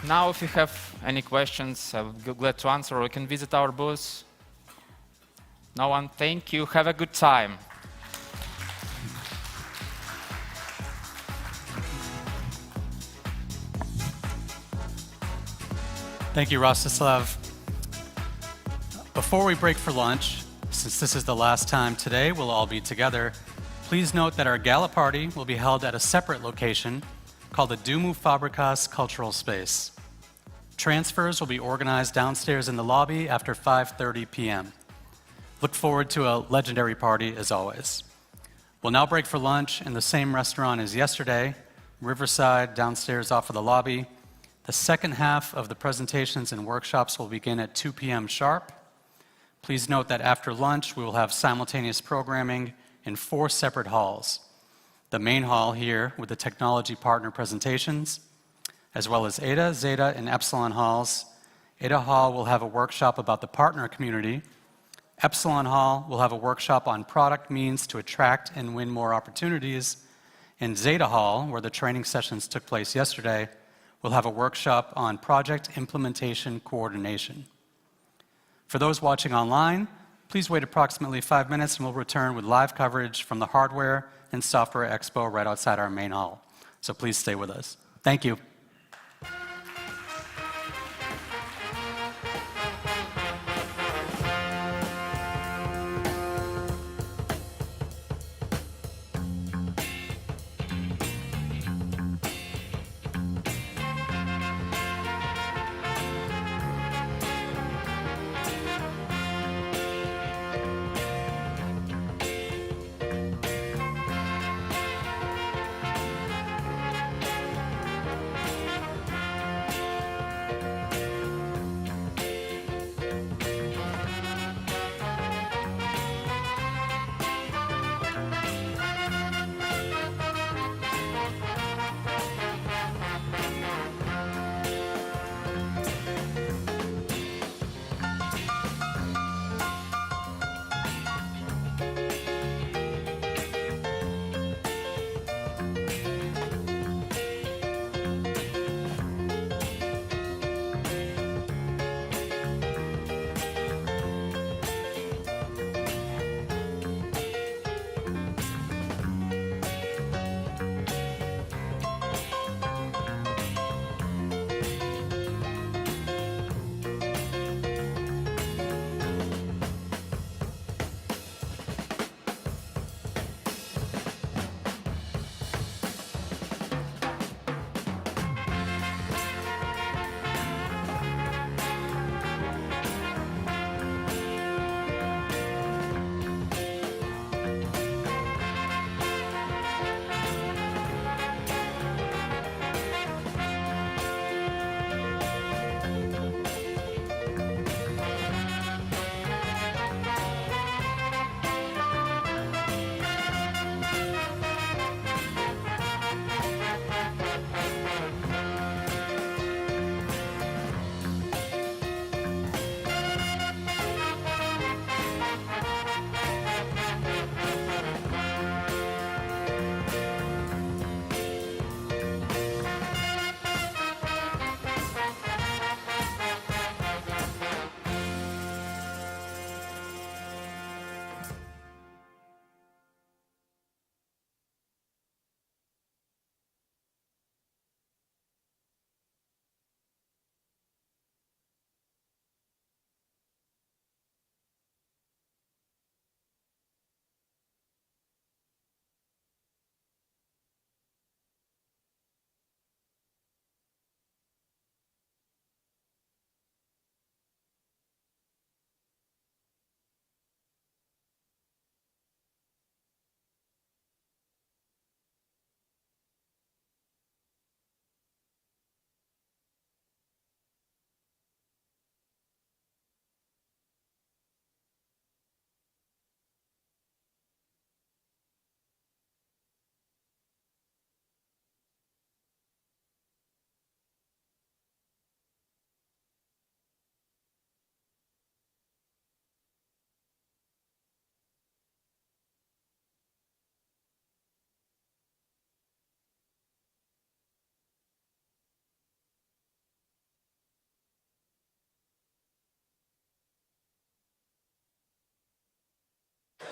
now if you have any questions, I would be glad to answer, or you can visit our booth. No one? Thank you. Have a good time. Thank you, Rostislav. Before we break for lunch, since this is the last time today we'll all be together, please note that our gala party will be held at a separate location called the Dumu Fabrikas Cultural Space. Transfers will be organized downstairs in the lobby after 5:30 p.m. Look forward to a legendary party as always. We'll now break for lunch in the same restaurant as yesterday, Riverside, downstairs off of the lobby. The second half of the presentations and workshops will begin at 2 p.m. sharp. Please note that after lunch, we will have simultaneous programming in 4 separate halls. The main hall here with the technology partner presentations, as well as Eta, Zeta, and Epsilon halls. Eta Hall will have a workshop about the partner community. Epsilon Hall will have a workshop on product means to attract and win more opportunities. And Zeta Hall, where the training sessions took place yesterday, will have a workshop on project implementation coordination. For those watching online, please wait approximately 5 minutes and we'll return with live coverage from the Hardware and Software Expo right outside our main hall. So please stay with us. Thank you.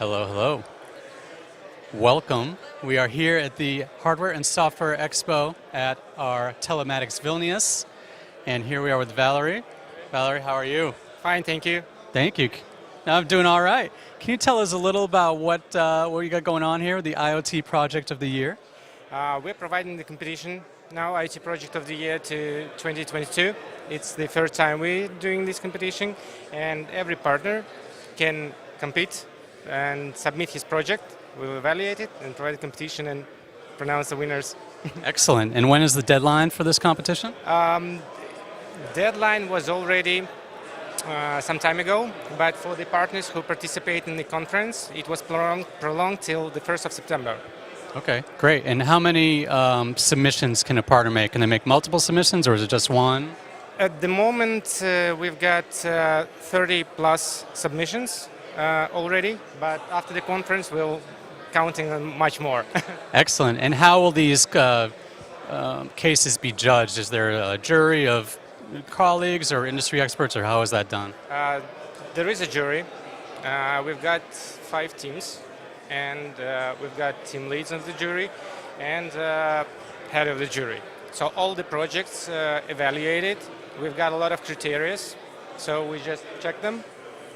Hello, hello. Welcome. We are here at the Hardware and Software Expo at our Telematics Vilnius. And here we are with Valerie. Valerie, how are you? Fine, thank you. Thank you. I'm doing all right. Can you tell us a little about what you got going on here, the IoT Project of the Year? We're providing the competition now, IoT Project of the Year to 2022. It's the first time we're doing this competition, and every partner can compete and submit his project. We'll evaluate it and provide the competition and pronounce the winners. Excellent. And when is the deadline for this competition? Deadline was already some time ago, but for the partners who participate in the conference, it was prolonged till the 1st of September. Okay, great. And how many submissions can a partner make? Can they make multiple submissions, or is it just one? At the moment, we've got 30 plus submissions already, but after the conference, we'll counting on much more. Excellent. And how will these cases be judged? Is there a jury of colleagues or industry experts, or how is that done? There is a jury. We've got 5 teams, and we've got team leads of the jury and head of the jury. So all the projects evaluated. We've got a lot of criteria, so we just check them,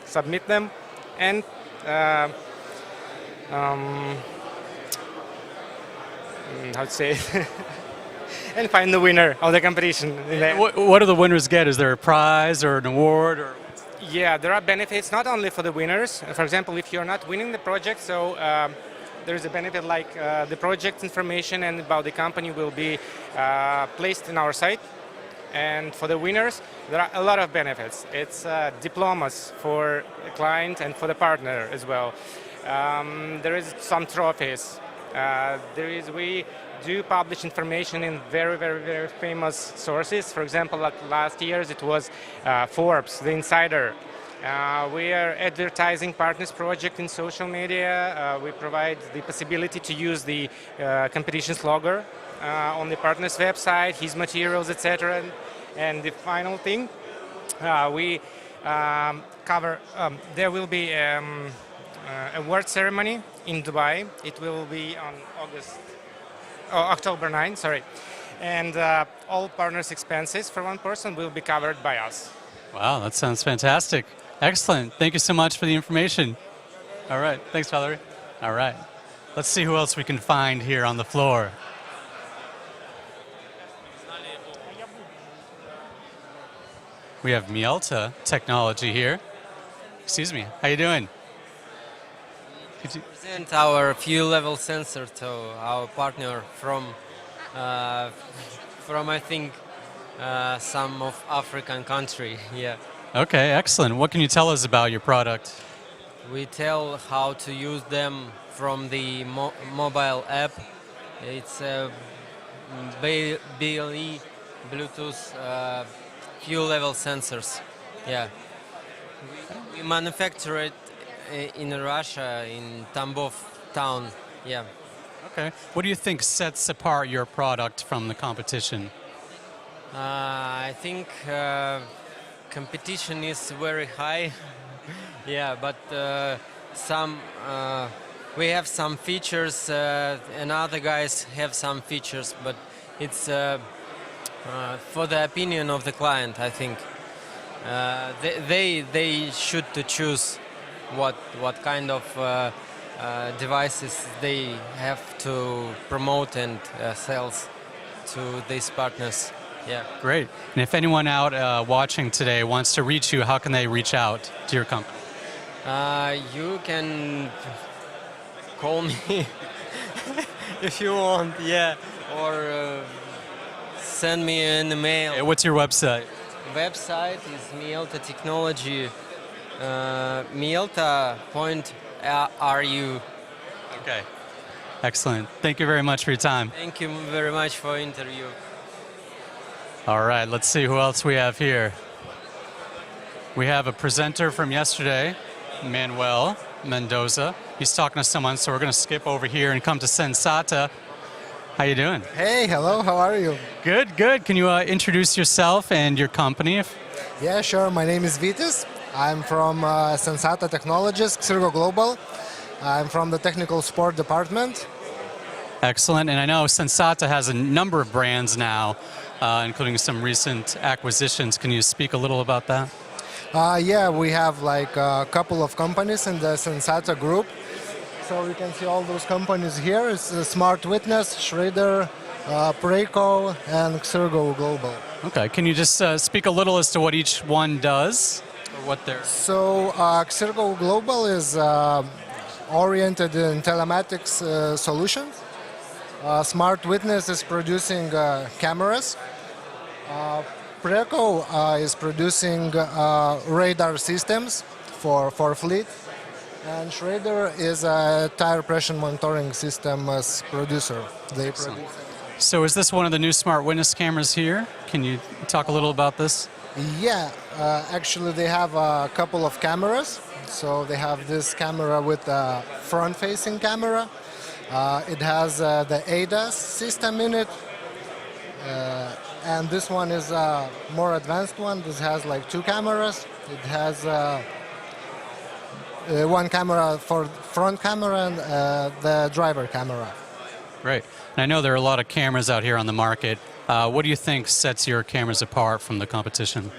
submit them, and how to say it? And find the winner of the competition. What do the winners get? Is there a prize or an award? Or? Yeah, there are benefits not only for the winners. For example, if you're not winning the project, so there's a benefit like the project information and about the company will be placed in our site. And for the winners, there are a lot of benefits. It's diplomas for the client and for the partner as well. There is some trophies. We do publish information in very, very, very famous sources. For example, like last year it was Forbes, The Insider. We are advertising partners project in social media. We provide the possibility to use the competition's logo on the partner's website, his materials, etc. And the final thing, we cover, there will be award ceremony in Dubai. It will be on October 9, sorry. And all partners' expenses for one person will be covered by us. Wow, that sounds fantastic. Excellent. Thank you so much for the information. All right. Thanks, Valerie. All right. Let's see who else we can find here on the floor. We have Mielta Technology here. Excuse me. How you doing? Present our fuel level sensor to our partner from I think some of African country. Yeah. Okay, excellent. What can you tell us about your product? We tell how to use them from the mobile app. It's BLE Bluetooth fuel level sensors. Yeah. We manufacture it in Russia, in Tambov town. Yeah. Okay. What do you think sets apart your product from the competition? I think competition is very high. Yeah, but we have some features, and other guys have some features, but it's for the opinion of the client, I think. They should to choose what kind of devices they have to promote and sell to these partners. Yeah. Great. And if anyone out watching today wants to reach you, how can they reach out to your company? You can call me if you want, yeah, or send me an email. Hey, what's your website? Website is Mielta Technology, Mielta.ru. Okay. Excellent. Thank you very much for your time. Thank you very much for the interview. All right, let's see who else we have here. We have a presenter from yesterday, Manuel Mendoza. He's talking to someone, so we're going to skip over here and come to Sensata. How you doing? Hey, hello, how are you? Good, good. Can you introduce yourself and your company? Yeah, sure. My name is Vitis. I'm from Sensata Technologies, Xirgo Global. I'm from the technical support department. Excellent. And I know Sensata has a number of brands now, including some recent acquisitions. Can you speak a little about that? Yeah, we have like a couple of companies in the Sensata group. So you can see all those companies here. It's Smart Witness, Schrader, Preco, and Xergo Global. Okay. Can you just speak a little as to what each one does? Or what they're... So Xergo Global is oriented in telematics solutions. Smart Witness is producing cameras. Preco is producing radar systems for fleet. And Schrader is a tire pressure monitoring systems producer. They produce. So is this one of the new Smart Witness cameras here? Can you talk a little about this? Yeah, actually they have a couple of cameras. So they have this camera with a front-facing camera. It has the ADAS system in it. And this one is a more advanced one. This has like 2 cameras. It has one camera for front camera and the driver camera. Great. And I know there are a lot of cameras out here on the market. What do you think sets your cameras apart from the competition?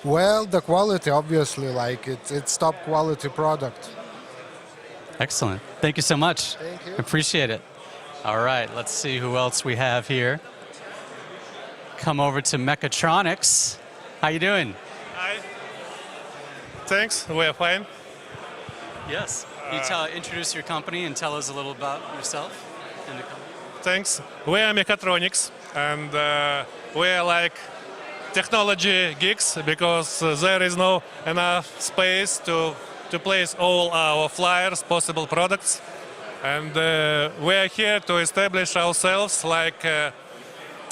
Well, the quality, obviously, like it's top quality product. Excellent. Thank you so much. Thank you. Appreciate it. All right, let's see who else we have here. Come over to Mechatronics. How you doing? Hi. Thanks, we are fine. Yes. Can you introduce your company and tell us a little about yourself and the company? Thanks. We are Mechatronics, and we are like technology geeks because there is no enough space to place all our flyers, possible products. And we are here to establish ourselves like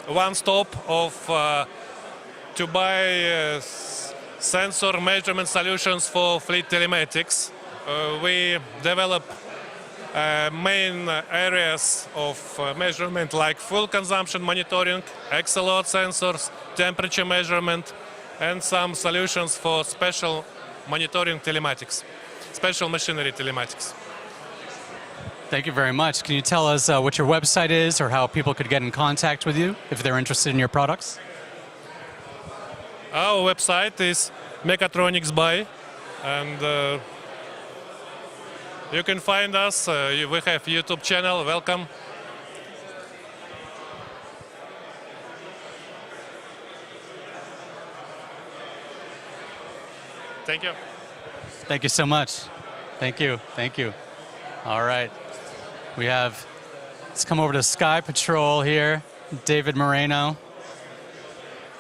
one stop of to buy sensor measurement solutions for fleet telematics. We develop main areas of measurement like fuel consumption monitoring, axle-load sensors, temperature measurement, and some solutions for special monitoring telematics, special machinery telematics. Thank you very much. Can you tell us what your website is or how people could get in contact with you if they're interested in your products? Our website is Mechatronics Buy, and you can find us. We have YouTube channel. Welcome. Thank you. Thank you so much. Thank you. Thank you. All right. We have, let's come over to Sky Patrol here. David Moreno.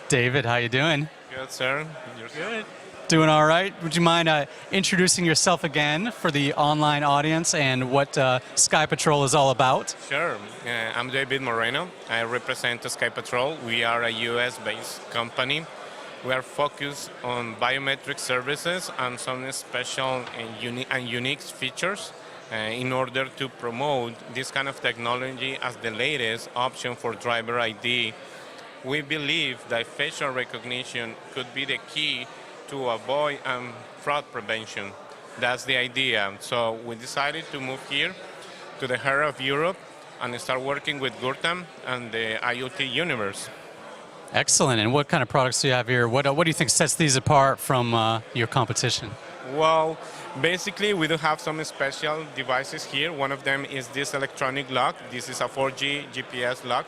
David, how you doing? Good, sir. You're good. Doing all right. Would you mind introducing yourself again for the online audience and what Sky Patrol is all about? Sure. I'm David Moreno. I represent Sky Patrol. We are a US-based company. We are focused on biometric services and some special and unique features in order to promote this kind of technology as the latest option for driver ID. We believe that facial recognition could be the key to avoid fraud prevention. That's the idea. So we decided to move here to the heart of Europe and start working with Gurtam and the IoT universe. Excellent. And what kind of products do you have here? What do you think sets these apart from your competition? Well, basically, we do have some special devices here. One of them is this electronic lock. This is a 4G GPS lock.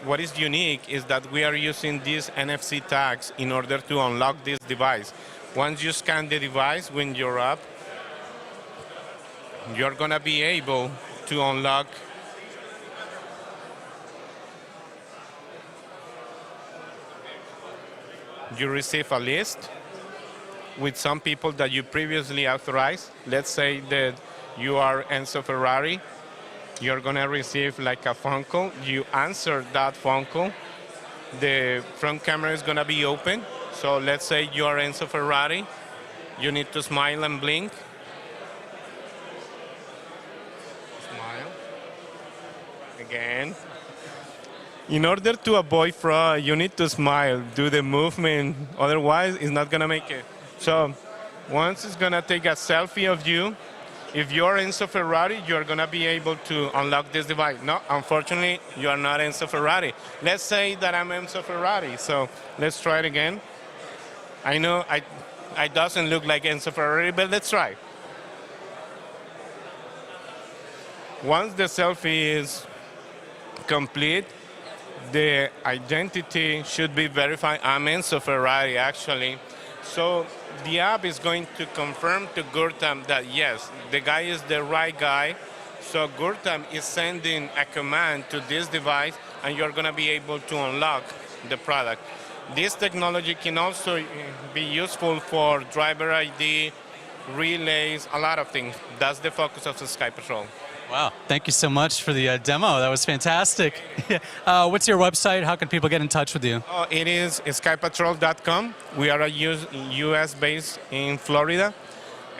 What is unique is that we are using these NFC tags in order to unlock this device. Once you scan the device when you're up, you're going to be able to unlock you receive a list with some people that you previously authorized. Let's say that you are Enzo Ferrari. You're going to receive like a phone call. You answer that phone call. The front camera is going to be open. So let's say you are Enzo Ferrari. You need to smile and blink. Smile. Again. In order to avoid fraud, you need to smile, do the movement. Otherwise, it's not going to make it. So once it's going to take a selfie of you, if you're Enzo Ferrari, you're going to be able to unlock this device. No, unfortunately, you are not Enzo Ferrari. Let's say that I'm Enzo Ferrari. So let's try it again. I know I doesn't look like Enzo Ferrari, but let's try. Once the selfie is complete, the identity should be verified. I'm Enzo Ferrari, actually. So the app is going to confirm to Gurtam that, yes, the guy is the right guy. So Gurtam is sending a command to this device, and you're going to be able to unlock the product. This technology can also be useful for driver ID, relays, a lot of things. That's the focus of the Sky Patrol. Wow, thank you so much for the demo. That was fantastic. What's your website? How can people get in touch with you? Oh, it is skypatrol.com. We are a US based in Florida,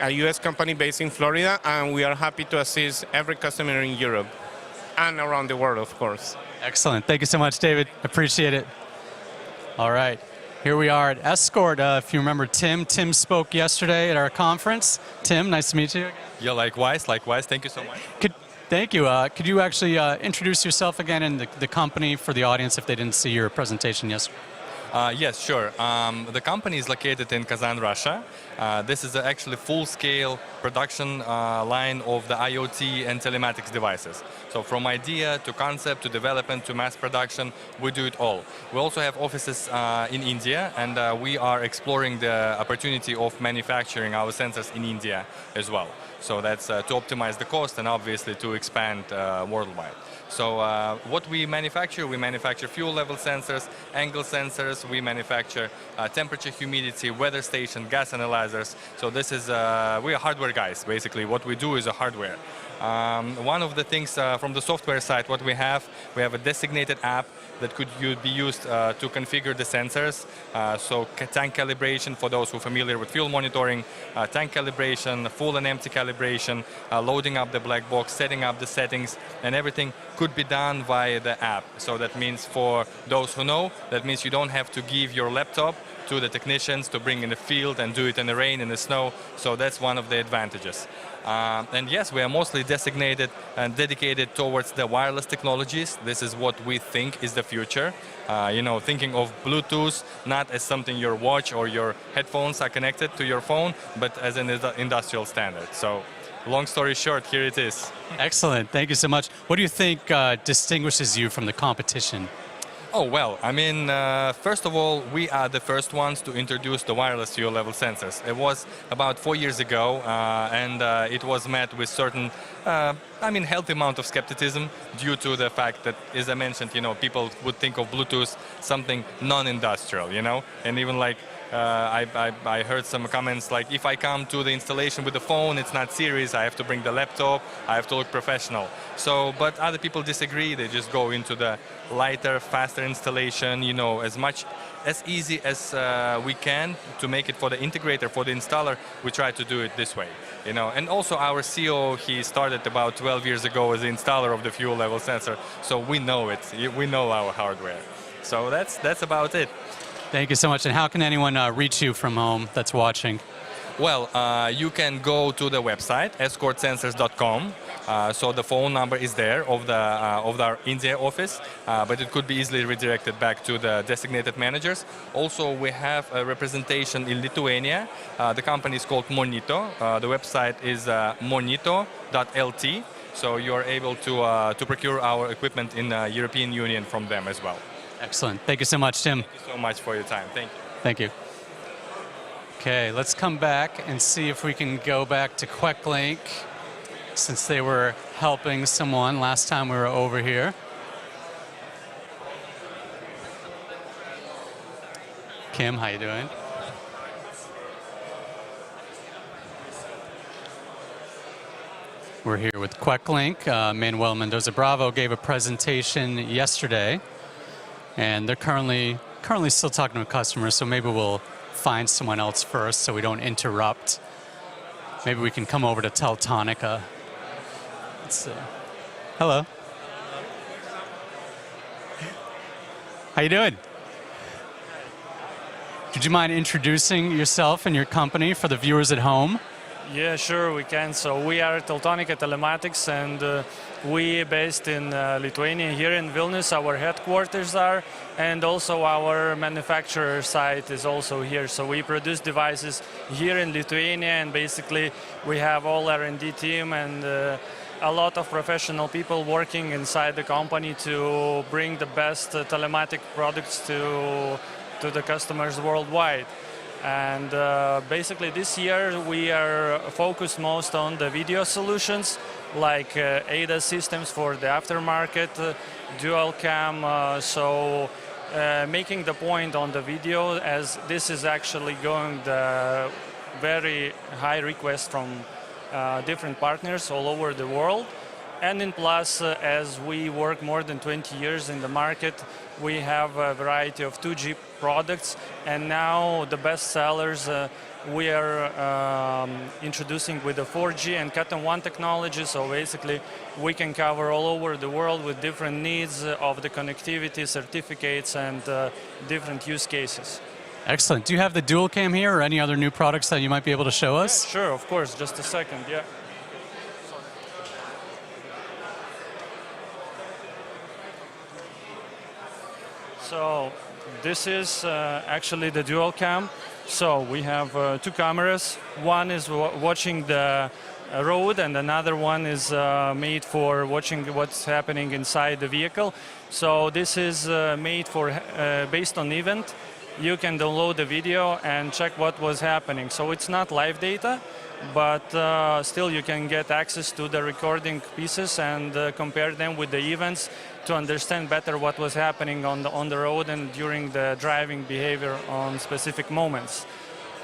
a US company based in Florida, and we are happy to assist every customer in Europe and around the world, of course. Excellent. Thank you so much, David. Appreciate it. All right. Here we are at Escort. If you remember Tim spoke yesterday at our conference. Tim, nice to meet you. Yeah, likewise. Thank you so much. Thank you. Could you actually introduce yourself again and the company for the audience if they didn't see your presentation yesterday? Yes, sure. The company is located in Kazan, Russia. This is actually full-scale production line of the IoT and telematics devices. So from idea to concept to development to mass production, we do it all. We also have offices in India, and we are exploring the opportunity of manufacturing our sensors in India as well. So that's to optimize the cost and obviously to expand worldwide. So what we manufacture fuel level sensors, angle sensors, we manufacture temperature, humidity, weather station, gas analyzers. So this is, we are hardware guys, basically. What we do is a hardware. One of the things from the software side, what we have a designated app that could be used to configure the sensors. So tank calibration for those who are familiar with fuel monitoring, tank calibration, full and empty calibration, loading up the black box, setting up the settings, and everything could be done via the app. So that means for those who know, that means you don't have to give your laptop to the technicians to bring in the field and do it in the rain, in the snow. So that's one of the advantages. And yes, we are mostly designated and dedicated towards the wireless technologies. This is what we think is the future. You know, thinking of Bluetooth not as something your watch or your headphones are connected to your phone, but as an industrial standard. So long story short, here it is. Excellent. Thank you so much. What do you think distinguishes you from the competition? Oh, well, I mean, first of all, we are the first ones to introduce the wireless fuel level sensors. It was about 4 years ago, and it was met with certain, healthy amount of skepticism due to the fact that, as I mentioned, you know, people would think of Bluetooth something non-industrial, you know, and even like, I heard some comments like, if I come to the installation with the phone, it's not serious, I have to bring the laptop, I have to look professional. So, but other people disagree, they just go into the lighter, faster installation, you know, as easy as we can to make it for the integrator, for the installer, we try to do it this way, you know. And also our CEO, he started about 12 years ago as the installer of the fuel level sensor, so we know it, we know our hardware. So that's about it. Thank you so much. And how can anyone reach you from home that's watching? Well, you can go to the website, escortsensors.com. So the phone number is there of our India office, but it could be easily redirected back to the designated managers. Also, we have a representation in Lithuania. The company is called Monito. The website is monito.lt. So you are able to procure our equipment in the European Union from them as well. Excellent. Thank you so much, Tim. Thank you so much for your time. Thank you. Thank you. Okay, let's come back and see if we can go back to QueckLink since they were helping someone last time we were over here. Kim, how you doing? We're here with QueckLink. Manuel Mendoza Bravo gave a presentation yesterday, and they're currently still talking to a customer, so maybe we'll find someone else first so we don't interrupt. Maybe we can come over to Teltonika. Let's see. Hello. How you doing? Would you mind introducing yourself and your company for the viewers at home? Yeah, sure, we can. So we are Teltonika Telematics, and we based in Lithuania, here in Vilnius. Our headquarters are, and also our manufacturer site is also here. So we produce devices here in Lithuania, and basically we have all R&D team and a lot of professional people working inside the company to bring the best telematic products to the customers worldwide. And basically this year we are focused most on the video solutions, like ADAS systems for the aftermarket, dual cam, so making the point on the video, as this is actually going the very high request from different partners all over the world. And in Plus, as we work more than 20 years in the market, we have a variety of 2G products, and now the best sellers we are introducing with the 4G and Cat-M1 technology. So basically we can cover all over the world with different needs of the connectivity, certificates, and different use cases. Excellent. Do you have the dual cam here or any other new products that you might be able to show us? Yeah, sure, of course. Just a second, yeah. So this is actually the dual cam. So we have two cameras. One is watching the road, and another one is made for watching what's happening inside the vehicle. So this is made for based on event. You can download the video and check what was happening. So it's not live data, but still you can get access to the recording pieces and compare them with the events to understand better what was happening on the road and during the driving behavior on specific moments.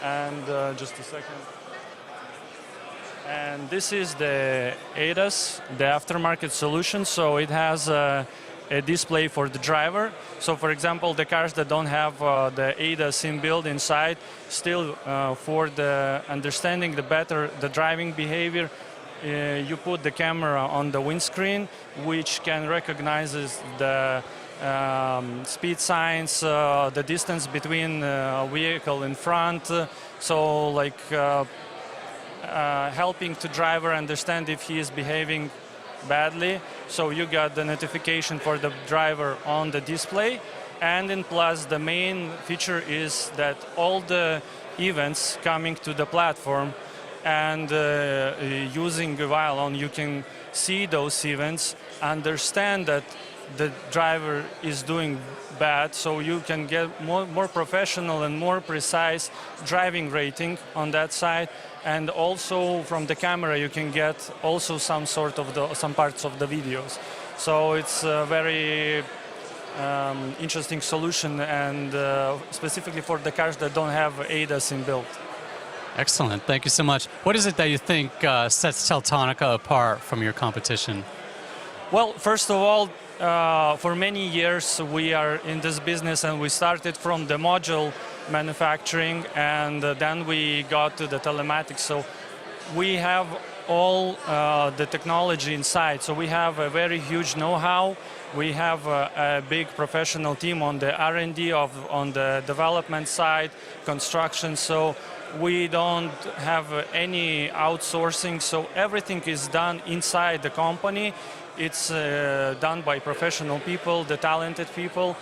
And just a second. And this is the ADAS, the aftermarket solution. So it has a display for the driver. So for example, the cars that don't have the ADAS inbuilt inside, still for the understanding the driving behavior, you put the camera on the windscreen, which can recognize the speed signs, the distance between a vehicle in front, so like helping the driver understand if he is behaving badly. So you got the notification for the driver on the display. And in Plus, the main feature is that all the events coming to the platform, and using Wialon, you can see those events, understand that the driver is doing bad, so you can get more professional and more precise driving rating on that side. And also from the camera you can get also some parts of the videos. So it's a very interesting solution, and specifically for the cars that don't have ADAS inbuilt. Excellent. Thank you so much. What is it that you think sets Teltonika apart from your competition? Well, first of all, for many years we are in this business, and we started from the module manufacturing, and then we got to the telematics. So we have all the technology inside. So we have a very huge know-how. We have a big professional team on the R&D, on the development side, construction. So we don't have any outsourcing. So everything is done inside the company. It's done by professional people, the talented people,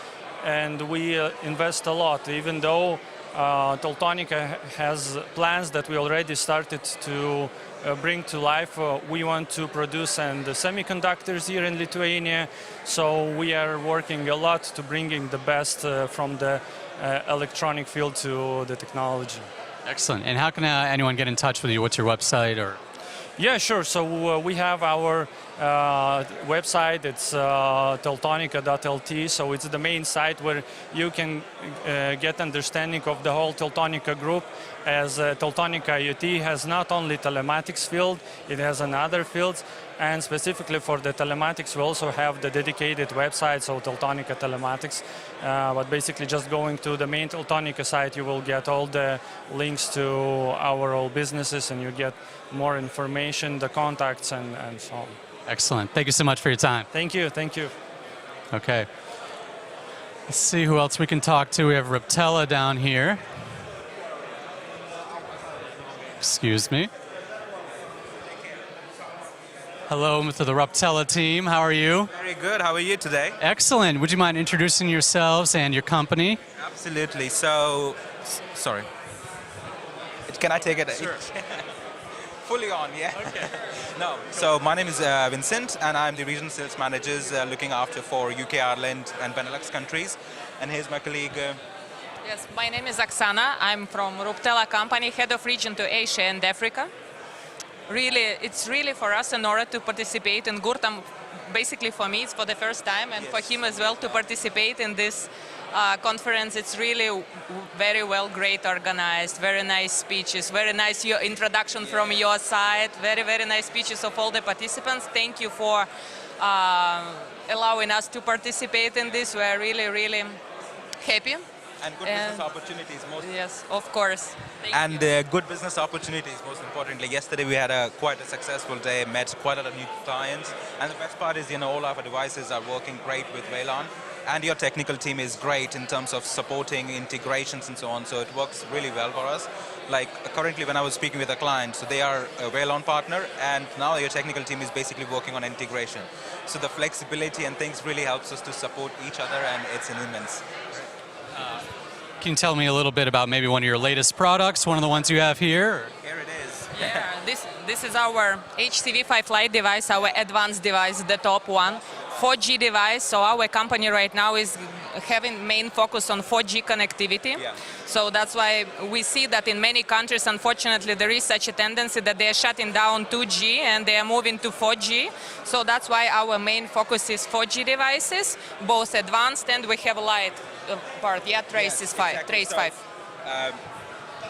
and we invest a lot. Even though Teltonika has plans that we already started to bring to life, we want to produce the semiconductors here in Lithuania. So we are working a lot to bringing the best from the electronic field to the technology. Excellent. And how can anyone get in touch with you? What's your website? Or? Yeah, sure. So we have our website. It's teltonika.lt. So it's the main site where you can get understanding of the whole Teltonika group, as Teltonika IoT has not only telematics field, it has another fields. And specifically for the telematics, we also have the dedicated website, so Teltonika Telematics. But basically just going to the main Teltonika site, you will get all the links to our old businesses, and you get more information, the contacts, and so on. Excellent. Thank you so much for your time. Thank you. Thank you. Okay. Let's see who else we can talk to. We have Reptella down here. Excuse me. Hello to the Ruptela team. How are you? Very good. How are you today? Excellent. Would you mind introducing yourselves and your company? Absolutely. So, sorry. Can I take it? Sure. Fully on, yeah. Okay. No. So my name is Vincent, and I'm the regional sales manager looking after for UK, Ireland, and Benelux countries. And here's my colleague. Yes, my name is Oksana. I'm from Ruptela company, head of region to Asia and Africa. Really, it's really for us an honor to participate in Gurtam. Basically, for me, it's for the first time, and for him as well to participate in this conference. It's really very well, great organized, very nice speeches, very nice your introduction from your side, very, very nice speeches of all the participants. Thank you for allowing us to participate in this. We're really, really happy. And good business opportunities, most. Yes, of course. And good business opportunities, most importantly. Yesterday we had quite a successful day, met quite a lot of new clients. And the best part is, all our devices are working great with Wialon. And your technical team is great in terms of supporting integrations and so on. So it works really well for us. Like currently when I was speaking with a client, so they are a Wialon partner, and now your technical team is basically working on integration. So the flexibility and things really helps us to support each other, and it's immense. Can you tell me a little bit about maybe one of your latest products, one of the ones you have here? Here it is. Yeah, this is our HCV5 Lite device, our advanced device, the top one. 4G device, so our company right now is having main focus on 4G connectivity. Yeah. So that's why we see that in many countries, unfortunately, there is such a tendency that they are shutting down 2G and they are moving to 4G. So that's why our main focus is 4G devices, both advanced and we have a light part. Yeah, Trace is 5. Exactly. Trace 5.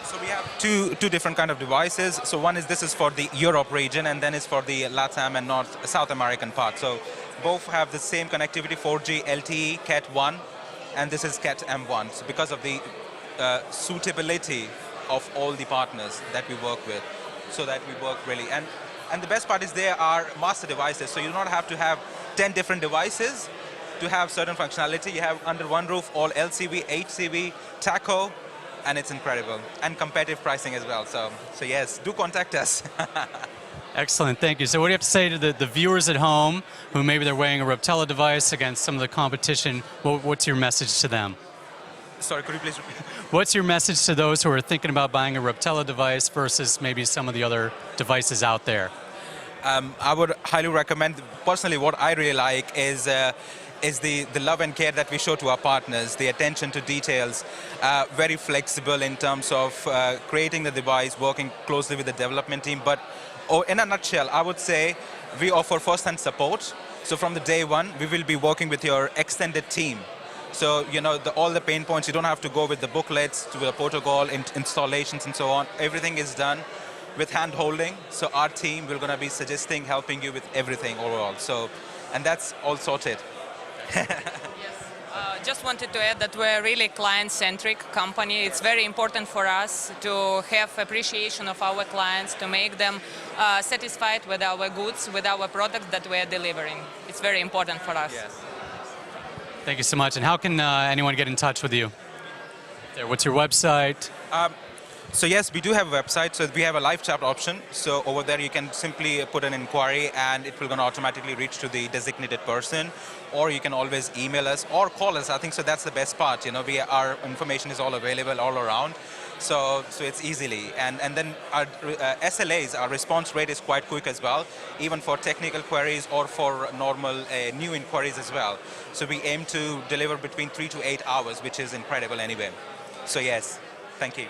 So we have two different kind of devices. So one is this is for the Europe region, and then is for the LATAM and South American part. So both have the same connectivity, 4G, LTE, Cat1, and this is Cat M1. So because of the suitability of all the partners that we work with, so that we work really. And the best part is they are master devices, so you do not have to have 10 different devices to have certain functionality. You have under one roof all LCV, HCV, TACO, and it's incredible. And competitive pricing as well. So yes, do contact us. Excellent, thank you. So what do you have to say to the viewers at home who maybe they're weighing a Ruptela device against some of the competition? What's your message to them? Sorry, could you please repeat? What's your message to those who are thinking about buying a Ruptela device versus maybe some of the other devices out there? I would highly recommend, personally what I really like is the love and care that we show to our partners, the attention to details, very flexible in terms of creating the device, working closely with the development team. But in a nutshell, I would say we offer first-hand support. So from the day one, we will be working with your extended team. So, all the pain points, you don't have to go with the booklets, to the protocol, installations and so on. Everything is done with hand-holding. So our team will going to be suggesting, helping you with everything overall. So, and that's all sorted. Just wanted to add that we're a really client-centric company. It's very important for us to have appreciation of our clients, to make them satisfied with our goods, with our products that we are delivering. It's very important for us. Yes. Thank you so much. And how can anyone get in touch with you? What's your website? So yes, we do have a website. So we have a live chat option. So over there you can simply put an inquiry and it will going to automatically reach to the designated person. Or you can always email us or call us. I think so that's the best part. Our information is all available all around. So it's easily. And then our SLAs, our response rate is quite quick as well, even for technical queries or for normal new inquiries as well. So we aim to deliver between 3 to 8 hours, which is incredible anyway. So yes, thank you.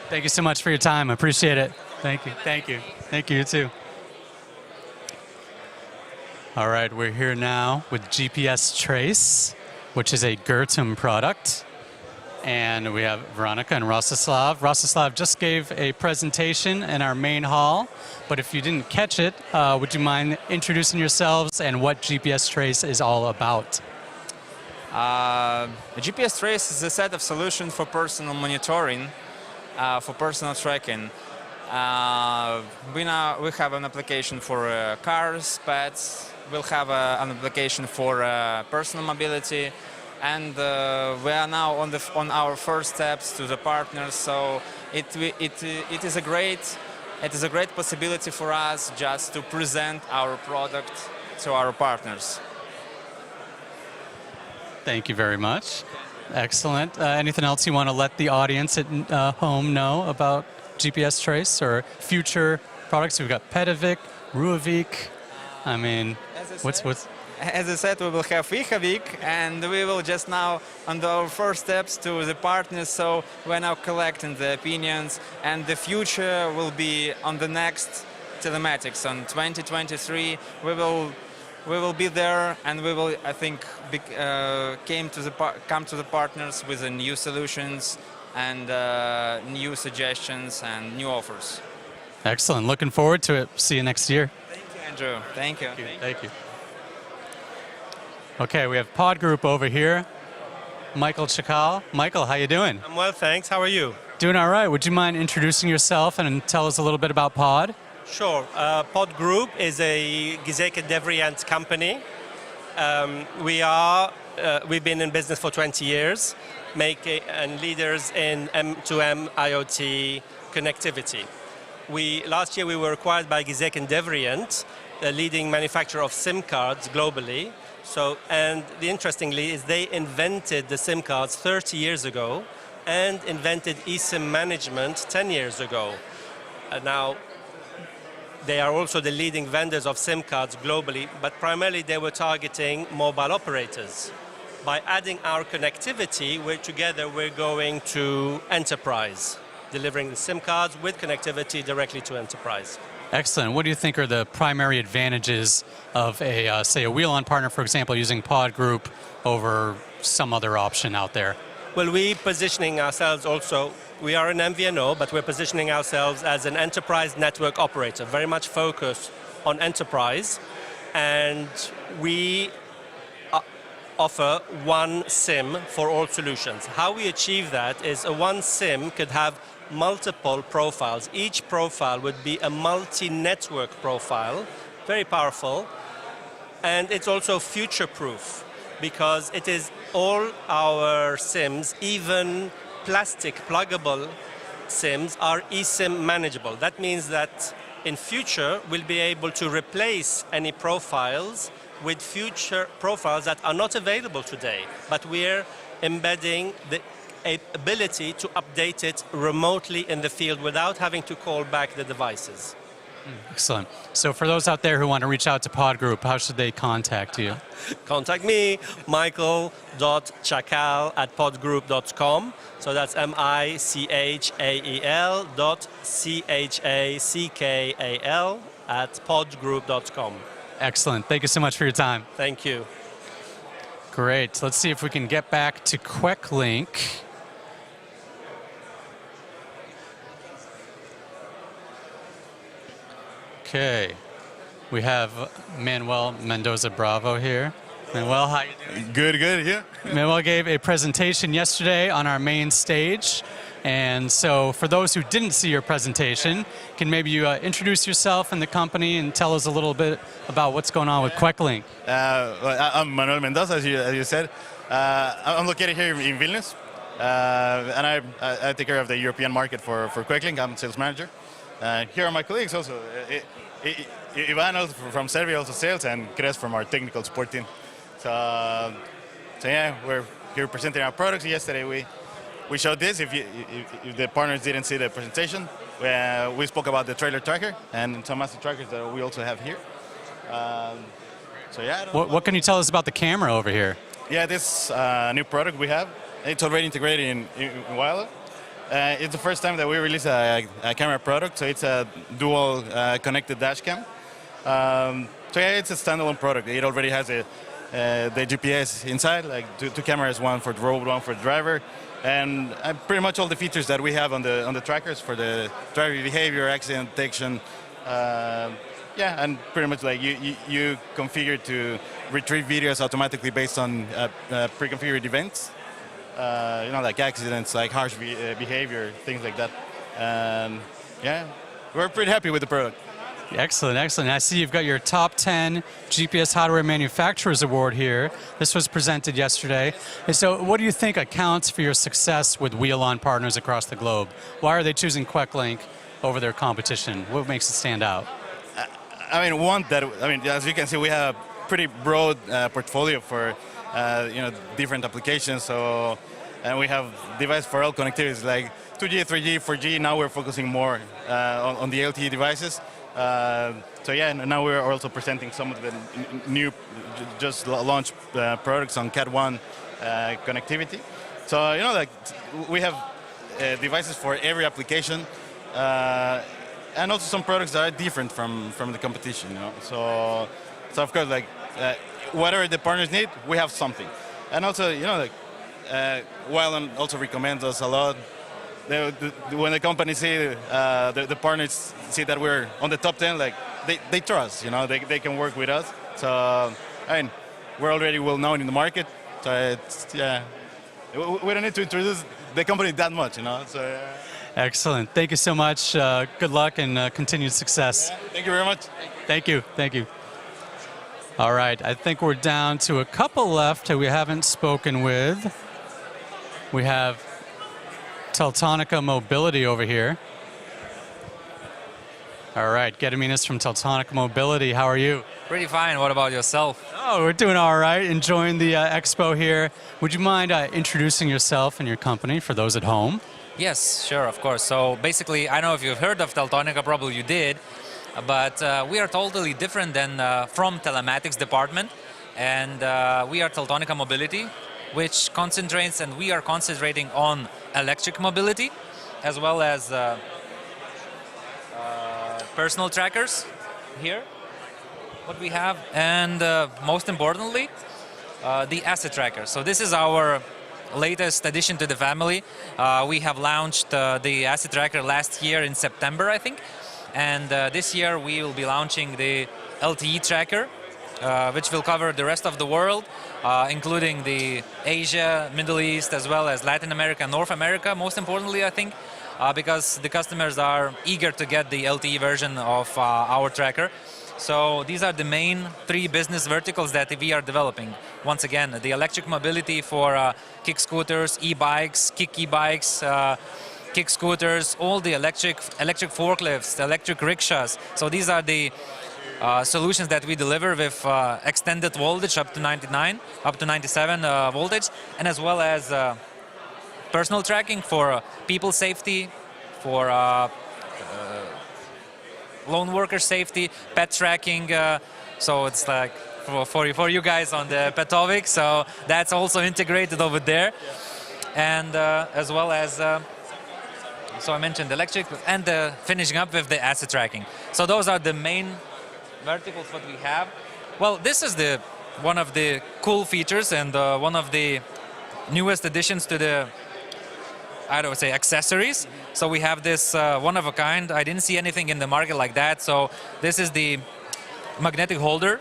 Thank you so much for your time. I appreciate it. Thank you. Thank you. Thank you, you too. All right, we're here now with GPS Trace, which is a Gurtam product. And we have Veronica and Rostislav. Rostislav just gave a presentation in our main hall, but if you didn't catch it, would you mind introducing yourselves and what GPS Trace is all about? GPS Trace is a set of solutions for personal monitoring, for personal tracking. We have an application for cars, pets. We'll have an application for personal mobility. And we are now on our first steps to the partners, so it is a great it is a great possibility for us just to present our product to our partners. Thank you very much. Excellent. Anything else you want to let the audience at home know about GPS Trace or future products? We've got Pedovic, Ruavik. I mean, what's... As I said, we will have Vihavik, and we will just now on our first steps to the partners, so we're now collecting the opinions, and the future will be on the next telematics. On 2023, we will be there, and we will, I think, come to the partners with the new solutions and new suggestions and new offers. Excellent. Looking forward to it. See you next year. Thank you, Andrew. Thank you. Thank you. Okay, we have Pod Group over here. Michael Chakal. Michael, how you doing? I'm well, thanks. How are you? Doing all right. Would you mind introducing yourself and tell us a little bit about Pod? Sure. Pod Group is a Gizek and Devrient company. We've been in business for 20 years, and leaders in M2M IoT connectivity. Last year we were acquired by Gizek and Devrient, the leading manufacturer of SIM cards globally. And interestingly is they invented the SIM cards 30 years ago and invented eSIM management 10 years ago. Now, they are also the leading vendors of SIM cards globally, but primarily they were targeting mobile operators. By adding our connectivity, we're going to enterprise, delivering the SIM cards with connectivity directly to enterprise. Excellent. What do you think are the primary advantages of say a Wialon partner, for example, using Pod Group over some other option out there? Well, we're positioning ourselves also, we are an MVNO, but we're positioning ourselves as an enterprise network operator, very much focused on enterprise, and we offer one SIM for all solutions. How we achieve that is a one SIM could have multiple profiles. Each profile would be a multi-network profile, very powerful, and it's also future-proof because it is all our SIMs, even plastic pluggable SIMs, are eSIM manageable. That means that in future we'll be able to replace any profiles with future profiles that are not available today, but we're embedding the ability to update it remotely in the field without having to call back the devices. Excellent. So for those out there who want to reach out to Pod Group, how should they contact you? Contact me, michael.chakal@podgroup.com. So that's michael.chakal@podgroup.com. Excellent. Thank you so much for your time. Thank you. Great. Let's see if we can get back to QuickLink. Okay. We have Manuel Mendoza Bravo here. Manuel, how you doing? Good, good, yeah. Manuel gave a presentation yesterday on our main stage. And so for those who didn't see your presentation, can maybe you introduce yourself and the company and tell us a little bit about what's going on with QuickLink? I'm Manuel Mendoza, as you said. I'm located here in Vilnius, and I take care of the European market for QuickLink. I'm sales manager. Here are my colleagues also. Ivan from Serbia, also sales, and Kres from our technical support team. So yeah, we're here presenting our products. Yesterday we showed this. If the partners didn't see the presentation, we spoke about the trailer tracker and some massive trackers that we also have here. So yeah. What can you tell us about the camera over here? Yeah, this new product we have, it's already integrated in Wialon. It's the first time that we release a camera product, so it's a dual connected dash cam. So yeah, it's a standalone product. It already has the GPS inside, like two cameras, one for the road, one for the driver, and pretty much all the features that we have on the trackers for the driver behavior, accident detection. Yeah, and pretty much like you configure to retrieve videos automatically based on pre-configured events. You know, like accidents, like harsh behavior, things like that. And yeah, we're pretty happy with the product. Excellent, excellent. I see you've got your Top 10 GPS Hardware Manufacturers Award here. This was presented yesterday. And so what do you think accounts for your success with Wialon partners across the globe? Why are they choosing QuickLink? over their competition? What makes it stand out? I mean, as you can see, we have a pretty broad portfolio for different applications. So, and we have devices for all connectivities like 2G, 3G, 4G. Now we're focusing more on the LTE devices. So yeah, now we're also presenting some of the new, just launched products on Cat1 connectivity. So like we have devices for every application, and also some products that are different from the competition. So of course, like whatever the partners need, we have something. And also, Wialon also recommends us a lot. When the companies see the partners see that we're on the top 10, like they trust, they can work with us. So I mean, we're already well known in the market. So it's, yeah, we don't need to introduce the company that much, So. Excellent. Thank you so much. Good luck and continued success. Yeah, thank you very much. Thank you. Thank you. All right. I think we're down to a couple left who we haven't spoken with. We have Teltonika Mobility over here. All right. Gediminas from Teltonika Mobility. How are you? Pretty fine. What about yourself? Oh, we're doing all right. Enjoying the expo here. Would you mind introducing yourself and your company for those at home? Yes, sure, of course. So basically, I don't know if you've heard of Teltonika, probably you did, but we are totally different than from Telematics department, and we are Teltonika Mobility, which concentrates, and we are concentrating on electric mobility, as well as personal trackers here, what we have, and most importantly, the asset tracker. So this is our latest addition to the family. We have launched the asset tracker last year in September, I think, and this year we will be launching the LTE tracker, which will cover the rest of the world, including the Asia, Middle East, as well as Latin America, North America, most importantly, I think, because the customers are eager to get the LTE version of our tracker. So these are the main three business verticals that we are developing. Once again, the electric mobility for kick scooters, e-bikes, kick e-bikes, kick scooters, all the electric forklifts, electric rickshaws. So these are the solutions that we deliver with extended voltage up to 97 voltage, and as well as personal tracking for people safety, for lone worker safety, pet tracking. So it's like for you guys on the Petovic. So that's also integrated over there, and as well as. So I mentioned electric, and finishing up with the asset tracking. So those are the main verticals what we have. Well, this is one of the cool features and one of the newest additions to the, I don't say, accessories. So we have this one of a kind. I didn't see anything in the market like that. So this is the magnetic holder,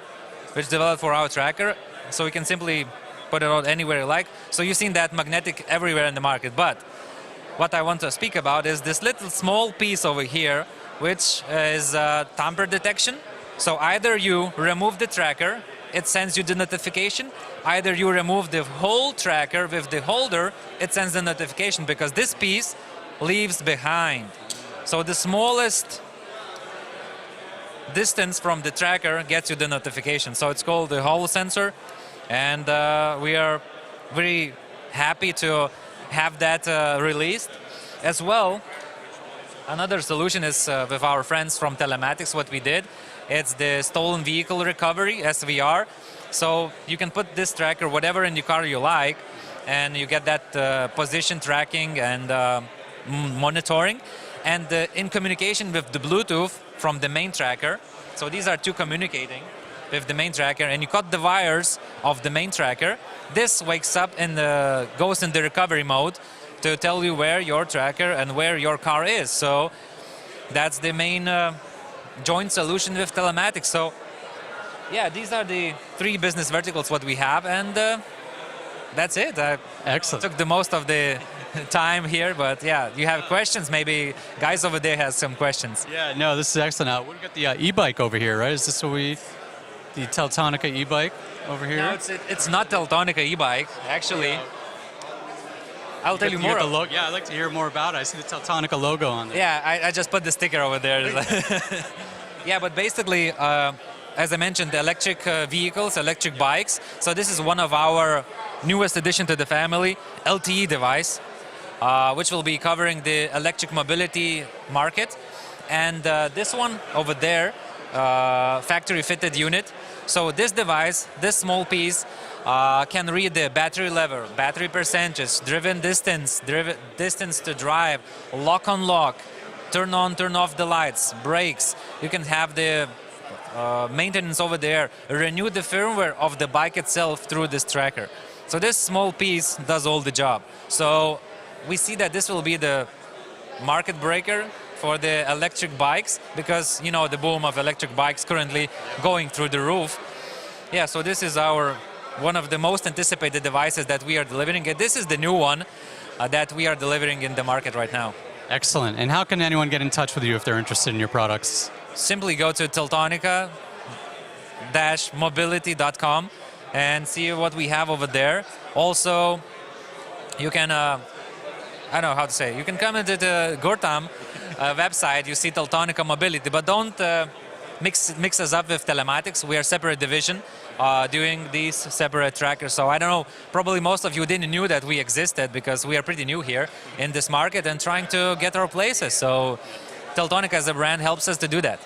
which is developed for our tracker. So we can simply put it out anywhere you like. So you've seen that magnetic everywhere in the market. But what I want to speak about is this little small piece over here, which is tamper detection. So either you remove the tracker, it sends you the notification. Either you remove the whole tracker with the holder, it sends the notification, because this piece leaves behind. So the smallest distance from the tracker gets you the notification. So it's called the Holo sensor, and we are very happy to have that released. As well, another solution is with our friends from Telematics, what we did. It's the stolen vehicle recovery, SVR. So you can put this tracker whatever in your car you like, and you get that position tracking and monitoring. And in communication with the Bluetooth from the main tracker. So these are two communicating with the main tracker, and you cut the wires of the main tracker. This wakes up and goes in the recovery mode to tell you where your tracker and where your car is. So that's the main joint solution with Telematics. So yeah, these are the three business verticals what we have, and that's it. Excellent. Took the most of the time here, but yeah, you have questions? Maybe guys over there has some questions. Yeah, no, this is excellent. We've got the e-bike over here, right? Is this what the Teltonika e-bike over here? No, it's not Teltonika e-bike, actually. I'll tell you more. Yeah, I'd like to hear more about it. I see the Teltonika logo on there. Yeah, I just put the sticker over there. Yeah, but basically, as I mentioned, the electric vehicles, electric bikes. So this is one of our newest addition to the family, LTE device, which will be covering the electric mobility market. And this one over there, factory fitted unit. So this device, this small piece, can read the battery level, battery percentage, driven distance to drive, lock unlock, turn on, turn off the lights, brakes. You can have the maintenance over there, renew the firmware of the bike itself through this tracker. So this small piece does all the job. So we see that this will be the market breaker for the electric bikes, because you know the boom of electric bikes currently going through the roof. Yeah, so this is one of the most anticipated devices that we are delivering. And this is the new one that we are delivering in the market right now. Excellent. And how can anyone get in touch with you if they're interested in your products? Simply go to teltonika-mobility.com and see what we have over there. Also, you can, I don't know how to say, you can come into the Gurtam website, you see Teltonika Mobility, but don't mix us up with Telematics. We are a separate division doing these separate trackers. So I don't know, probably most of you didn't knew that we existed, because we are pretty new here in this market and trying to get our places. So Teltonika as a brand helps us to do that.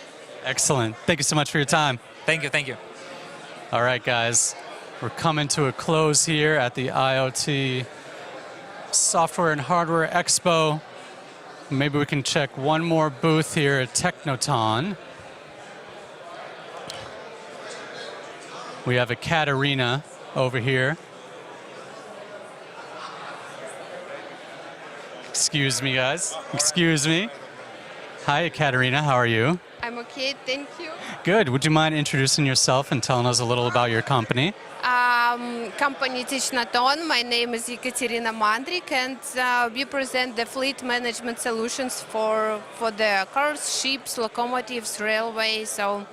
Excellent. Thank you so much for your time. Thank you, thank you. All right, guys. We're coming to a close here at the IoT Software and Hardware Expo. Maybe we can check one more booth here at Technoton. We have a Katerina over here. Excuse me, guys. Excuse me. Hi, Katerina. How are you? I'm okay, thank you. Good. Would you mind introducing yourself and telling us a little about your company? Company Technoton. My name is Ekaterina Mandrik, and we present the fleet management solutions for the cars, ships, locomotives, railways. So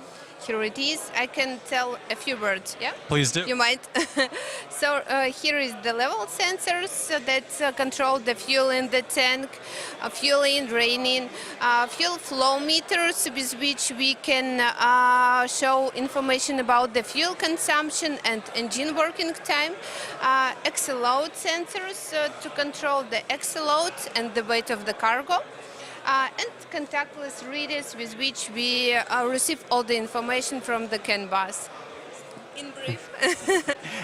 here it is. I can tell a few words, yeah? Please do. You might. So here is the level sensors that control the fuel in the tank, fuel in, draining, fuel flow meters with which we can show information about the fuel consumption and engine working time, axle load sensors to control the axle load and the weight of the cargo, and contactless readers with which we receive all the information from the CAN bus. In brief.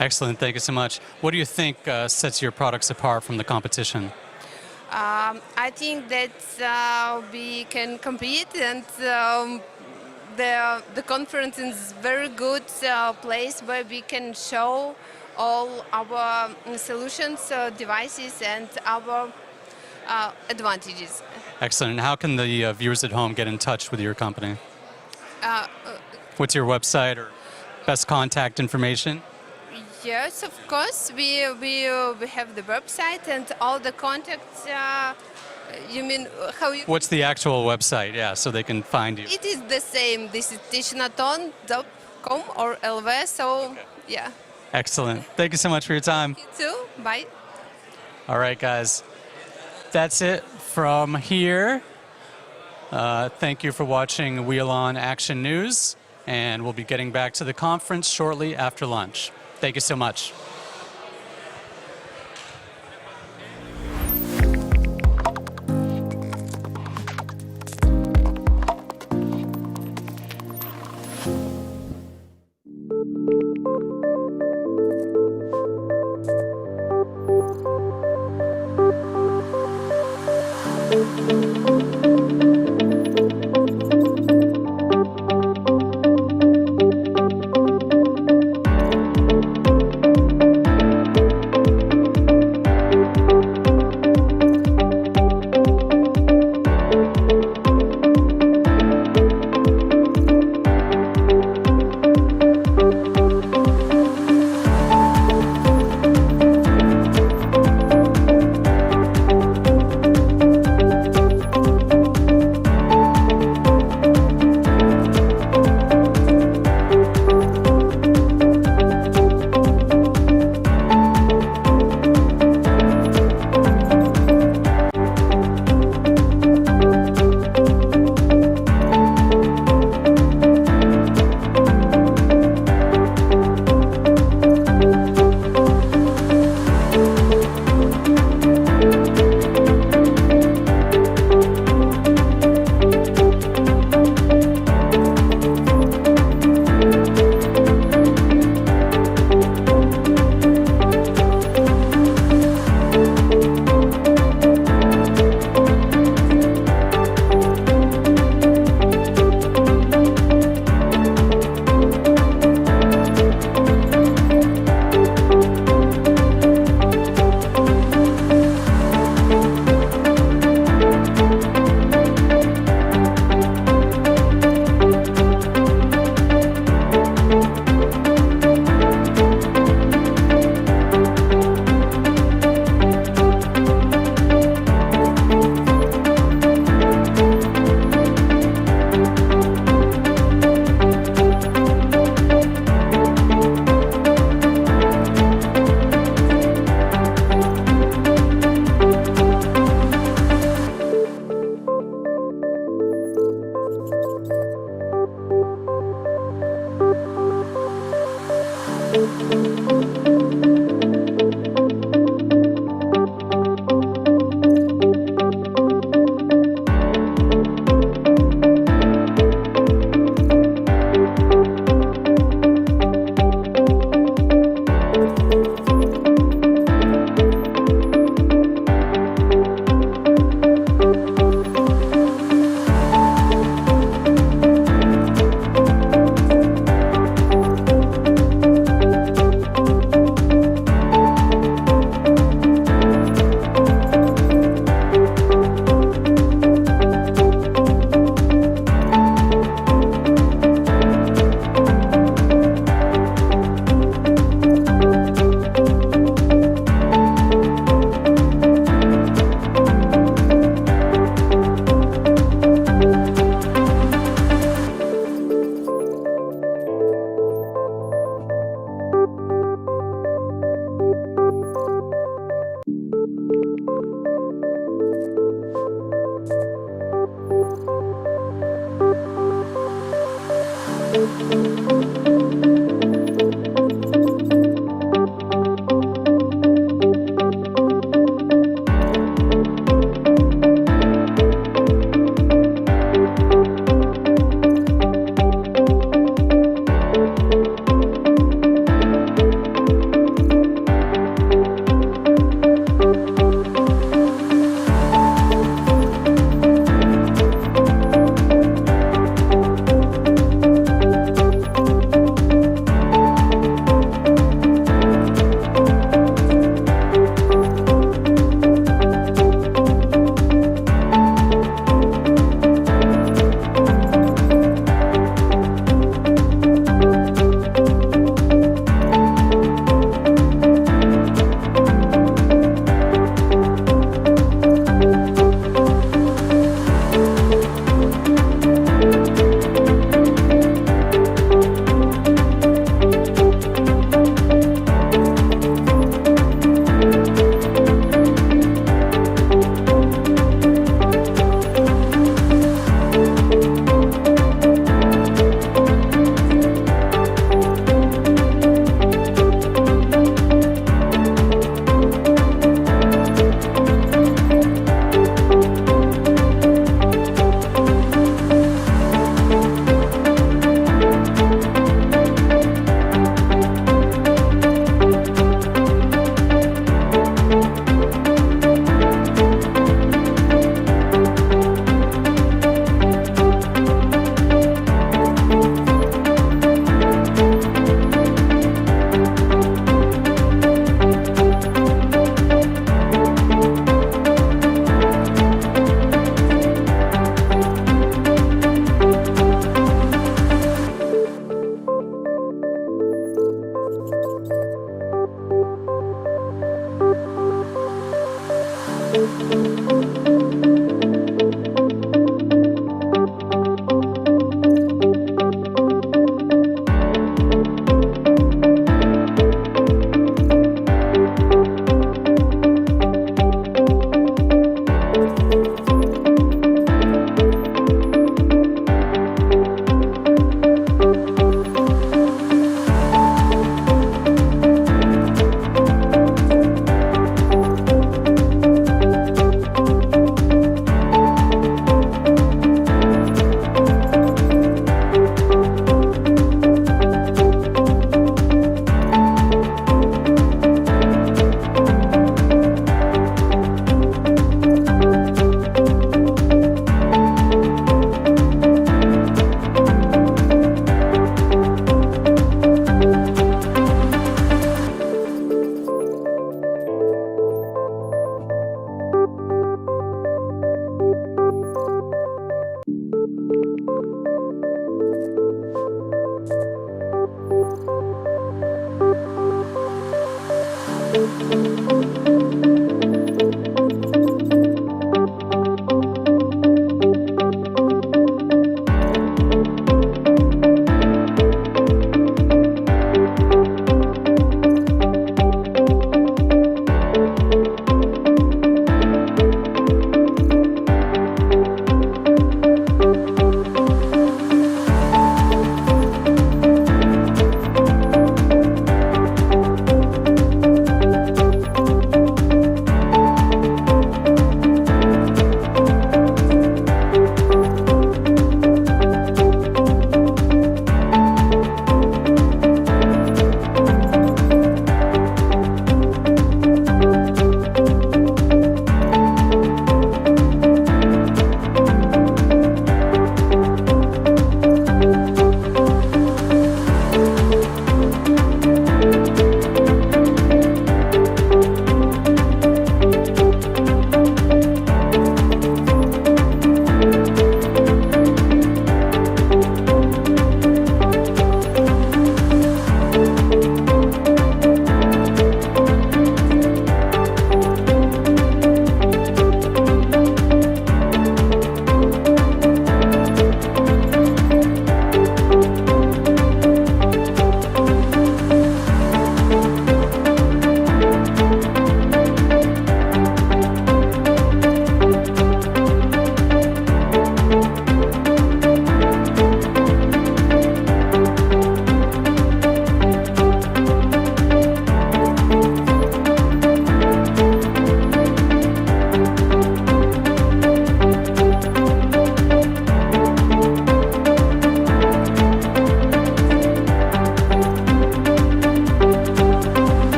Excellent. Thank you so much. What do you think sets your products apart from the competition? I think that we can compete, and the conference is a very good place where we can show all our solutions, devices, and our advantages. Excellent. And how can the viewers at home get in touch with your company? What's your website or best contact information? Yes, of course. We have the website and all the contacts. You mean how you... What's the actual website? Yeah, so they can find you. It is the same. This is technoton.com or LV, so yeah. Excellent. Thank you so much for your time. You too. Bye. All right, guys. That's it from here. Thank you for watching Wialon Action News, and we'll be getting back to the conference shortly after lunch. Thank you so much.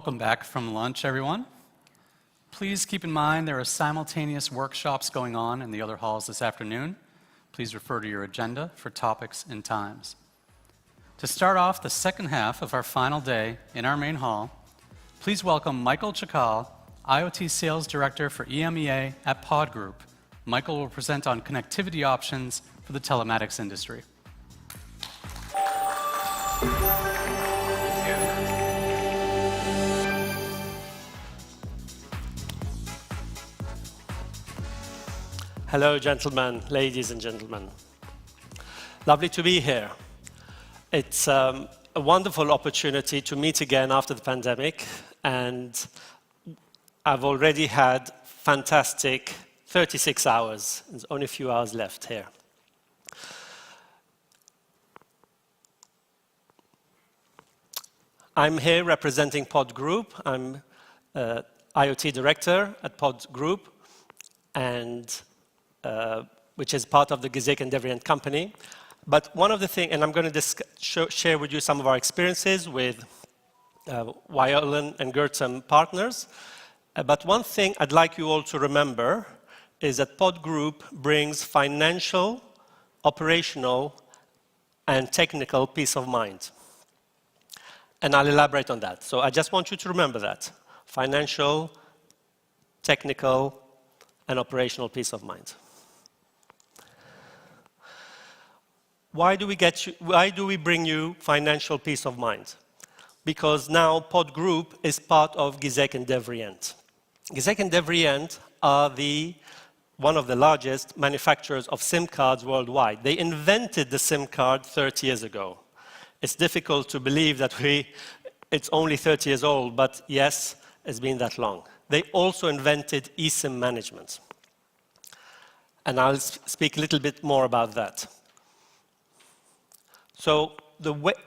Welcome back from lunch, everyone. Please keep in mind there are simultaneous workshops going on in the other halls this afternoon. Please refer to your agenda for topics and times. To start off the second half of our final day in our main hall, please welcome Michael Chakal, IoT Sales Director for EMEA at Pod Group. Michael will present on connectivity options for the telematics industry. Hello, gentlemen, ladies and gentlemen. Lovely to be here. It's a wonderful opportunity to meet again after the pandemic, and I've already had fantastic 36 hours. There's only a few hours left here. I'm here representing Pod Group. I'm IoT Director at Pod Group, and which is part of the Gizek and Devrient company. But one of the things, and I'm going to share with you some of our experiences with Wialon and Gurtam partners. But one thing I'd like you all to remember is that Pod Group brings financial, operational, and technical peace of mind. And I'll elaborate on that. So I just want you to remember that. Financial, technical, and operational peace of mind. Why do we bring you financial peace of mind? Because now Pod Group is part of Gizek and Devrient. Gizek and Devrient are one of the largest manufacturers of SIM cards worldwide. They invented the SIM card 30 years ago. It's difficult to believe that it's only 30 years old, but yes, it's been that long. They also invented eSIM management. And I'll speak a little bit more about that. So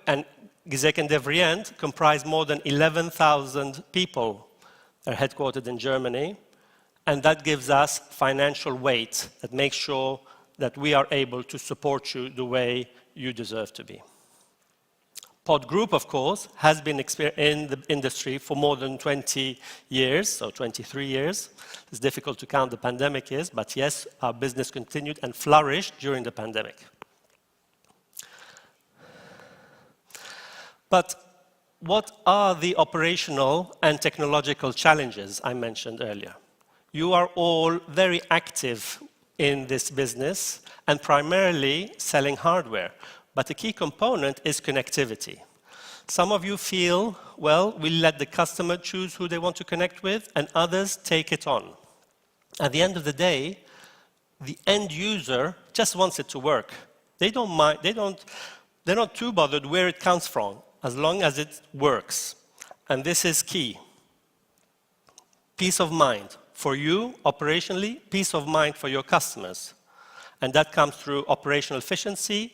and Gizek and Devrient comprise more than 11,000 people. They're headquartered in Germany, and that gives us financial weight that makes sure that we are able to support you the way you deserve to be. Pod Group, of course, has been in the industry for more than 20 years, so 23 years. It's difficult to count the pandemic years, but yes, our business continued and flourished during the pandemic. But what are the operational and technological challenges I mentioned earlier? You are all very active in this business and primarily selling hardware. But the key component is connectivity. Some of you feel, well, we'll let the customer choose who they want to connect with, and others take it on. At the end of the day, the end user just wants it to work. They don't mind, they're not too bothered where it comes from, as long as it works. And this is key. Peace of mind for you operationally, peace of mind for your customers. And that comes through operational efficiency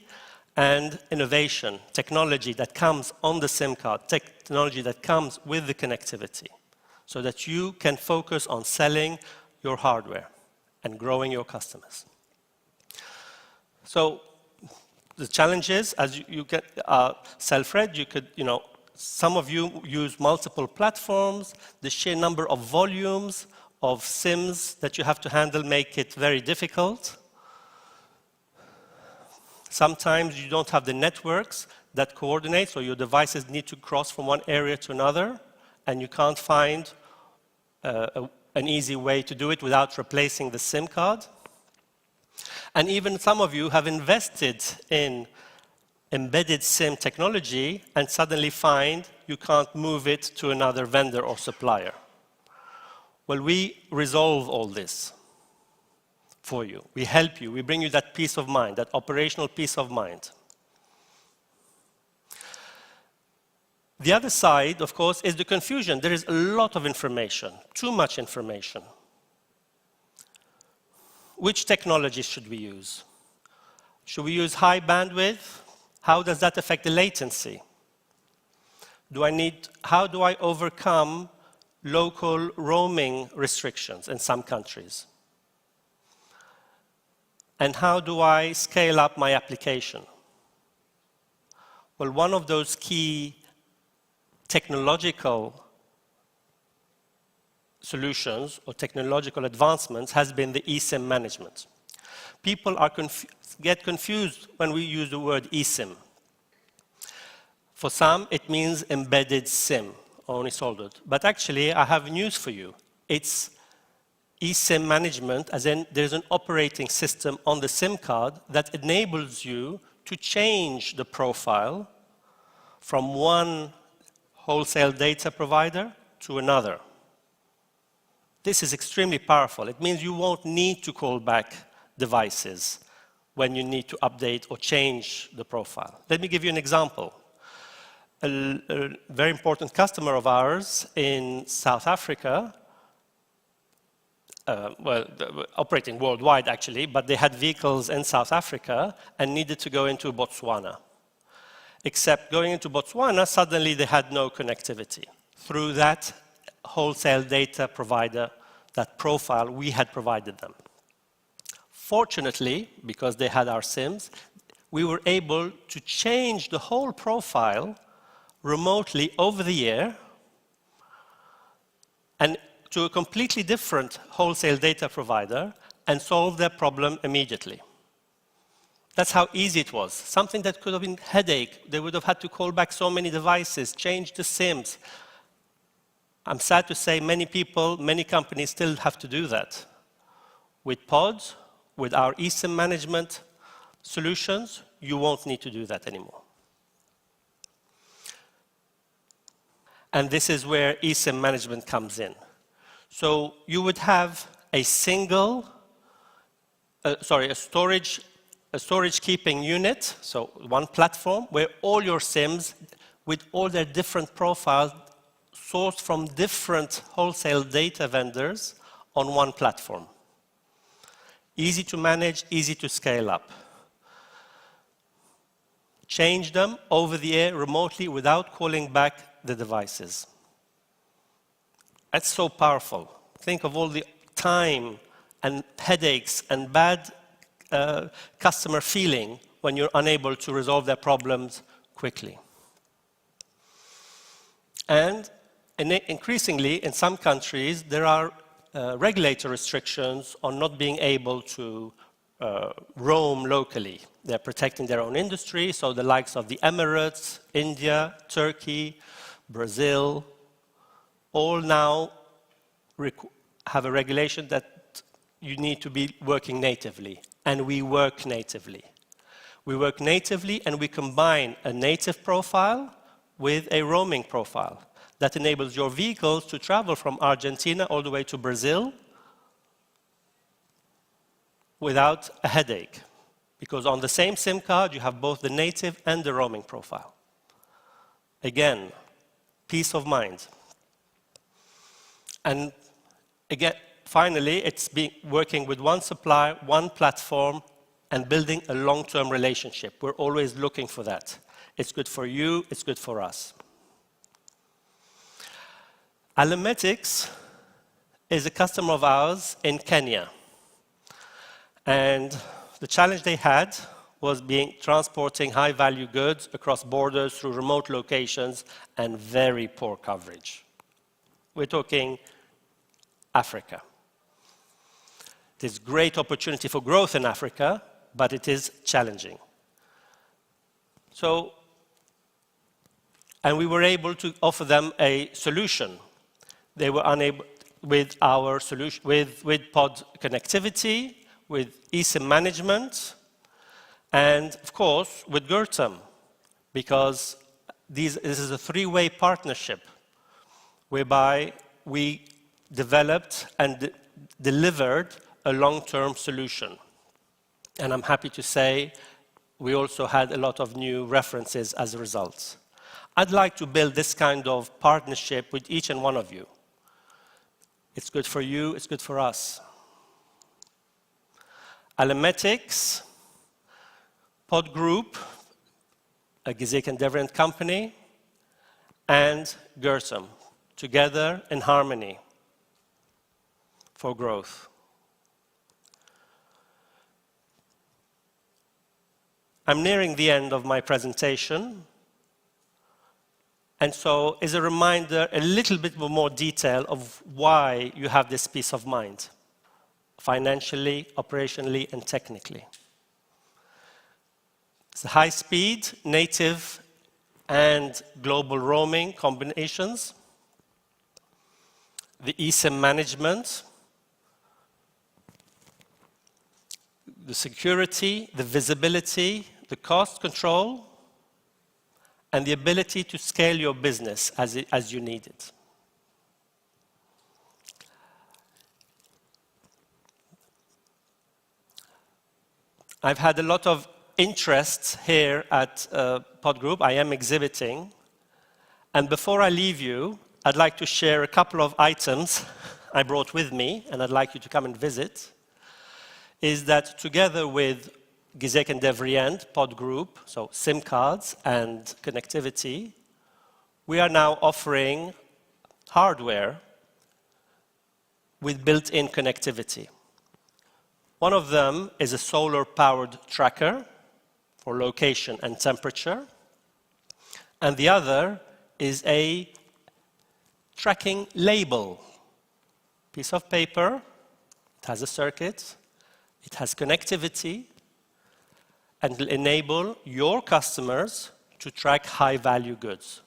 and innovation, technology that comes on the SIM card, technology that comes with the connectivity, so that you can focus on selling your hardware and growing your customers. So the challenge is, as you get self-read, you could, some of you use multiple platforms. The sheer number of volumes of SIMs that you have to handle make it very difficult. Sometimes you don't have the networks that coordinate, so your devices need to cross from one area to another, and you can't find an easy way to do it without replacing the SIM card. And even some of you have invested in embedded SIM technology and suddenly find you can't move it to another vendor or supplier. Well, we resolve all this for you. We help you. We bring you that peace of mind, that operational peace of mind. The other side, of course, is the confusion. There is a lot of information, too much information. Which technologies should we use? Should we use high bandwidth? How does that affect the latency? How do I overcome local roaming restrictions in some countries? And how do I scale up my application? Well, one of those key technological solutions or technological advancements has been the eSIM management. People get confused when we use the word eSIM. For some, it means embedded SIM, only soldered. But actually, I have news for you. It's eSIM management, as in there's an operating system on the SIM card that enables you to change the profile from one wholesale data provider to another. This is extremely powerful. It means you won't need to call back devices when you need to update or change the profile. Let me give you an example. A very important customer of ours in South Africa, operating worldwide actually, but they had vehicles in South Africa and needed to go into Botswana. Except going into Botswana, suddenly they had no connectivity. Through that wholesale data provider, that profile we had provided them. Fortunately, because they had our SIMs, we were able to change the whole profile remotely over the air and to a completely different wholesale data provider and solve their problem immediately. That's how easy it was. Something that could have been a headache. They would have had to call back so many devices, change the SIMs. I'm sad to say many people, many companies still have to do that. With pods, with our eSIM management solutions, you won't need to do that anymore. And this is where eSIM management comes in. So you would have a single, a storage keeping unit, so one platform, where all your SIMs, with all their different profiles, sourced from different wholesale data vendors on one platform. Easy to manage, easy to scale up. Change them over the air remotely without calling back the devices. That's so powerful. Think of all the time and headaches and bad customer feeling when you're unable to resolve their problems quickly. And increasingly, in some countries, there are regulatory restrictions on not being able to roam locally. They're protecting their own industry, so the likes of the Emirates, India, Turkey, Brazil, all now have a regulation that you need to be working natively, and we work natively. We work natively and we combine a native profile with a roaming profile that enables your vehicles to travel from Argentina all the way to Brazil without a headache. Because on the same SIM card, you have both the native and the roaming profile. Again, peace of mind. And again, finally, it's working with one supplier, one platform, and building a long-term relationship. We're always looking for that. It's good for you, it's good for us. Telematics is a customer of ours in Kenya. And the challenge they had was transporting high-value goods across borders through remote locations and very poor coverage. We're talking Africa. There's great opportunity for growth in Africa, but it is challenging. And we were able to offer them a solution. They were unable, with our solution, with pod connectivity, with eSIM management, and of course, with Gurtam, because this is a three-way partnership whereby we developed and delivered a long-term solution. And I'm happy to say we also had a lot of new references as a result. I'd like to build this kind of partnership with each and one of you. It's good for you, it's good for us. Telematics, Pod Group, a Gizek and Devrient company, and Gurtam, together in harmony for growth. I'm nearing the end of my presentation. And so is a reminder, a little bit more detail of why you have this peace of mind, financially, operationally, and technically. It's the high speed, native, and global roaming combinations, the eSIM management, the security, the visibility, the cost control, and the ability to scale your business as you need it. I've had a lot of interest here at Pod Group. I am exhibiting. And before I leave you, I'd like to share a couple of items I brought with me, and I'd like you to come and visit, is that together with Gizek and Devrient, Pod Group, so SIM cards and connectivity, we are now offering hardware with built-in connectivity. One of them is a solar-powered tracker for location and temperature, and the other is a tracking label. Piece of paper, it has a circuit, it has connectivity, and will enable your customers to track high-value goods.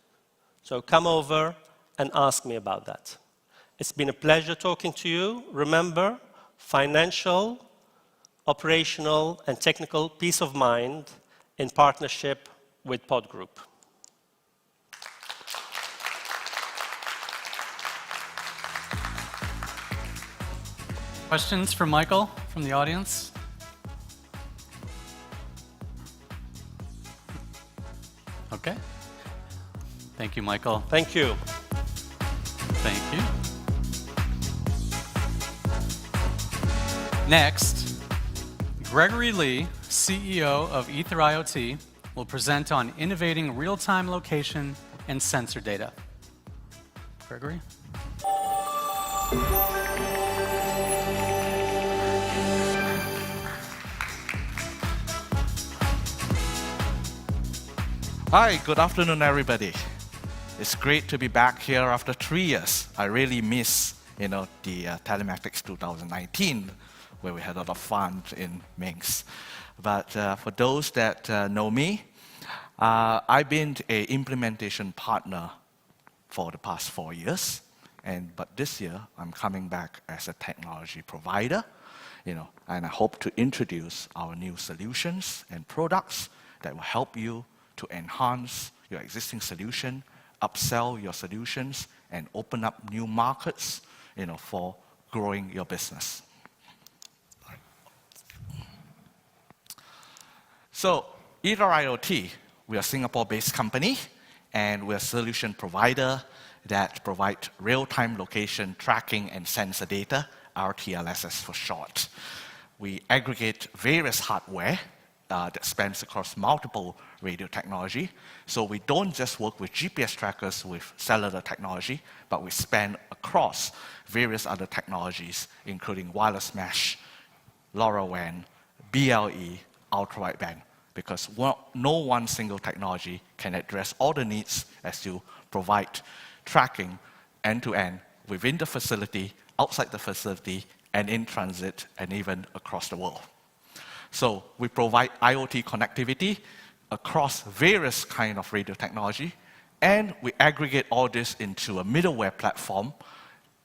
So come over and ask me about that. It's been a pleasure talking to you. Remember, financial, operational, and technical peace of mind in partnership with Pod Group. Questions for Michael from the audience? Okay. Thank you, Michael. Thank you. Thank you. Next, Gregory Lee, CEO of Ether IoT, will present on innovating real-time location and sensor data. Gregory? Hi, good afternoon, everybody. It's great to be back here after 3 years. I really miss, the Telematics 2019, where we had a lot of fun in Minsk. But for those that know me, I've been an implementation partner for the past 4 years. But this year, I'm coming back as a technology provider, and I hope to introduce our new solutions and products that will help you to enhance your existing solution, upsell your solutions, and open up new markets, for growing your business. So, Ether IoT, we are a Singapore-based company, and we're a solution provider that provide real-time location tracking and sensor data, RTLSS for short. We aggregate various hardware that spans across multiple radio technology. So we don't just work with GPS trackers with cellular technology, but we span across various other technologies, including wireless mesh, LoRaWAN, BLE, ultra-wideband, because no one single technology can address all the needs as you provide tracking end-to-end within the facility, outside the facility, and in transit, and even across the world. So we provide IoT connectivity across various kinds of radio technology, and we aggregate all this into a middleware platform,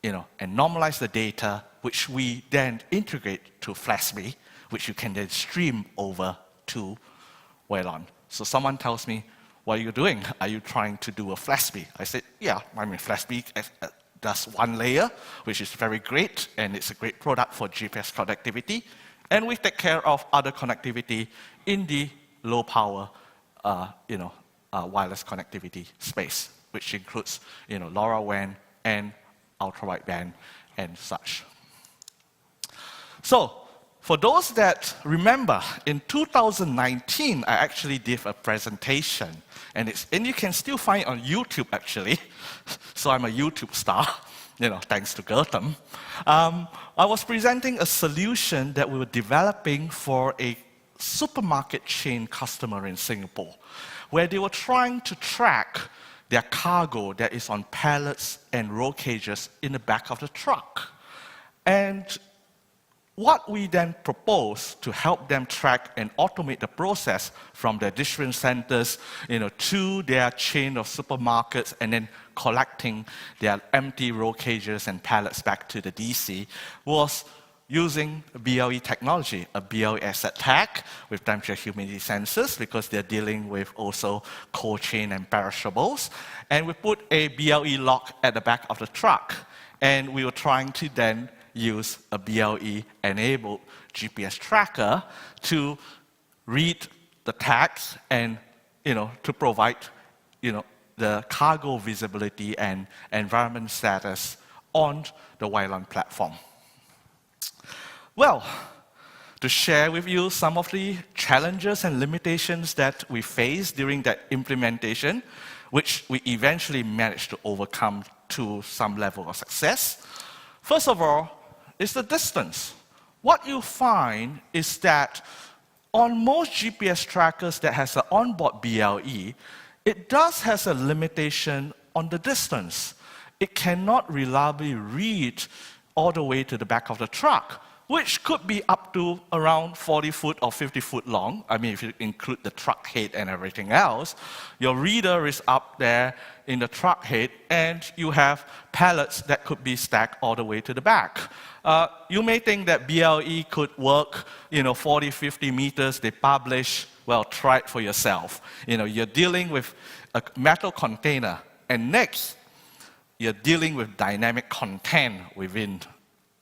and normalize the data, which we then integrate to flespi, which you can then stream over to Wialon. So someone tells me, what are you doing? Are you trying to do a flespi? I said, yeah, flespi does one layer, which is very great, and it's a great product for GPS connectivity. And we take care of other connectivity in the low power, wireless connectivity space, which includes, LoRaWAN and ultra-wideband and such. So, for those that remember, in 2019, I actually did a presentation, and you can still find it on YouTube, actually. So I'm a YouTube star. Thanks to Gurtam. I was presenting a solution that we were developing for a supermarket chain customer in Singapore, where they were trying to track their cargo that is on pallets and roll cages in the back of the truck. And what we then propose to help them track and automate the process from their distribution centers, to their chain of supermarkets, and then collecting their empty roll cages and pallets back to the DC, was using BLE technology, a BLE asset tag with temperature humidity sensors, because they're dealing with also cold chain and perishables. And we put a BLE lock at the back of the truck. And we were trying to then use a BLE-enabled GPS tracker to read the tags and, to provide, the cargo visibility and environment status on the Wialon platform. Well, to share with you some of the challenges and limitations that we faced during that implementation, which we eventually managed to overcome to some level of success. First of all, is the distance. What you find is that on most GPS trackers that has an onboard BLE, it does has a limitation on the distance. It cannot reliably read all the way to the back of the truck, which could be up to around 40 foot or 50 foot long. I mean, if you include the truck head and everything else, your reader is up there in the truck head, and you have pallets that could be stacked all the way to the back. You may think that BLE could work, 40, 50 meters. They publish. Well, try it for yourself. You're dealing with a metal container, and next, you're dealing with dynamic content within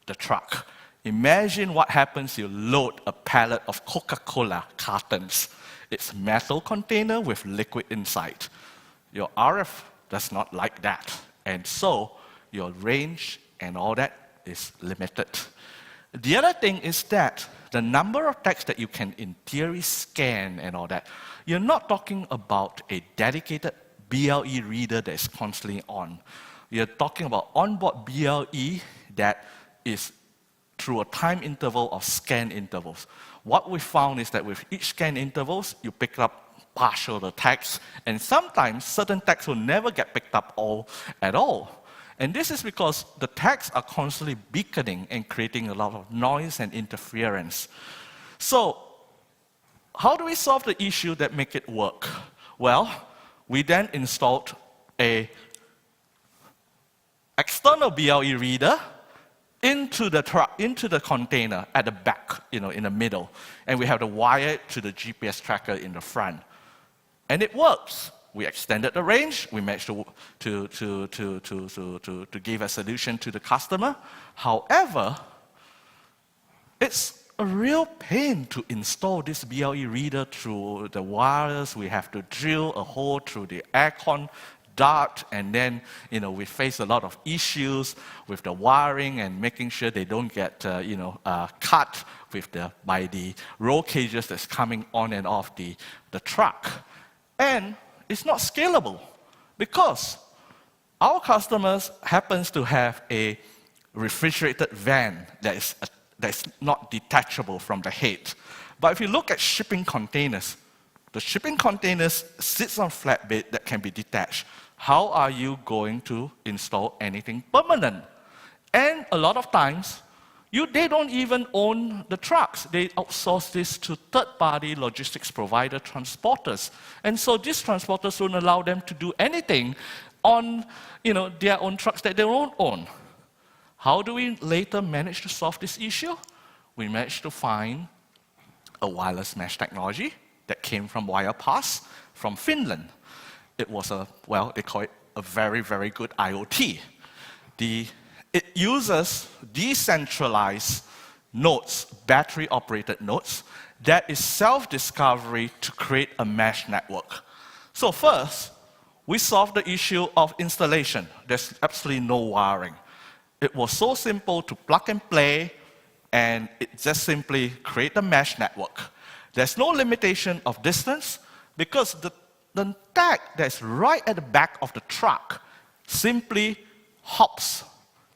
the truck. Imagine what happens you load a pallet of Coca-Cola cartons. It's metal container with liquid inside. Your RF does not like that. And so your range and all that is limited. The other thing is that the number of tags that you can in theory scan and all that, you're not talking about a dedicated BLE reader that is constantly on. You're talking about onboard BLE that is through a time interval of scan intervals. What we found is that with each scan intervals, you pick up partial the tags, and sometimes certain tags will never get picked up at all. And this is because the tags are constantly beaconing and creating a lot of noise and interference. So, how do we solve the issue that make it work? Well, we then installed a external BLE reader into the truck, into the container at the back, in the middle. And we have the wire to the GPS tracker in the front. And it works. We extended the range. We managed to give a solution to the customer. However, it's a real pain to install this BLE reader through the wires. We have to drill a hole through the aircon duct, and then we face a lot of issues with the wiring and making sure they don't get cut by the roll cages that's coming on and off the truck. And it's not scalable because our customers happens to have a refrigerated van that is not detachable from the head. But if you look at shipping containers, the shipping containers sits on flatbed that can be detached. How are you going to install anything permanent? And a lot of times, they don't even own the trucks. They outsource this to third-party logistics provider transporters. And so these transporters won't allow them to do anything on their own trucks that they don't own. How do we later manage to solve this issue? We managed to find a wireless mesh technology that came from Wirepass from Finland. It was they call it a very, very good IoT. It uses decentralized nodes, battery-operated nodes, that is self-discovery to create a mesh network. So first, we solved the issue of installation. There's absolutely no wiring. It was so simple to plug and play, and it just simply create a mesh network. There's no limitation of distance because the tag that's right at the back of the truck simply hops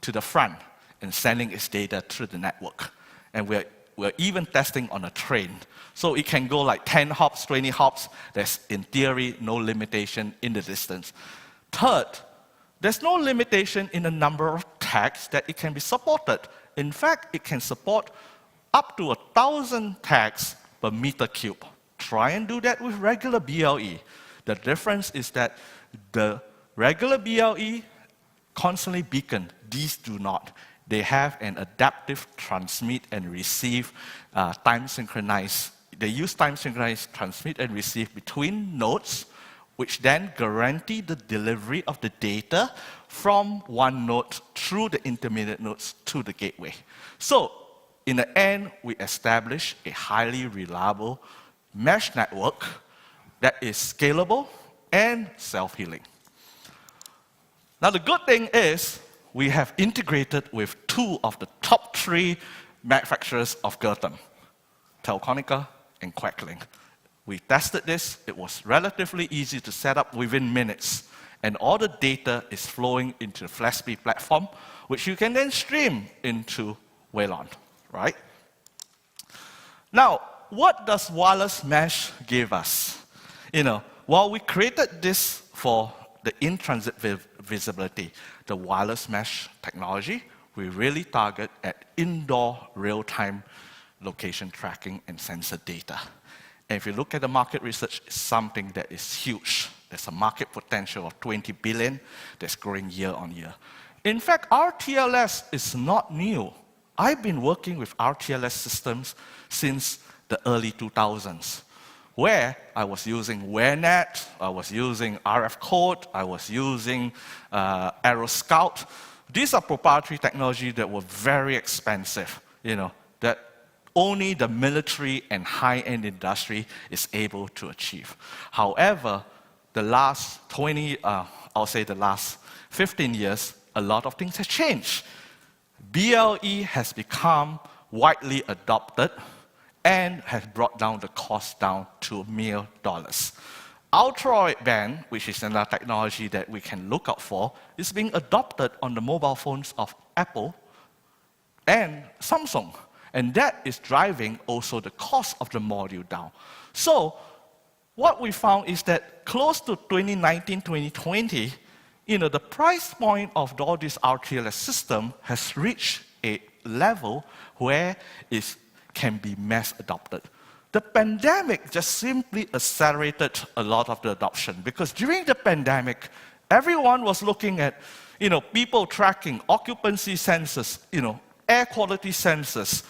to the front and sending its data through the network. And we're even testing on a train. So it can go like 10 hops, 20 hops. There's, in theory, no limitation in the distance. Third, there's no limitation in the number of tags that it can be supported. In fact, it can support up to 1,000 tags per meter cube. Try and do that with regular BLE. The difference is that the regular BLE constantly beacon. These do not. They have an adaptive transmit and receive time synchronized. They use time synchronized transmit and receive between nodes, which then guarantee the delivery of the data from one node through the intermediate nodes to the gateway. So, in the end, we establish a highly reliable mesh network that is scalable and self-healing. Now, the good thing is we have integrated with 2 of the top 3 manufacturers of Gurtam, Teltonika and Quacklink. We tested this. It was relatively easy to set up within minutes. And all the data is flowing into the flespi platform, which you can then stream into Wialon, right? Now, what does wireless mesh give us? While we created this for the in-transit visibility, the wireless mesh technology, we really target at indoor real-time location tracking and sensor data. And if you look at the market research, it's something that is huge. There's a market potential of 20 billion that's growing year on year. In fact, RTLS is not new. I've been working with RTLS systems since the early 2000s, where I was using WareNet, I was using RF Code, I was using AeroScout. These are proprietary technology that were very expensive, that only the military and high-end industry is able to achieve. However, the last 15 years, a lot of things have changed. BLE has become widely adopted and has brought down the cost down to mere dollars. Ultra-wideband, which is another technology that we can look out for, is being adopted on the mobile phones of Apple and Samsung. And that is driving also the cost of the module down. So what we found is that close to 2019, 2020, the price point of all this RTLS system has reached a level where it can be mass adopted. The pandemic just simply accelerated a lot of the adoption, because during the pandemic, everyone was looking at people tracking occupancy sensors, air quality sensors.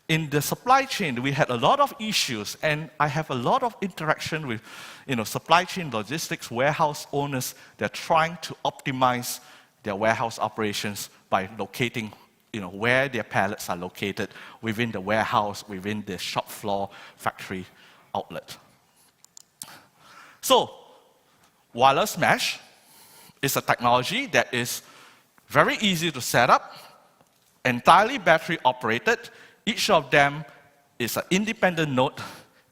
In the supply chain, we had a lot of issues, and I have a lot of interaction with supply chain logistics, warehouse owners. They're trying to optimize their warehouse operations by locating where their pallets are located within the warehouse, within the shop floor, factory outlet. So, wireless mesh is a technology that is very easy to set up, entirely battery operated. Each of them is an independent node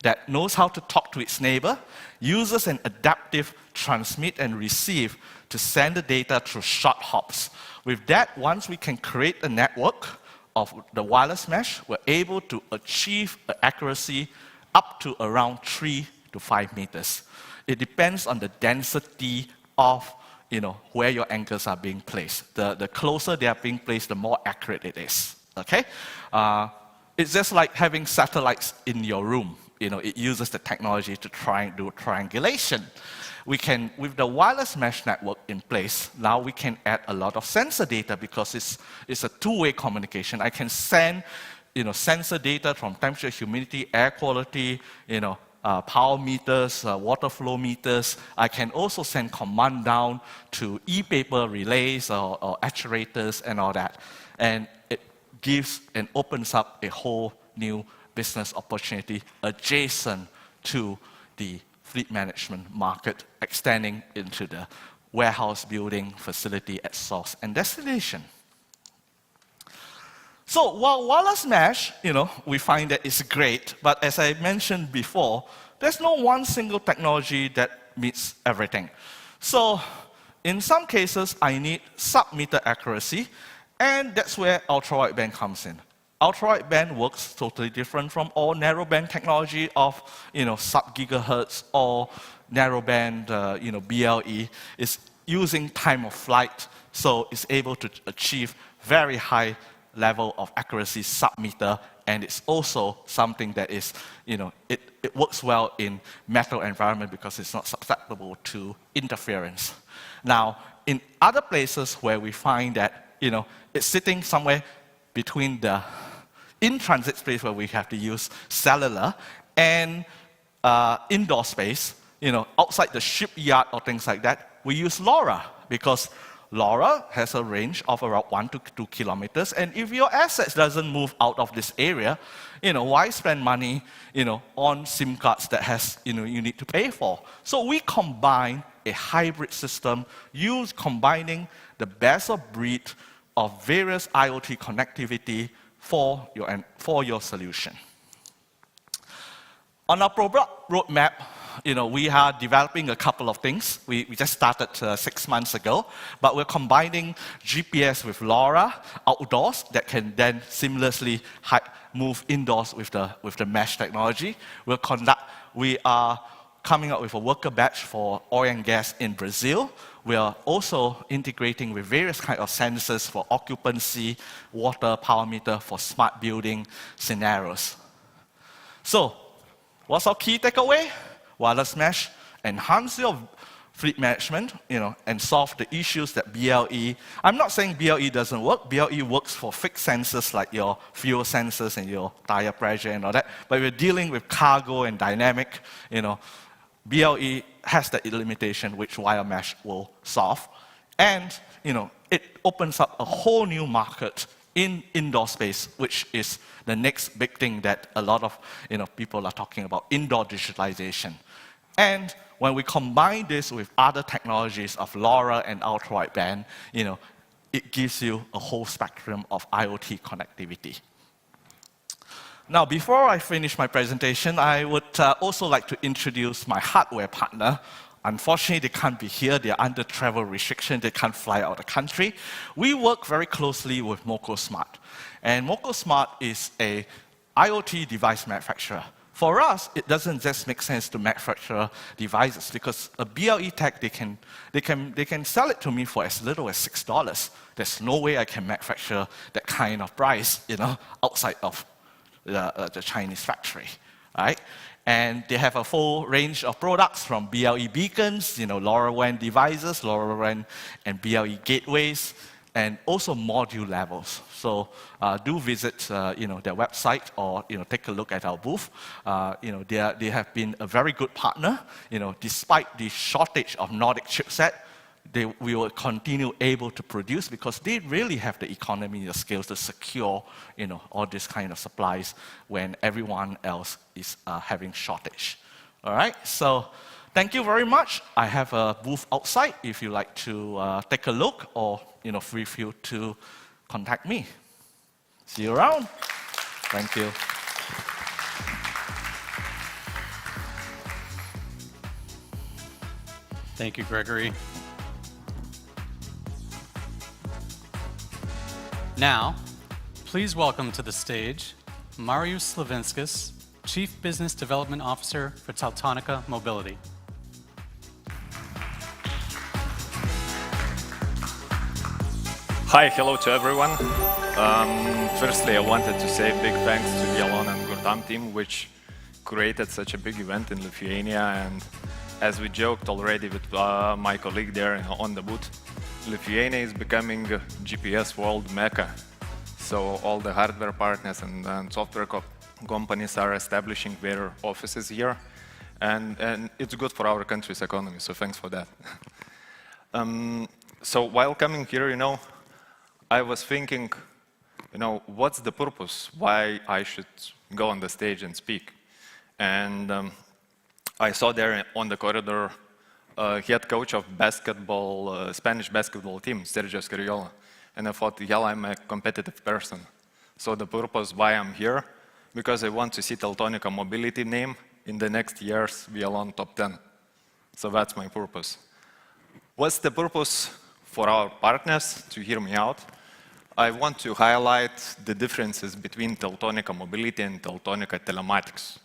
that knows how to talk to its neighbor, uses an adaptive transmit and receive to send the data through short hops. With that, once we can create a network of the wireless mesh, we're able to achieve an accuracy up to around 3 to 5 meters. It depends on the density of where your anchors are being placed. The closer they are being placed, the more accurate it is. Okay? It's just like having satellites in your room. It uses the technology to try and do triangulation. We can, with the wireless mesh network in place, now we can add a lot of sensor data, because it's a two-way communication. I can send sensor data from temperature, humidity, air quality, power meters, water flow meters. I can also send command down to e-paper relays or actuators and all that. And it gives and opens up a whole new business opportunity adjacent to the fleet management market, extending into the warehouse building facility at source and destination. So while wireless mesh, we find that it's great, but as I mentioned before, there's no one single technology that meets everything. So in some cases, I need sub-meter accuracy, and that's where ultra-wideband comes in. Ultra-wideband works totally different from all narrowband technology of sub-gigahertz or narrowband BLE. It's using time of flight, so it's able to achieve very high level of accuracy sub-meter, and it's also something that is, it works well in metal environment because it's not susceptible to interference. Now, in other places where we find that, it's sitting somewhere between the in-transit space where we have to use cellular and indoor space, outside the shipyard or things like that, we use LoRa because LoRa has a range of around 1 to 2 kilometers, and if your assets doesn't move out of this area, why spend money, on SIM cards that you need to pay for? So we combine a hybrid system, combining the best of breed of various IoT connectivity for your solution. On our product roadmap, we are developing a couple of things. We just started 6 months ago, but we're combining GPS with LoRa outdoors that can then seamlessly move indoors with the mesh technology. We are coming up with a worker batch for oil and gas in Brazil. We are also integrating with various kinds of sensors for occupancy, water, power meter for smart building scenarios. So, what's our key takeaway? Wireless mesh enhance your fleet management, and solve the issues that BLE. I'm not saying BLE doesn't work. BLE works for fixed sensors like your fuel sensors and your tire pressure and all that. But we're dealing with cargo and dynamic, BLE has that limitation which wire mesh will solve. And, it opens up a whole new market in indoor space, which is the next big thing that a lot of people are talking about, indoor digitalization. And when we combine this with other technologies of LoRa and ultra-wideband, it gives you a whole spectrum of IoT connectivity. Now, before I finish my presentation, I would also like to introduce my hardware partner. Unfortunately, they can't be here. They're under travel restriction. They can't fly out of the country. We work very closely with MocoSmart. And MocoSmart is a IoT device manufacturer. For us, it doesn't just make sense to manufacture devices because a BLE tech, they can sell it to me for as little as $6. There's no way I can manufacture that kind of price, outside of the Chinese factory, right? And they have a full range of products from BLE beacons, LoRaWAN devices, LoRaWAN and BLE gateways, and also module levels. So do visit their website or take a look at our booth. They have been a very good partner. Despite the shortage of Nordic chipset, we will continue able to produce because they really have the economy of scale to secure all this kind of supplies when everyone else is having shortage. All right, so thank you very much. I have a booth outside if you like to take a look or feel free to contact me. See you around. Thank you. Thank you, Gregory. Now, please welcome to the stage Marius Slavinskas, Chief Business Development Officer for Teltonika Mobility. Hi, hello to everyone. Firstly, I wanted to say big thanks to Wialon and Gurtam team, which created such a big event in Lithuania. And as we joked already with my colleague there on the booth, Lithuania is becoming a GPS world mecca. So all the hardware partners and software companies are establishing their offices here. And it's good for our country's economy, so thanks for that. So while coming here, I was thinking, what's the purpose? Why I should go on the stage and speak? And I saw there on the corridor head coach of basketball, Spanish basketball team, Sergio Scariolo. And I thought, yeah, I'm a competitive person. So the purpose why I'm here, because I want to see Teltonika mobility name in the next year's Wialon Top 10. So that's my purpose. What's the purpose for our partners? To hear me out, I want to highlight the differences between Teltonika mobility and Teltonika telematics.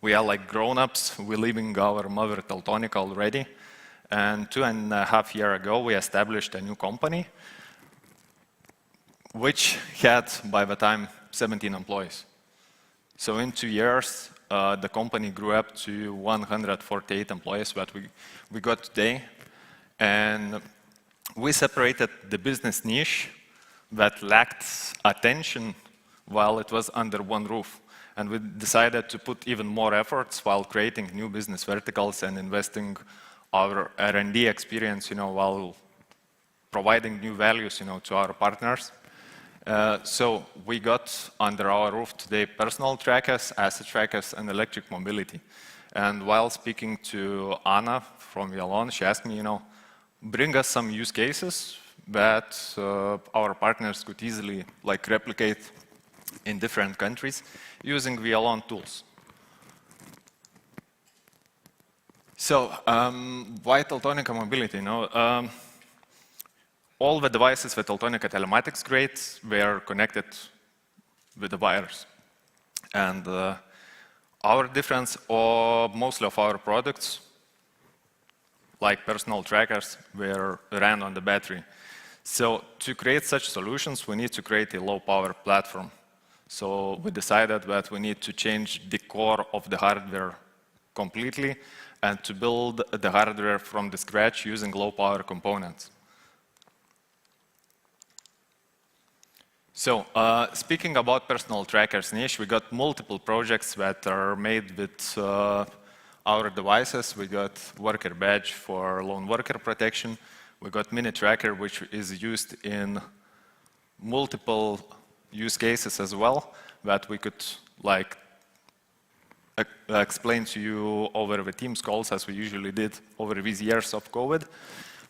We are like grown-ups, we're leaving our mother Teltonika already, And 2.5 years ago, we established a new company, which had, by the time, 17 employees. So in 2 years, the company grew up to 148 employees that we got today. And we separated the business niche that lacked attention while it was under one roof. And we decided to put even more efforts while creating new business verticals and investing our R&D experience, while providing new values, to our partners. So we got under our roof today personal trackers, asset trackers, and electric mobility. And while speaking to Anna from Wialon, she asked me, bring us some use cases that our partners could easily replicate in different countries using Wialon tools. So, why Teltonika mobility? All the devices that Teltonika Telematics creates were connected with the wires. And our difference, mostly of our products, like personal trackers, were ran on the battery. So to create such solutions, we need to create a low-power platform. So we decided that we need to change the core of the hardware completely and to build the hardware from the scratch using low-power components. So speaking about personal trackers niche, we got multiple projects that are made with our devices. We got worker badge for lone worker protection. We got mini tracker, which is used in multiple use cases as well, that we could explain to you over the Teams calls, as we usually did over these years of COVID.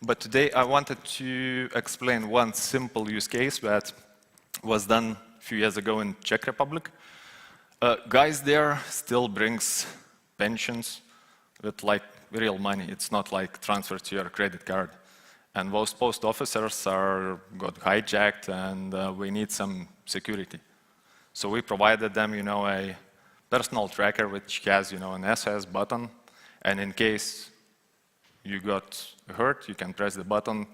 But today I wanted to explain one simple use case that was done a few years ago in Czech Republic. Guys there still brings pensions with real money. It's not transferred to your credit card. And those post officers got hijacked, and we need some security. So we provided them, a personal tracker which has, an SOS button, and in case you got hurt, you can press the button,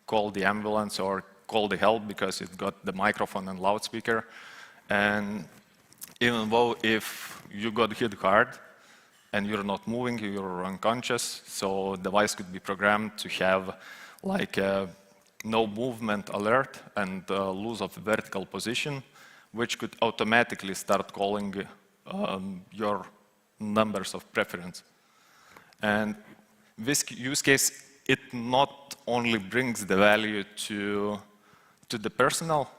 call the ambulance, or call the help because it got the microphone and loudspeaker. And even though if you got hit hard and you're not moving, you're unconscious, so the device could be programmed to have no movement alert and lose of vertical position, which could automatically start calling your numbers of preference. And this use case, it not only brings the value to the personnel,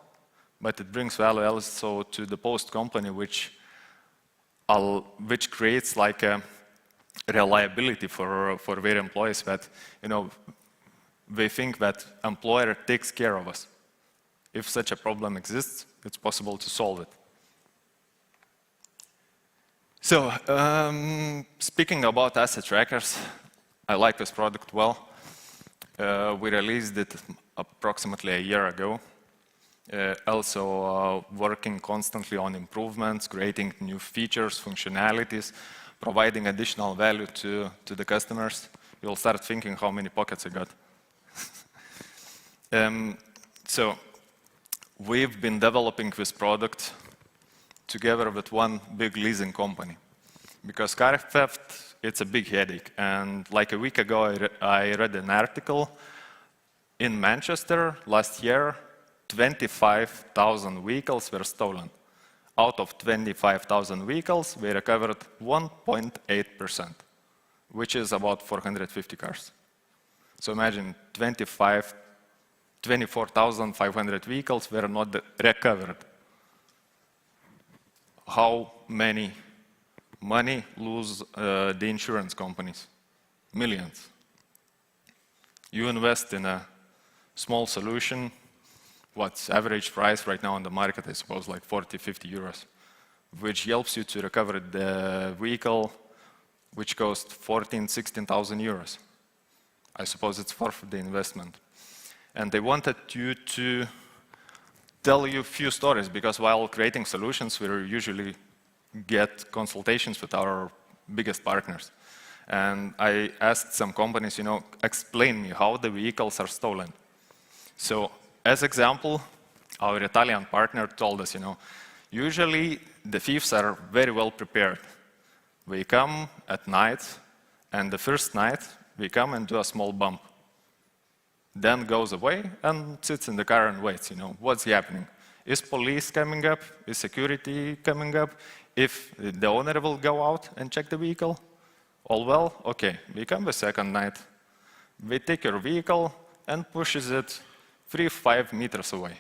but it brings value also to the post company, which creates a reliability for their employees, that they think that employer takes care of us. If such a problem exists, it's possible to solve it. So, speaking about asset trackers, I like this product well. We released it approximately a year ago. Also working constantly on improvements, creating new features, functionalities, providing additional value to the customers. You'll start thinking how many pockets I got. So we've been developing this product together with one big leasing company, because car theft, it's a big headache. And a week ago, I read an article in Manchester last year, 25,000 vehicles were stolen. Out of 25,000 vehicles, we recovered 1.8%, which is about 450 cars. So imagine 24,500 vehicles were not recovered. How many money lose the insurance companies? Millions. You invest in a small solution, what's average price right now on the market, I suppose, 40, 50 euros, which helps you to recover the vehicle, which costs 14, 16,000 euros. I suppose it's worth the investment. And they wanted you to tell you a few stories, because while creating solutions, we usually get consultations with our biggest partners. And I asked some companies, explain me how the vehicles are stolen. So as example, our Italian partner told us, usually the thieves are very well prepared. They come at night, and the first night, they come and do a small bump. Then goes away and sits in the car and waits, what's happening? Is police coming up? Is security coming up? If the owner will go out and check the vehicle? All well? Okay, we come the second night. We take your vehicle and pushes it 3-5 meters away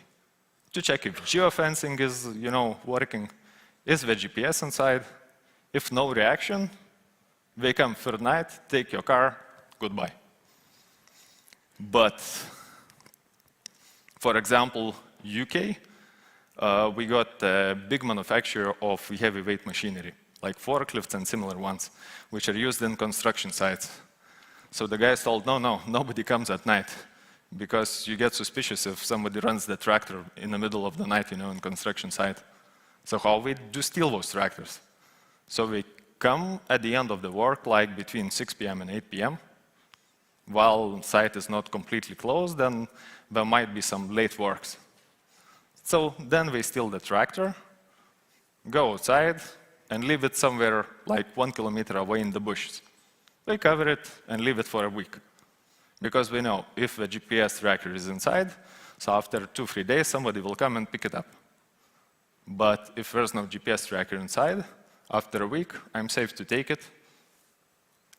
to check if geofencing is, working. Is the GPS inside? If no reaction, they come third night, take your car, goodbye. But, for example, UK, we got a big manufacturer of heavyweight machinery, like forklifts and similar ones, which are used in construction sites. So the guys told, no, nobody comes at night, because you get suspicious if somebody runs the tractor in the middle of the night, in construction site. So how we do steal those tractors? So we come at the end of the work, like between 6 p.m. and 8 p.m. While site is not completely closed, then there might be some late works. So then we steal the tractor, go outside, and leave it somewhere like 1 kilometer away in the bushes. We cover it and leave it for a week. Because we know if the GPS tracker is inside, so after 2-3 days, somebody will come and pick it up. But if there's no GPS tracker inside, after a week, I'm safe to take it,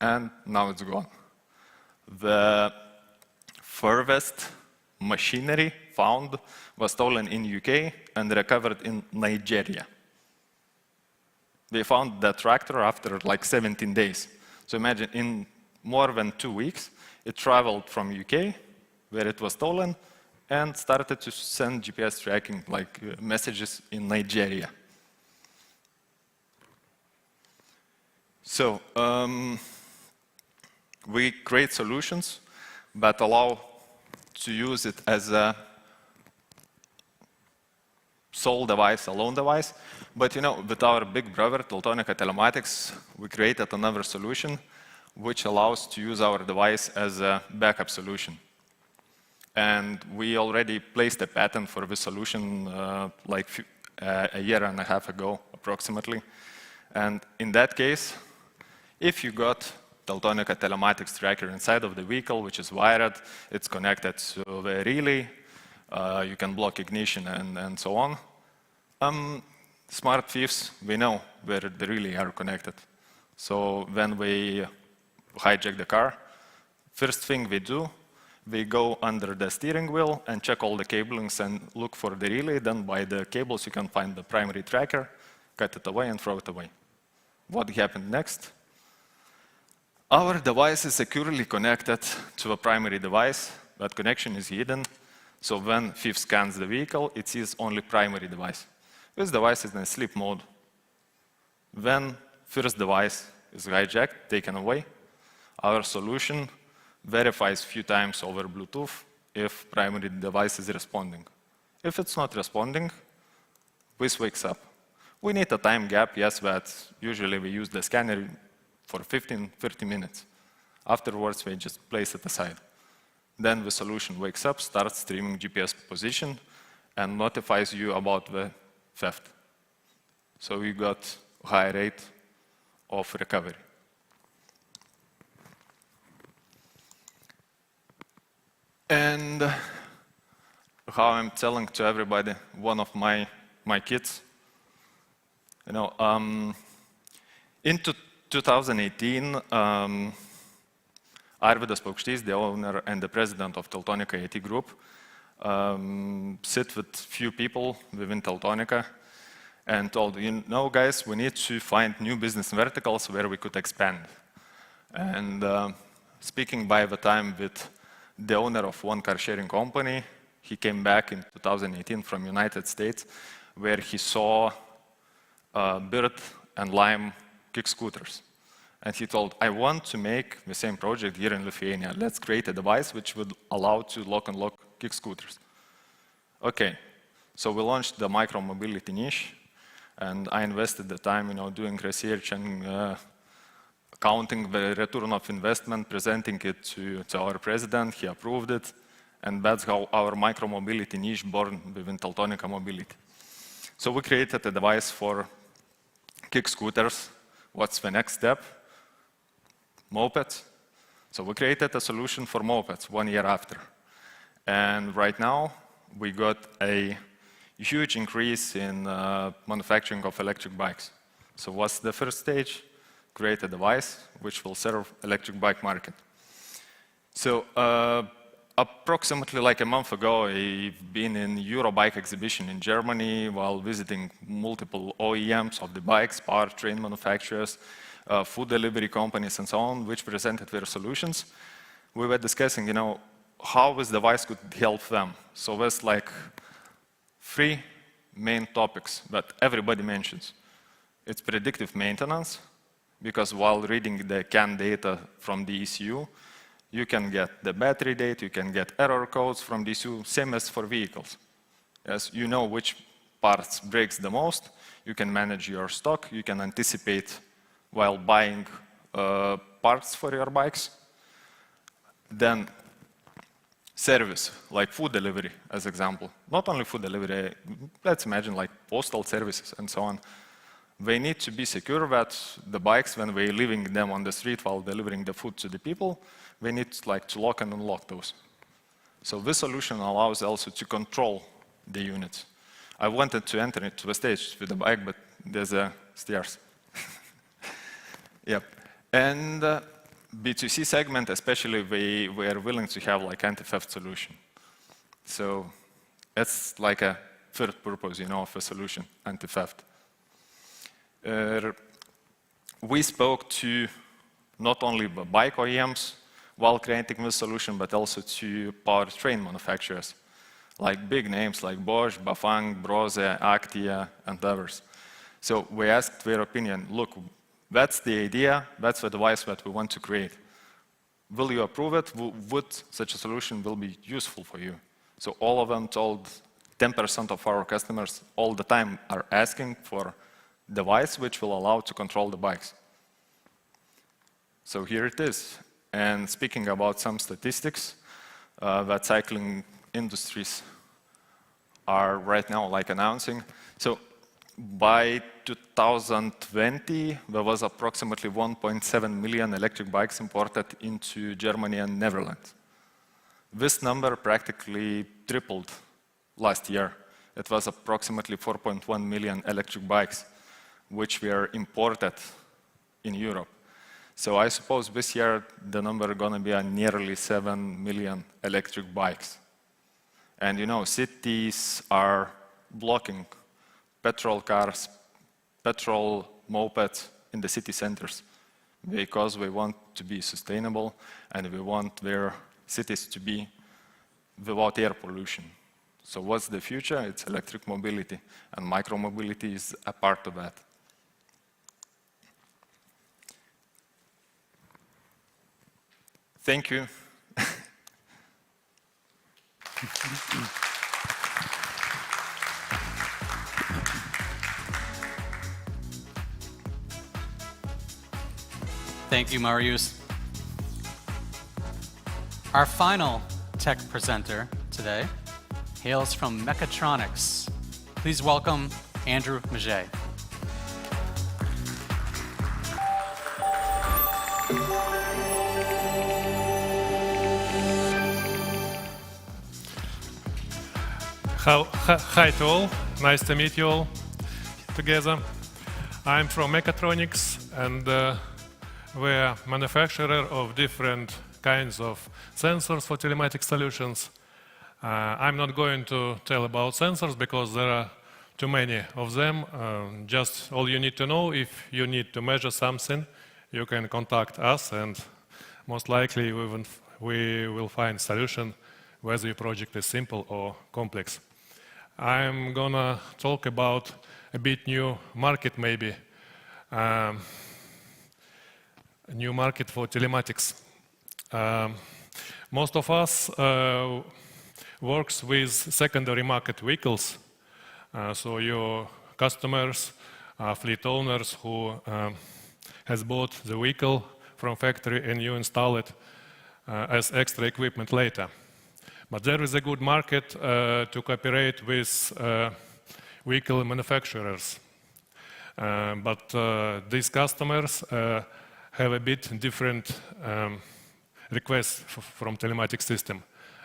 and now it's gone. The furthest machinery found was stolen in UK and recovered in Nigeria. They found the tractor after like 17 days. So imagine, in more than 2 weeks, it traveled from UK, where it was stolen, and started to send GPS tracking messages in Nigeria. So we create solutions that allow to use it as a sole device, alone device. But with our big brother, Teltonika Telematics, we created another solution which allows to use our device as a backup solution. And we already placed a patent for this solution a year and a half ago, approximately. And in that case, if you got Teltonika Telematics tracker inside of the vehicle, which is wired, it's connected to the relay, you can block ignition and so on. Smart thieves, we know where the relay are connected. So when we hijack the car, first thing we do, we go under the steering wheel and check all the cablings and look for the relay. Then by the cables, you can find the primary tracker, cut it away and throw it away. What happened next? Our device is securely connected to a primary device. That connection is hidden. So when thief scans the vehicle, it sees only primary device. This device is in sleep mode. When first device is hijacked, taken away, our solution verifies a few times over Bluetooth if primary device is responding. If it's not responding, this wakes up. We need a time gap, yes, but usually we use the scanner for 15-30 minutes. Afterwards, we just place it aside. Then the solution wakes up, starts streaming GPS position, and notifies you about the theft. So you got a high rate of recovery. And how I'm telling to everybody, one of my kids, into 2018, Arvydas Paukštys, the owner and the president of Teltonika IT Group, sit with few people within Teltonika and told, guys, we need to find new business verticals where we could expand. And speaking by the time with the owner of one car sharing company, he came back in 2018 from United States, where he saw Bird and Lime kick scooters. And he told, I want to make the same project here in Lithuania. Let's create a device which would allow to lock and lock kick scooters. Okay, so we launched the micro-mobility niche, and I invested the time, doing research and counting the return of investment, presenting it to our president. He approved it. And that's how our micromobility niche born within Teltonika Mobility. So we created a device for kick scooters. What's the next step? Mopeds. So we created a solution for mopeds 1 year after. And right now, we got a huge increase in manufacturing of electric bikes. So what's the first stage? Create a device which will serve electric bike market. So approximately like a month ago, I've been in Eurobike exhibition in Germany while visiting multiple OEMs of the bikes, powertrain manufacturers, food delivery companies and so on, which presented their solutions. We were discussing, how this device could help them. So there's like 3 main topics that everybody mentions. It's predictive maintenance, because while reading the CAN data from the ECU, you can get the battery data, you can get error codes from the ECU, same as for vehicles. As you know which parts breaks the most, you can manage your stock, you can anticipate while buying parts for your bikes. Then service, like food delivery, as example. Not only food delivery, let's imagine like postal services and so on. They need to be secure that the bikes, when we're leaving them on the street while delivering the food to the people, they need to lock and unlock those. So this solution allows also to control the units. I wanted to enter into the stage with the bike, but there's stairs. Yep. And B2C segment, especially, we are willing to have like anti-theft solution. So it's like a third purpose, of a solution, anti-theft. We spoke to not only the bike OEMs while creating this solution, but also to powertrain manufacturers, like big names like Bosch, Bafang, Brose, Actia, and others. So we asked their opinion, look, that's the idea, that's the device that we want to create. Will you approve it? Would such a solution will be useful for you? So all of them told 10% of our customers all the time are asking for a device which will allow to control the bikes. So here it is. And speaking about some statistics that cycling industries are right now like announcing. So by 2020, there was approximately 1.7 million electric bikes imported into Germany and Netherlands. This number practically tripled last year. It was approximately 4.1 million electric bikes, which were imported in Europe. So I suppose this year the number is going to be nearly 7 million electric bikes. And cities are blocking petrol cars, petrol mopeds in the city centers because we want to be sustainable and we want their cities to be without air pollution. So what's the future? It's electric mobility, and micromobility is a part of that. Thank you. Thank you, Marius. Our final tech presenter today hails from Mechatronics. Please welcome Andrei Mazhei. Hi to all, nice to meet you all together. I'm from Mechatronics, and we're manufacturer of different kinds of sensors for telematics solutions. I'm not going to tell about sensors because there are too many of them. Just all you need to know, if you need to measure something, you can contact us, and most likely we will find a solution whether your project is simple or complex. I'm gonna talk about a bit new market maybe, a new market for telematics. Most of us works with secondary market vehicles, so your customers are fleet owners who has bought the vehicle from factory and you install it as extra equipment later. But there is a good market to cooperate with vehicle manufacturers. But these customers have a bit different requests from telematics system.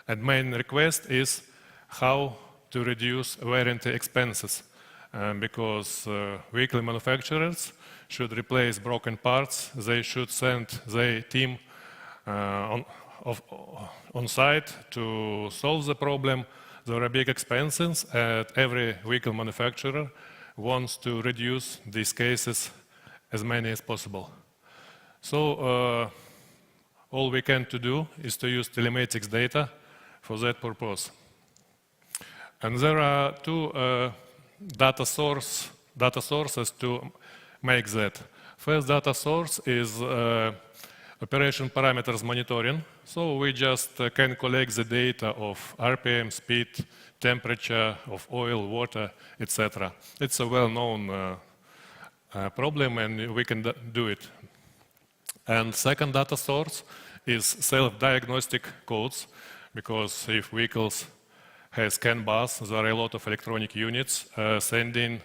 And main request is how to reduce warranty expenses, because vehicle manufacturers should replace broken parts. They should send their team on site to solve the problem. There are big expenses, and every vehicle manufacturer wants to reduce these cases as many as possible. So all we can do is to use telematics data for that purpose. And there are two data sources to make that. First data source is operation parameters monitoring. So we just can collect the data of RPM, speed, temperature of oil, water, etc. It's a well-known problem, and we can do it. And second data source is self-diagnostic codes, because if vehicles has CAN bus, there are a lot of electronic units sending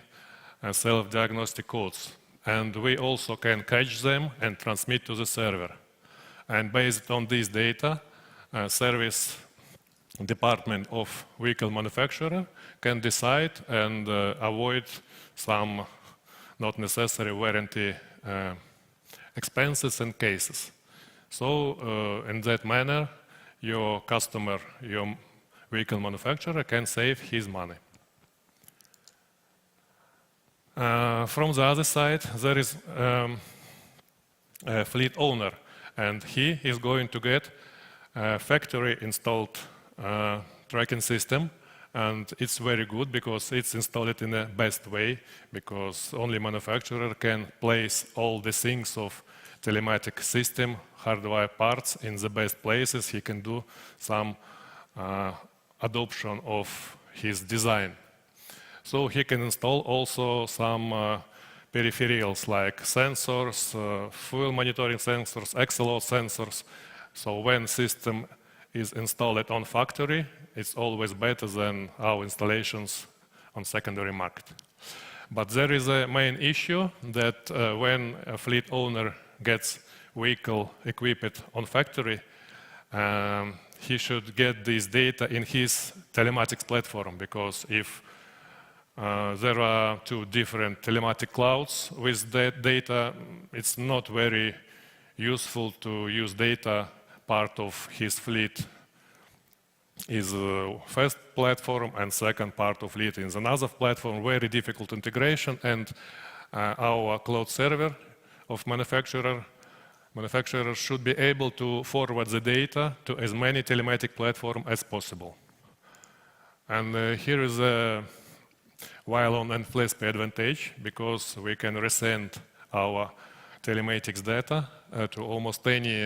self-diagnostic codes. And we also can catch them and transmit to the server. And based on this data, service department of vehicle manufacturer can decide and avoid some not necessary warranty expenses and cases. So in that manner, your customer, your vehicle manufacturer can save his money. From the other side, there is a fleet owner, and he is going to get a factory installed tracking system, and it's very good because it's installed in the best way, because only manufacturer can place all the things of telematic system, hardware parts in the best places. He can do some adoption of his design. So he can install also some peripherals like sensors, fuel monitoring sensors, XLO sensors. So when system is installed on factory, it's always better than our installations on secondary market. But there is a main issue that when a fleet owner gets vehicle equipped on factory, he should get this data in his telematics platform, because if there are two different telematic clouds with that data, it's not very useful to use data part of his fleet is first platform and second part of fleet is another platform, very difficult integration, and our cloud server of manufacturers should be able to forward the data to as many telematic platforms as possible. And here is a Wialon and flespi advantage, because we can resend our telematics data to almost any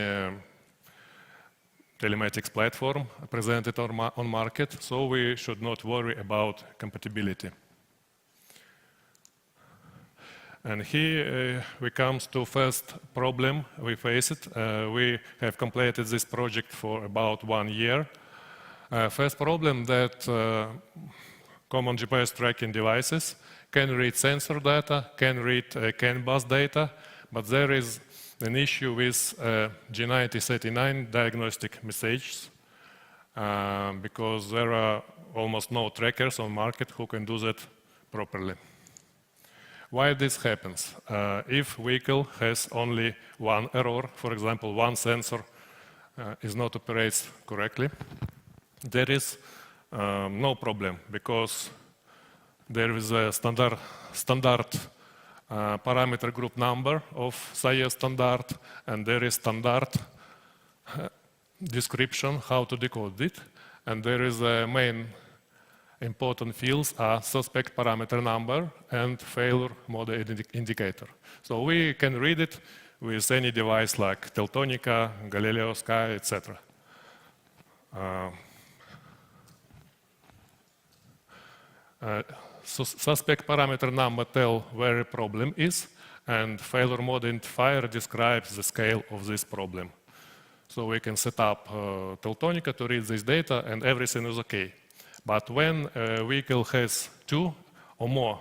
telematics platform presented on market, so we should not worry about compatibility. And here we come to first problem we faced. We have completed this project for about 1 year. First problem that common GPS tracking devices can read sensor data, can read CAN bus data, but there is an issue with G9039 diagnostic messages, because there are almost no trackers on market who can do that properly. Why this happens? If vehicle has only one error, for example, one sensor is not operates correctly, there is no problem, because there is a standard parameter group number of SAE standard, and there is standard description how to decode it, and there is a main important fields are suspect parameter number and failure mode indicator. So we can read it with any device like Teltonika, Galileo, Sky, etc. Suspect parameter number tell where a problem is, and failure mode identifier describes the scale of this problem. So we can set up Teltonika to read this data, and everything is okay. But when a vehicle has 2 or more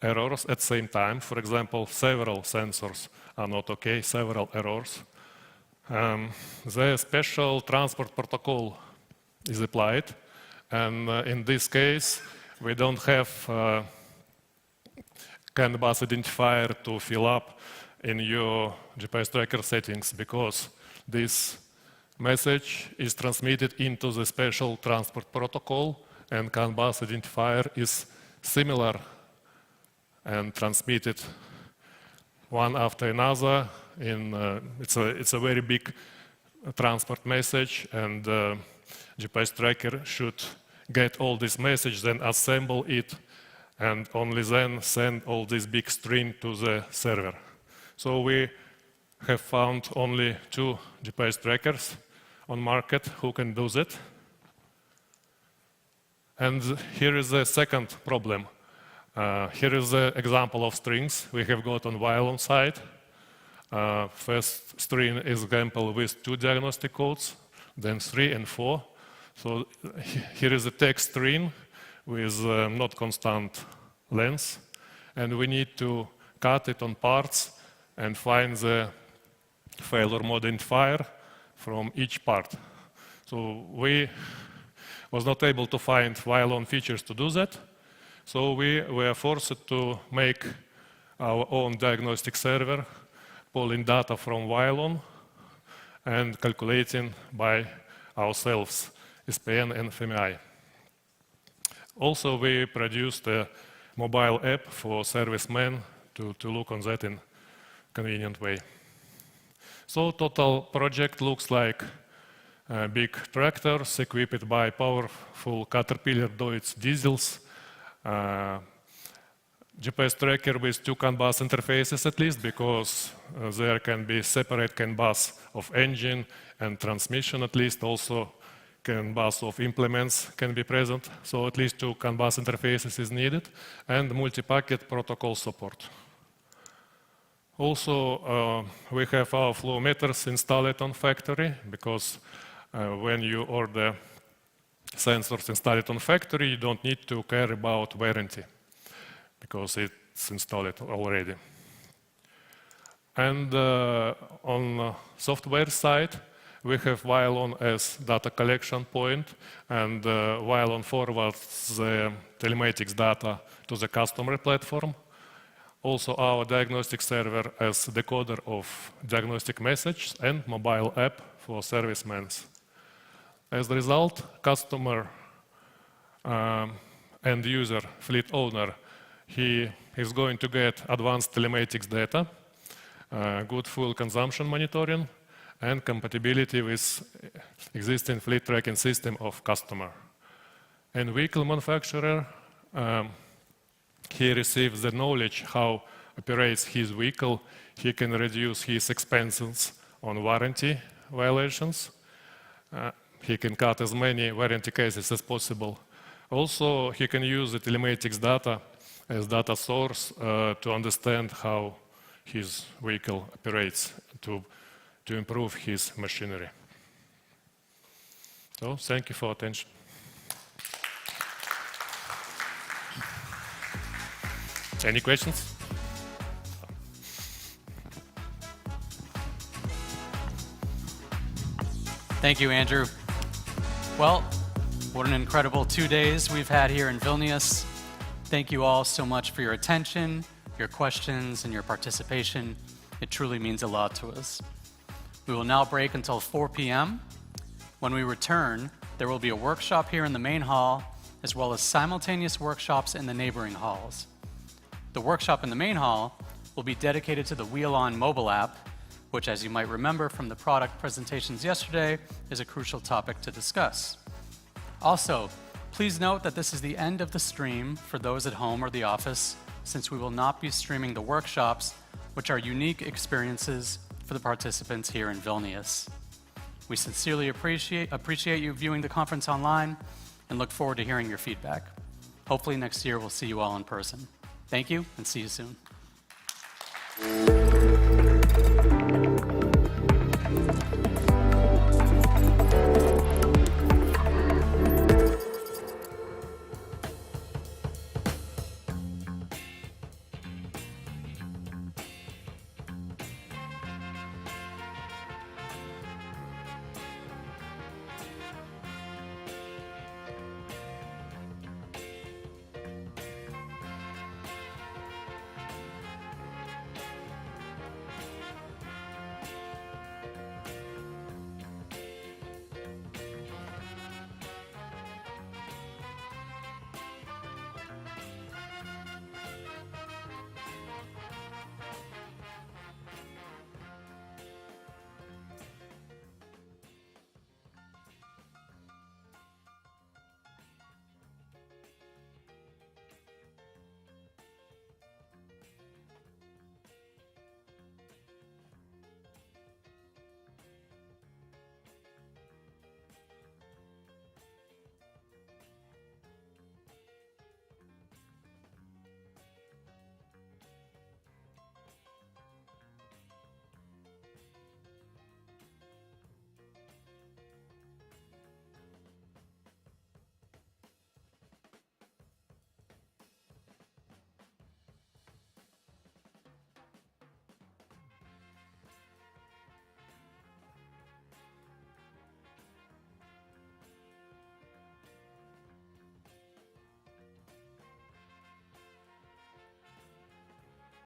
errors at the same time, for example, several sensors are not okay, several errors, the special transport protocol is applied. And in this case, we don't have CAN bus identifier to fill up in your GPS tracker settings, because this message is transmitted into the special transport protocol, and CAN bus identifier is similar and transmitted one after another. It's a very big transport message, and GPS tracker should get all this message, then assemble it, and only then send all this big string to the server. So we have found only 2 GPS trackers on market who can do that. And here is the second problem. Here is the example of strings we have got on Wialon side. First string is example with 2 diagnostic codes, then 3 and 4. So here is a text string with not constant length, and we need to cut it on parts and find the failure mode identifier from each part. So we was not able to find Wialon features to do that. So we were forced to make our own diagnostic server, pulling data from Wialon and calculating by ourselves SPN and FMI. Also, we produced a mobile app for servicemen to look on that in convenient way. So total project looks like big tractors equipped by powerful Caterpillar Deutz diesels, GPS tracker with 2 CAN bus interfaces at least, because there can be separate CAN bus of engine and transmission at least. Also CAN bus of implements can be present. So at least 2 CAN bus interfaces is needed, and multi-packet protocol support. Also, we have our flow meters installed on factory, because when you order sensors installed on factory, you don't need to care about warranty, because it's installed already. And on software side, we have Wialon as data collection point, and Wialon forwards the telematics data to the customer platform. Also our diagnostic server as decoder of diagnostic message and mobile app for servicemen. As a result, customer end user, fleet owner, he is going to get advanced telematics data, good fuel consumption monitoring, and compatibility with existing fleet tracking system of customer. And vehicle manufacturer, he receives the knowledge how operates his vehicle. He can reduce his expenses on warranty violations. He can cut as many warranty cases as possible. Also, he can use the telematics data as data source to understand how his vehicle operates, to improve his machinery. So, thank you for attention. Any questions? Thank you, Andrew. Well, what an incredible 2 days we've had here in Vilnius. Thank you all so much for your attention, your questions, and your participation. It truly means a lot to us. We will now break until 4 p.m. When we return, there will be a workshop here in the main hall, as well as simultaneous workshops in the neighboring halls. The workshop in the main hall will be dedicated to the Wialon mobile app, which, as you might remember from the product presentations yesterday, is a crucial topic to discuss. Also, please note that this is the end of the stream for those at home or the office, since we will not be streaming the workshops, which are unique experiences for the participants here in Vilnius. We sincerely appreciate you viewing the conference online and look forward to hearing your feedback. Hopefully next year we'll see you all in person. Thank you, and see you soon.